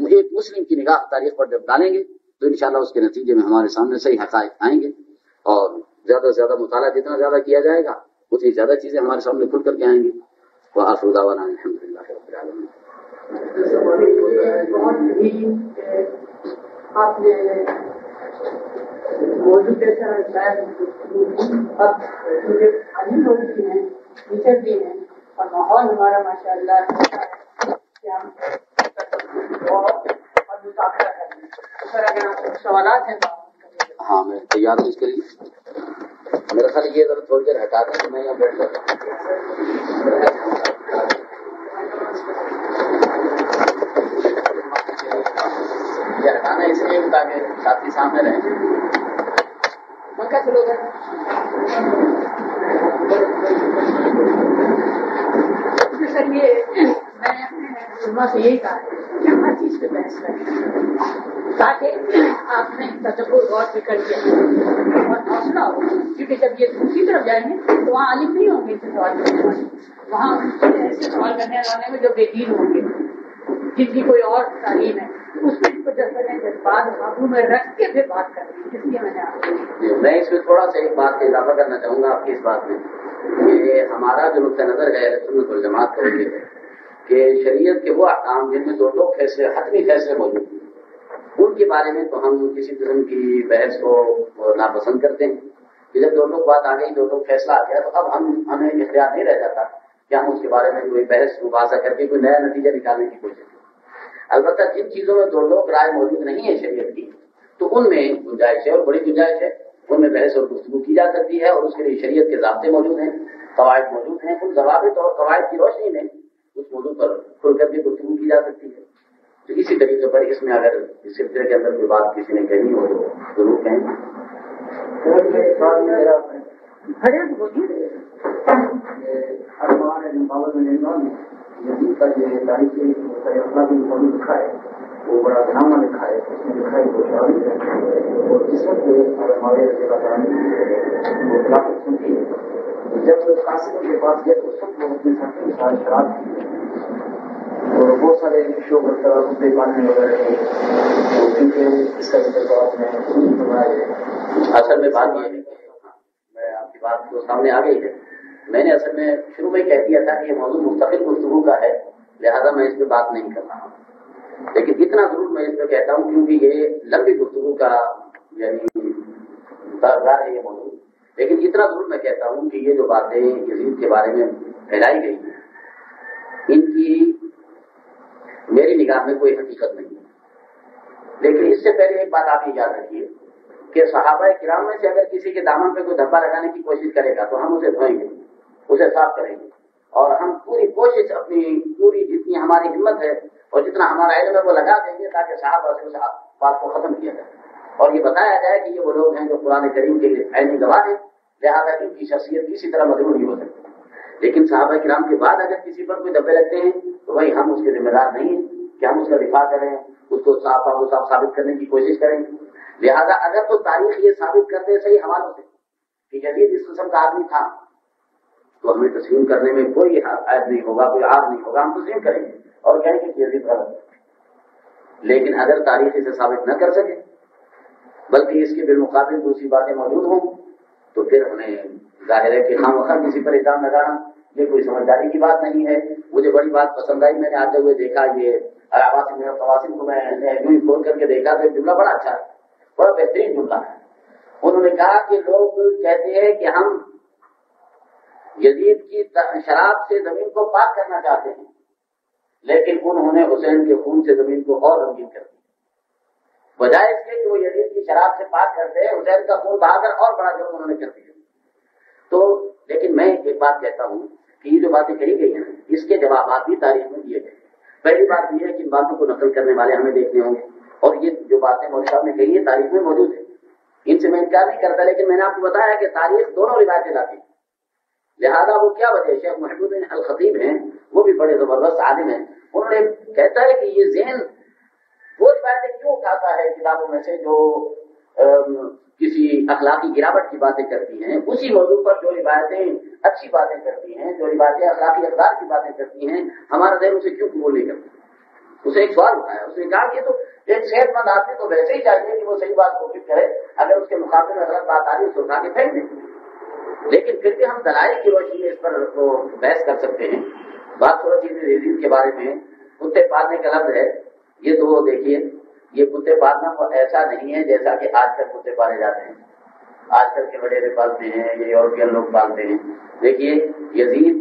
ایک مسلم کی نگاہ تاریخ پر جب ڈالیں گے تو انشاءاللہ اس کے نتیجے میں ہمارے سامنے صحیح حقائق آئیں گے اور زیادہ سے زیادہ مطالعہ جتنا زیادہ کیا جائے گا اتنی زیادہ چیزیں ہمارے سامنے کھل کر کے آئیں گی. وآخر دعوانا الحمدللہ رب العالمین. آپ نے موضوع جیسا شاید اب عالم لوگ بھی ہیں, ٹیچر بھی ہیں اور ماحول ہمارا ماشاء اللہ کہ ہم اور مطالعہ کریں. سر اگر آپ سوالات ہیں تو ہاں میں تیار ہوں اس کے لیے. میرا خیال یہ ذرا تھوڑی دیر ہٹا دیں تو میں یہاں بیٹھ جاتا ہوں. یہ ہٹانا اس لیے تاکہ ساتھی سامنے رہیں. پنکھا چلو گا. سر یہ میں نے اپنے علماء سے یہی کہا کہ ہم ہر چیز پہ بحث کریں تاکہ آپ نے تصور غور فکر کیا اور حوصلہ ہو, کیونکہ جب یہ دوسری طرف جائیں گے تو وہاں عالم نہیں ہوں گے اسے سوال کرنے والے, وہاں ایسے سوال کرنے والے میں جو بے دین ہوں گے جن کی کوئی اور تعلیم ہے اس میں بات قابو میں رکھ کے پھر بات کریں. اس لیے میں نے میں اس میں تھوڑا سا ایک بات کا اضافہ کرنا چاہوں گا آپ کی اس بات میں کہ ہمارا جو نقطہ نظر ہے سنت والجماعت کا یہ ہے کہ شریعت کے وہ احکام جن میں دو ٹوک فیصلے حتمی فیصلے موجود ہیں ان کے بارے میں تو ہم کسی قسم کی بحث کو ناپسند کرتے ہیں. جب دو ٹوک بات آ گئی, دو ٹوک فیصلہ آ گیا تو اب ہمیں اختیار نہیں رہ جاتا کہ ہم اس کے بارے میں کوئی بحث مباحثہ کر کے کوئی نیا نتیجہ نکالنے کی کوشش کریں. البتہ جن چیزوں میں دو لوگ رائے موجود نہیں ہے شریعت کی تو ان میں گنجائش ہے اور بڑی گنجائش ہے, ان میں بحث اور گفتگو کی جا سکتی ہے اور اس کے لیے شریعت کے ضابطے موجود ہیں, قواعد موجود ہیں. ان ضوابط اور قواعد کی روشنی میں اس موضوع پر کھل کر کے گفتگو کی جا سکتی ہے. تو اسی طریقے پر اس میں اگر اس سلسلے کے اندر کوئی بات کسی نے کہنی ہو تو ضرور کہیں. جدید کا یہ تاریخی اخلاقی موضوع لکھا ہے وہ بڑا نامہ لکھا ہے, اس میں لکھا ہے خوشحالی ہے اور اس وقت ہمارے وہ خلافت سنتی ہے. جب قاسم کے پاس گئے اس وقت وہ اپنے ساتھی کے ساتھ شراب کی اور بہت سارے شو کرتے پانی وغیرہ تھے کیونکہ اس کا ذکر آپ نے سنایا ہے. اصل میں بات یہ ہے میں آپ کی بات تو سامنے آ گئی ہے. میں نے اصل میں شروع میں کہہ دیا تھا کہ یہ موضوع مستقل گفتگو کا ہے, لہذا میں اس پہ بات نہیں کر رہا ہوں. لیکن اتنا ضرور میں اس پہ کہتا ہوں کیونکہ یہ لمبی گفتگو کا یعنی طرفدار ہے یہ موضوع، لیکن اتنا ضرور میں کہتا ہوں کہ یہ جو باتیں یزید کے بارے میں پھیلائی گئی ہیں ان کی میری نگاہ میں کوئی حقیقت نہیں ہے۔ لیکن اس سے پہلے ایک بات آپ یاد رکھیے کہ صحابہ کرام میں سے اگر کسی کے دامن پہ کوئی دھبا لگانے کی کوشش کرے گا تو ہم اسے دھوئیں گے، اسے صاف کریں گے، اور ہم پوری کوشش اپنی پوری جتنی ہماری ہمت ہے اور جتنا ہمارا علم ہے وہ لگا دیں گے تاکہ صحابہ سے اس بات کو ختم کیا جائے اور یہ بتایا جائے کہ یہ وہ لوگ ہیں جو قرآن کریم کے عینی گواہ ہیں، لہٰذا ان کی شخصیت کسی طرح مدعو نہیں ہو سکتی۔ لیکن صحابہ کرام کے بعد اگر کسی پر کوئی دبے لگتے ہیں تو بھائی ہم اس کے ذمہ دار نہیں ہیں کہ ہم اس کا دفاع کریں، اس کو صاف ثابت کرنے کی کوشش کریں۔ لہذا اگر تو تاریخ یہ ثابت کرتے صحیح حوالوں سے کہ یزید اس قسم کا آدمی تھا تو ہمیں تسلیم کرنے میں کوئی عیب نہیں ہوگا، کوئی عار نہیں ہوگا، ہم تسلیم کریں گے اور کہیں گے کہ یزید غلط ہے۔ لیکن اگر تاریخ اسے ثابت نہ کر سکے بلکہ اس کے بالمقابل دوسری باتیں موجود ہوں تو پھر ہمیں ظاہر ہے کہ خواہ کسی پر الزام لگانا یہ کوئی سمجھداری کی بات نہیں ہے۔ مجھے بڑی بات پسند آئی، میں نے آتے ہوئے دیکھا یہ قواسم کو میں نے یوں ہی کھول کر کے دیکھا تو جملہ بڑا اچھا ہے، بڑا بہترین جملہ ہے۔ انہوں نے کہا کہ لوگ کہتے ہیں کہ ہم یزید کی شراب سے زمین کو پاک کرنا چاہتے ہیں لیکن انہوں نے حسین کے خون سے زمین کو اور رنگین کر دیا، بجائے اس کے کہ وہ یزید کی شراب سے پاک کرتے ہیں حسین کا خون بہا کر اور بڑا جرم انہوں نے کر دیا۔ تو لیکن میں ایک بات کہتا ہوں کہ یہ جو باتیں کہی گئی ہیں اس کے جوابات بھی تاریخ میں دیے گئے۔ پہلی بات یہ ہے کہ ان باتوں کو نقل کرنے والے ہمیں دیکھنے ہوں گے اور یہ جو باتیں مولوی صاحب نے کہی ہے تاریخ میں موجود ہے، ان سے میں انکار نہیں کرتا، لیکن میں نے آپ کو بتایا کہ تاریخ دونوں روایتیں لاتی ہیں۔ لہذا وہ کیا وجہ ہے؟ شیخ محمود الخطیب ہیں، وہ بھی بڑے زبردست عالم ہیں، انہوں نے کہتا ہے کہ یہ ذہن وہ روایتیں کیوں اٹھاتا ہے کتابوں میں سے جو کسی اخلاقی گراوٹ کی باتیں کرتی ہیں، اسی موضوع پر جو روایتیں اچھی باتیں کرتی ہیں، جو روایتیں اخلاقی اقدار کی باتیں کرتی ہیں، ہمارا ذہن اسے کیوں قبول نہیں کرتا؟ اسے ایک سوال اٹھایا، اس نے کہا کہ تو ایک صحت مند آدمی تو ویسے ہی چاہیے کہ وہ صحیح بات کوشش کرے، اگر اس کے مقابلے میں غلط بات آ رہی ہے اسے اٹھا کے پھینک دیں، لیکن پھر بھی ہم دلائل کی روشنی میں اس پر بحث کر سکتے ہیں۔ بات صورت یزید کے بارے میں کتے پالنے کا لفظ ہے، یہ تو دیکھیے یہ کتے پالنا تو ایسا نہیں ہے جیسا کہ آج کل کتے پالے جاتے ہیں، آج کل کے بڑے پالتے ہیں، یہ یورپین لوگ پالتے ہیں۔ دیکھیے یزید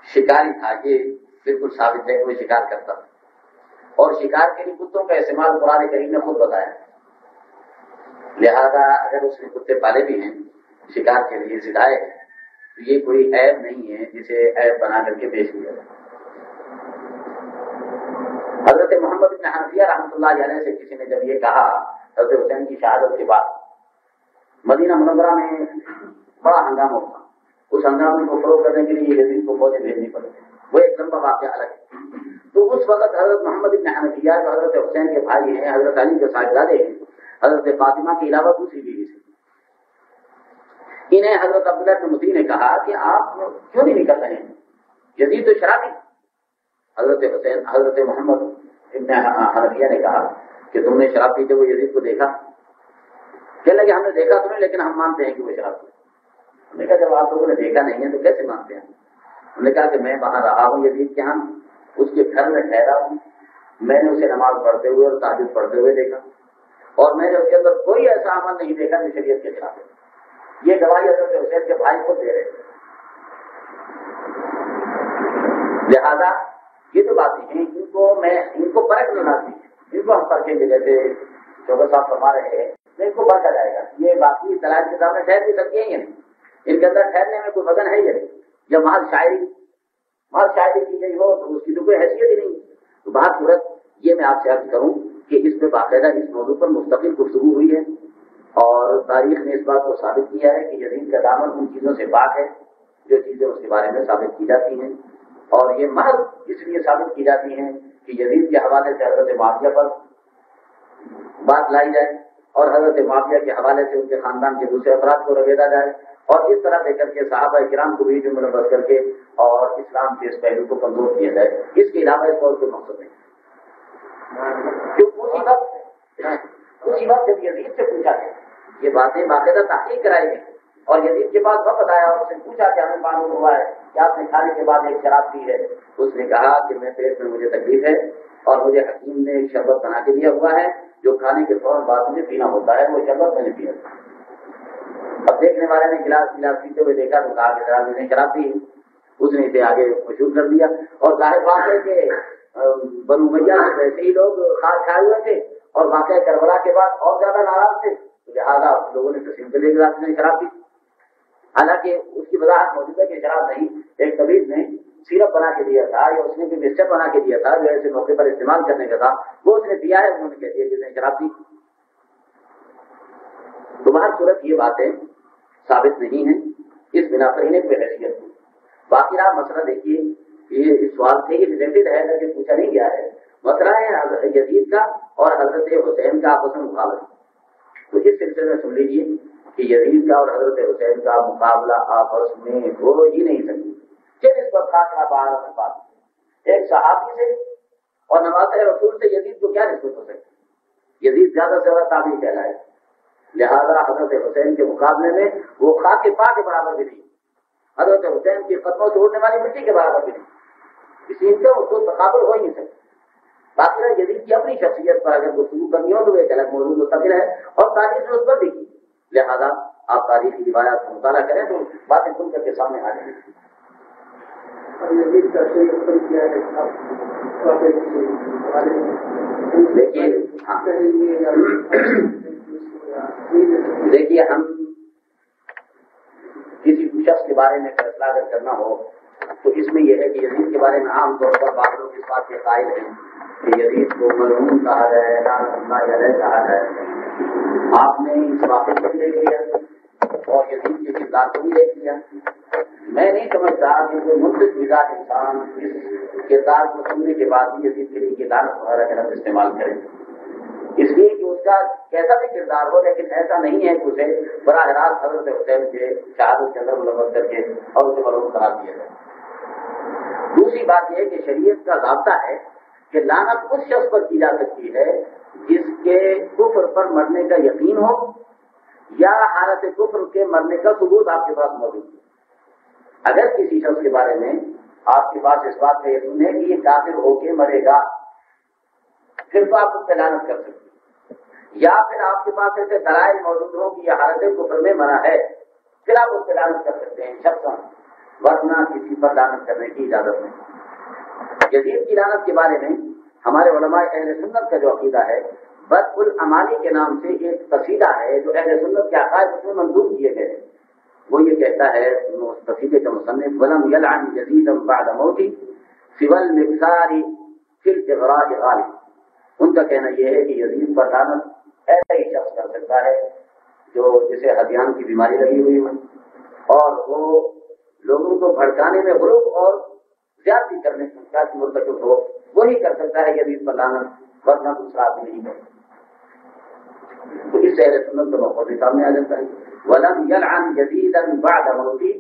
شکاری تھا، یہ بالکل ثابت ہے کہ وہ شکار کرتا تھا اور شکار کے لیے کتوں کا استعمال قرآن کریم نے خود بتایا، لہذا اگر اس نے کتے پالے بھی ہیں شکار کے لیے سکھائے ہیں تو یہ کوئی عیب نہیں ہے جسے عیب بنا کر کے پیش کیا جائے۔ حضرت محمد بن حنفیہ رحمۃ اللہ علیہ سے کسی نے جب یہ کہا حضرت حسین کی شہادت کے بعد مدینہ منورہ میں بڑا ہنگامہ ہوا، اس ہنگامے کو فروغ کرنے کے لیے یزید کو فوجیں بھیجنی پڑی، وہ ایک لمبا واقعہ الگ ہے۔ تو اس وقت حضرت محمد بن حنفیہ جو حضرت حسین کے بھائی ہیں، حضرت علی کے صاحبزادے ہیں، حضرت فاطمہ کے علاوہ دوسری بیوی سے، انہیں حضرت عبداللہ بن مسیح نے کہا کہ آپ کیوں نہیں نکل رہے ہیں، یزید تو شرابی۔ حضرت محمد ابن حنفیہ نے کہا کہ تم نے شراب پیتے ہوئے یزید کو دیکھا؟ کہنے لگے ہم نے دیکھا تو نہیں لیکن ہم مانتے ہیں کہ وہ شراب پیتا۔ ہم نے کہا جب آپ لوگوں نے دیکھا نہیں ہے تو کیسے مانتے ہیں؟ ہم نے کہا کہ میں وہاں رہا ہوں یزید کے ہاں، اس کے گھر میں ٹھہرا ہوں، میں نے اسے نماز پڑھتے ہوئے اور تہجد پڑھتے ہوئے دیکھا اور میں نے اس کے اندر کوئی ایسا عمل نہیں دیکھا جو شریعت کے خلاف ہے۔ یہ گواہی حضرت حسین کے بھائی خود دے رہے ہیں۔ لہذا یہ جو باتیں ہیں ان کو پرکھ لینا چاہیے، ان کو ہم پرکھیں گے جیسے شوکت صاحب فرما رہے ہیں، ان کو پرکھا جائے گا۔ یہ باقی دلائل کے سامنے ٹھہر بھی سکتی ہیں یا نہیں، ان کے اندر ٹھہرنے میں کوئی وزن ہے یا نہیں؟ جب محض شاعری کی گئی ہو تو اس کی تو کوئی حیثیت ہی نہیں۔ تو بات صورت یہ میں آپ سے عرض کروں کہ اس میں باقاعدہ اس موضوع پر مستقل گفتگو ہوئی ہے اور تاریخ نے اس بات کو ثابت کیا ہے کہ یزید کا دامن ان چیزوں سے پاک ہے جو چیزیں اس کے بارے میں ثابت کی جاتی ہیں، اور یہ محض اس لیے ثابت کی جاتی ہیں کہ یزید کے حوالے سے حضرت معاویہ پر بات لائی جائے اور حضرت معاویہ کے حوالے سے ان کے خاندان کے دوسرے افراد کو رگیدا جائے اور اس طرح دے کر کے صحابہ کرام کو بھی جو ملبس کر کے اور اسلام کے اس پہلو کو کمزور کیا جائے۔ اس کے علاوہ اس کا اور کوئی مقصد نہیں۔ اسی وقت جب یزید سے پوچھا گیا یہ باتیں باقاعدہ تحقیق کرائی گئی اور یزید کے پاس وقت آیا اور اس نے پوچھا کہ ہمیں معلوم ہوا ہے کہ آپ نے کھانے کے بعد ایک شراب پی ہے، اس نے کہا کہ میں پیٹ میں مجھے تکلیف ہے اور مجھے حکیم نے ایک شربت بنا کے دیا ہوا ہے جو کھانے کے فوراً بعد مجھے پینا ہوتا ہے، وہ شربت میں نے پیا۔ اب دیکھنے والے نے گلاس پیتے ہوئے دیکھا تو کہا کہ ذرا میں نے شراب پی، اس نے اسے آگے مشہور کر دیا۔ اور ظاہر بات ہے کہ بنو امیہ سے ویسے ہی لوگ خاص کھائے ہوئے تھے اور واقعہ کربلا کے بعد اور زیادہ ناراض تھے، لہٰذا لوگوں نے تسلیم کر لیا کہ نے شراب پی۔ حالانکہ اس کی وضاحت موجود ہے کہ شراب نہیں، ایک طبیب نے سیرپ بنا کے دیا تھا یا اس نے کوئی مسٹر بنا کے دیا تھا جو ایسے موقع پر استعمال کرنے کا تھا، وہ اس نے پیا ہے، انہوں نے کہہ دیا کہ اس نے شراب پی۔ تو بہر صورت یہ باتیں ثابت نہیں ہیں، اس بنا پر انہیں کوئی حیثیت نہیں۔ باقی رہا مسئلہ دیکھیے، یہ سوال سے ہی ریلیٹڈ ہے لیکن پوچھا نہیں گیا ہے، مسئلہ ہے حضرت یزید کا اور حضرت حسین کا آپس میں مقابلہ۔ تو اس سلسلے میں سن لیجیے کہ یزید کا اور حضرت حسین کا مقابلہ آپس میں ہو ہی نہیں سکتی، پھر اس پر خاصا بات ایک صحابی سے اور نواز رسول سے یزید کو کیا نسبت ہو سکتی؟ یزید زیادہ سے زیادہ تابعی کہلائے، لہذا حضرت حسین کے مقابلے میں وہ خاک پاک کے برابر بھی نہیں، حضرت حسین کی قدموں سے اڑنے والی مٹی کے برابر بھی نہیں، اس لیے اس کو تقابل ہو ہی نہیں سکتا۔ باقی یزید کی اپنی شخصیت پر اگر گفتگو کرنی ہو تو وہ ایک الگ موضوع مستقل ہے اور تاریخ نے اس پر بھی کی، لہذا آپ تاریخی روایات کا مطالعہ کریں تو باتیں کھل کر کے سامنے آ جائیں گی۔ دیکھیے ہم کسی شخص کے بارے میں فیصلہ اگر کرنا ہو تو اس میں یہ ہے کہ یزید کے بارے میں عام طور پر بعض لوگ اس بات کے قائل ہیں کہ یزید کو ملعون کہا جائے، لعنت اللہ علیہ کہا جائے۔ آپ نے اس واقعے کو بھی دیکھ لیا اور یزید کے کردار کو بھی دیکھ لیا۔ میں نہیں سمجھتا کہ کوئی منصف مزاج انسان اس کردار کو سننے کے بعد بھی یزید کے لیے لعنت وغیرہ کا لفظ استعمال کرے، اس لیے کہ اس کا کیسا بھی کردار ہو، لیکن ایسا نہیں ہے کہ اسے براہ راست حضرت حسین کے شہادت کے اندر ملوث کر کے اور اسے ملعون قرار دیا جائے۔ دوسری بات یہ ہے کہ شریعت کا ضابطہ ہے کہ لعنت اس شخص پر کی جا سکتی ہے جس کے کفر پر مرنے کا یقین ہو یا حالت کفر کے مرنے کا ثبوت آپ کے پاس موجود ہے۔ اگر کسی شخص کے بارے میں آپ کے پاس اس بات کا یقین ہے کہ یہ کافر ہو کے مرے گا، پھر تو آپ اس پہ لعنت کر سکتے ہیں، یا پھر آپ کے پاس ایسے دلائل موجود ہوں کہ یہ حالت کفر میں مرا ہے، پھر آپ اس پہ لعنت کر سکتے ہیں شخصاً، ورنہ کسی پر لعنت کرنے کی اجازت نہیں۔ یزید کی لعنت کے بارے میں ہمارے علماء اہل سنت کا جو عقیدہ ہے، بد العمالی کے نام سے ایک قصیدہ ہے جو اہل سنت کے عقائد اس میں منظور کیے گئے ہیں۔ وہ یہ کہتا ہے اس قصیدے کا مصنف، وَلَمْ يَلْعَنْ يَزِيدًا بَعْدَ مَوْتِهِ سِوَى الْمِقْدَارِ فِي الْإِغْرَاءِ غَالِبًا۔ ان کا کہنا یہ ہے کہ یزید پر لعنت ایسا ہی شخص کر سکتا ہے جو جسے ہذیان کی بیماری لگی ہوئی ہو اور وہ لوگوں کو بھڑکانے میں غلو اور زیادتی کرنے کا مرتکب ہو، وہی کر سکتا ہے یزید پر لعنت، ورنہ دوسرا آدمی نہیں کر سکتا۔ تو اس اہل سنت کا موقع بھی سامنے آ جاتا ہے، وَلَمْ يَلْعَنْ يَزِيدًا بَعْدَ مَوْتِهِ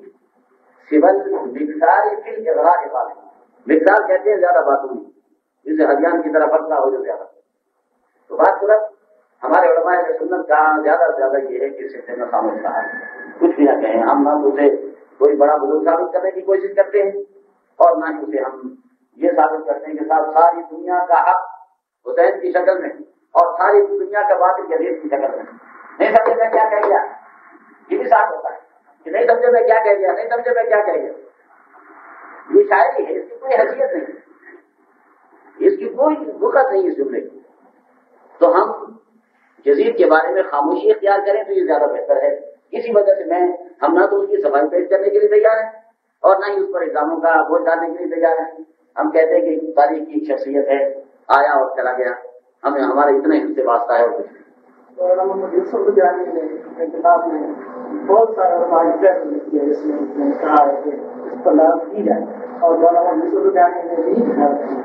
سِوَى الْمِقْدَارِ فِي الْإِغْرَاءِ غَالِبًا۔ مقدار کہتے ہیں زیادہ باتوں میں، جسے ہذیان کی طرح بڑھتا ہو جو زیادہ۔ تو بات صورت ہمارے علماء اہل سنت کا زیادہ سے زیادہ یہ ہے کہ اس سلسلے میں خاموش رہا ہے، کچھ بھی نہ کہیں، ہم نہ اسے کوئی بڑا بزرگ ثابت کرنے کی کوشش کرتے ہیں اور نہ ہی اسے ہم یہ ثابت کرتے ہیں کہ ساری دنیا کا حق حسین کی شکل میں اور ساری دنیا کا باطل یزید کی شکل میں۔ نہیں سمجھے میں کیا کہہ گیا، یہ بھی صاف ہوتا ہے کہ نہیں سمجھے میں کیا کہہ گیا، نہیں سمجھے میں کیا کہہ گیا۔ یہ شاعری ہے، اس کی کوئی حیثیت نہیں، اس کی کوئی وقت نہیں اس جملے کی۔ تو ہم یزید کے بارے میں خاموشی اختیار کریں تو یہ زیادہ بہتر ہے۔ اسی وجہ سے ہم نہ تو اس کی صفائی پیش کرنے کے لیے تیار ہیں اور نہ ہی اس پر الزاموں کا بوجھ ڈالنے کے لیے تیار ہیں۔ ہم کہتے ہیں کہ تاریخ کی ایک شخصیت ہے، آیا اور چلا گیا، ہمیں ہمارے اتنے ہی سے واسطہ ہے اور کچھ نہیں۔ محمد یوسف جانی نے کتاب میں بہت سارا کیا، جس میں کہا ہے کہ اس پر لعنت کی جائے، اور مولانا یوسف جانی نے بھی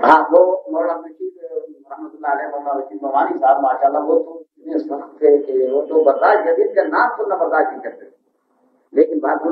ہاں وہ مولانا رشید رحمۃ اللہ علیہ، مولانا رشید نعمانی صاحب ماشاء اللہ وہ تو اس وقت تھے کہ وہ تو برداشت یزید کا نام سننا برداشت نہیں کرتے، لیکن بات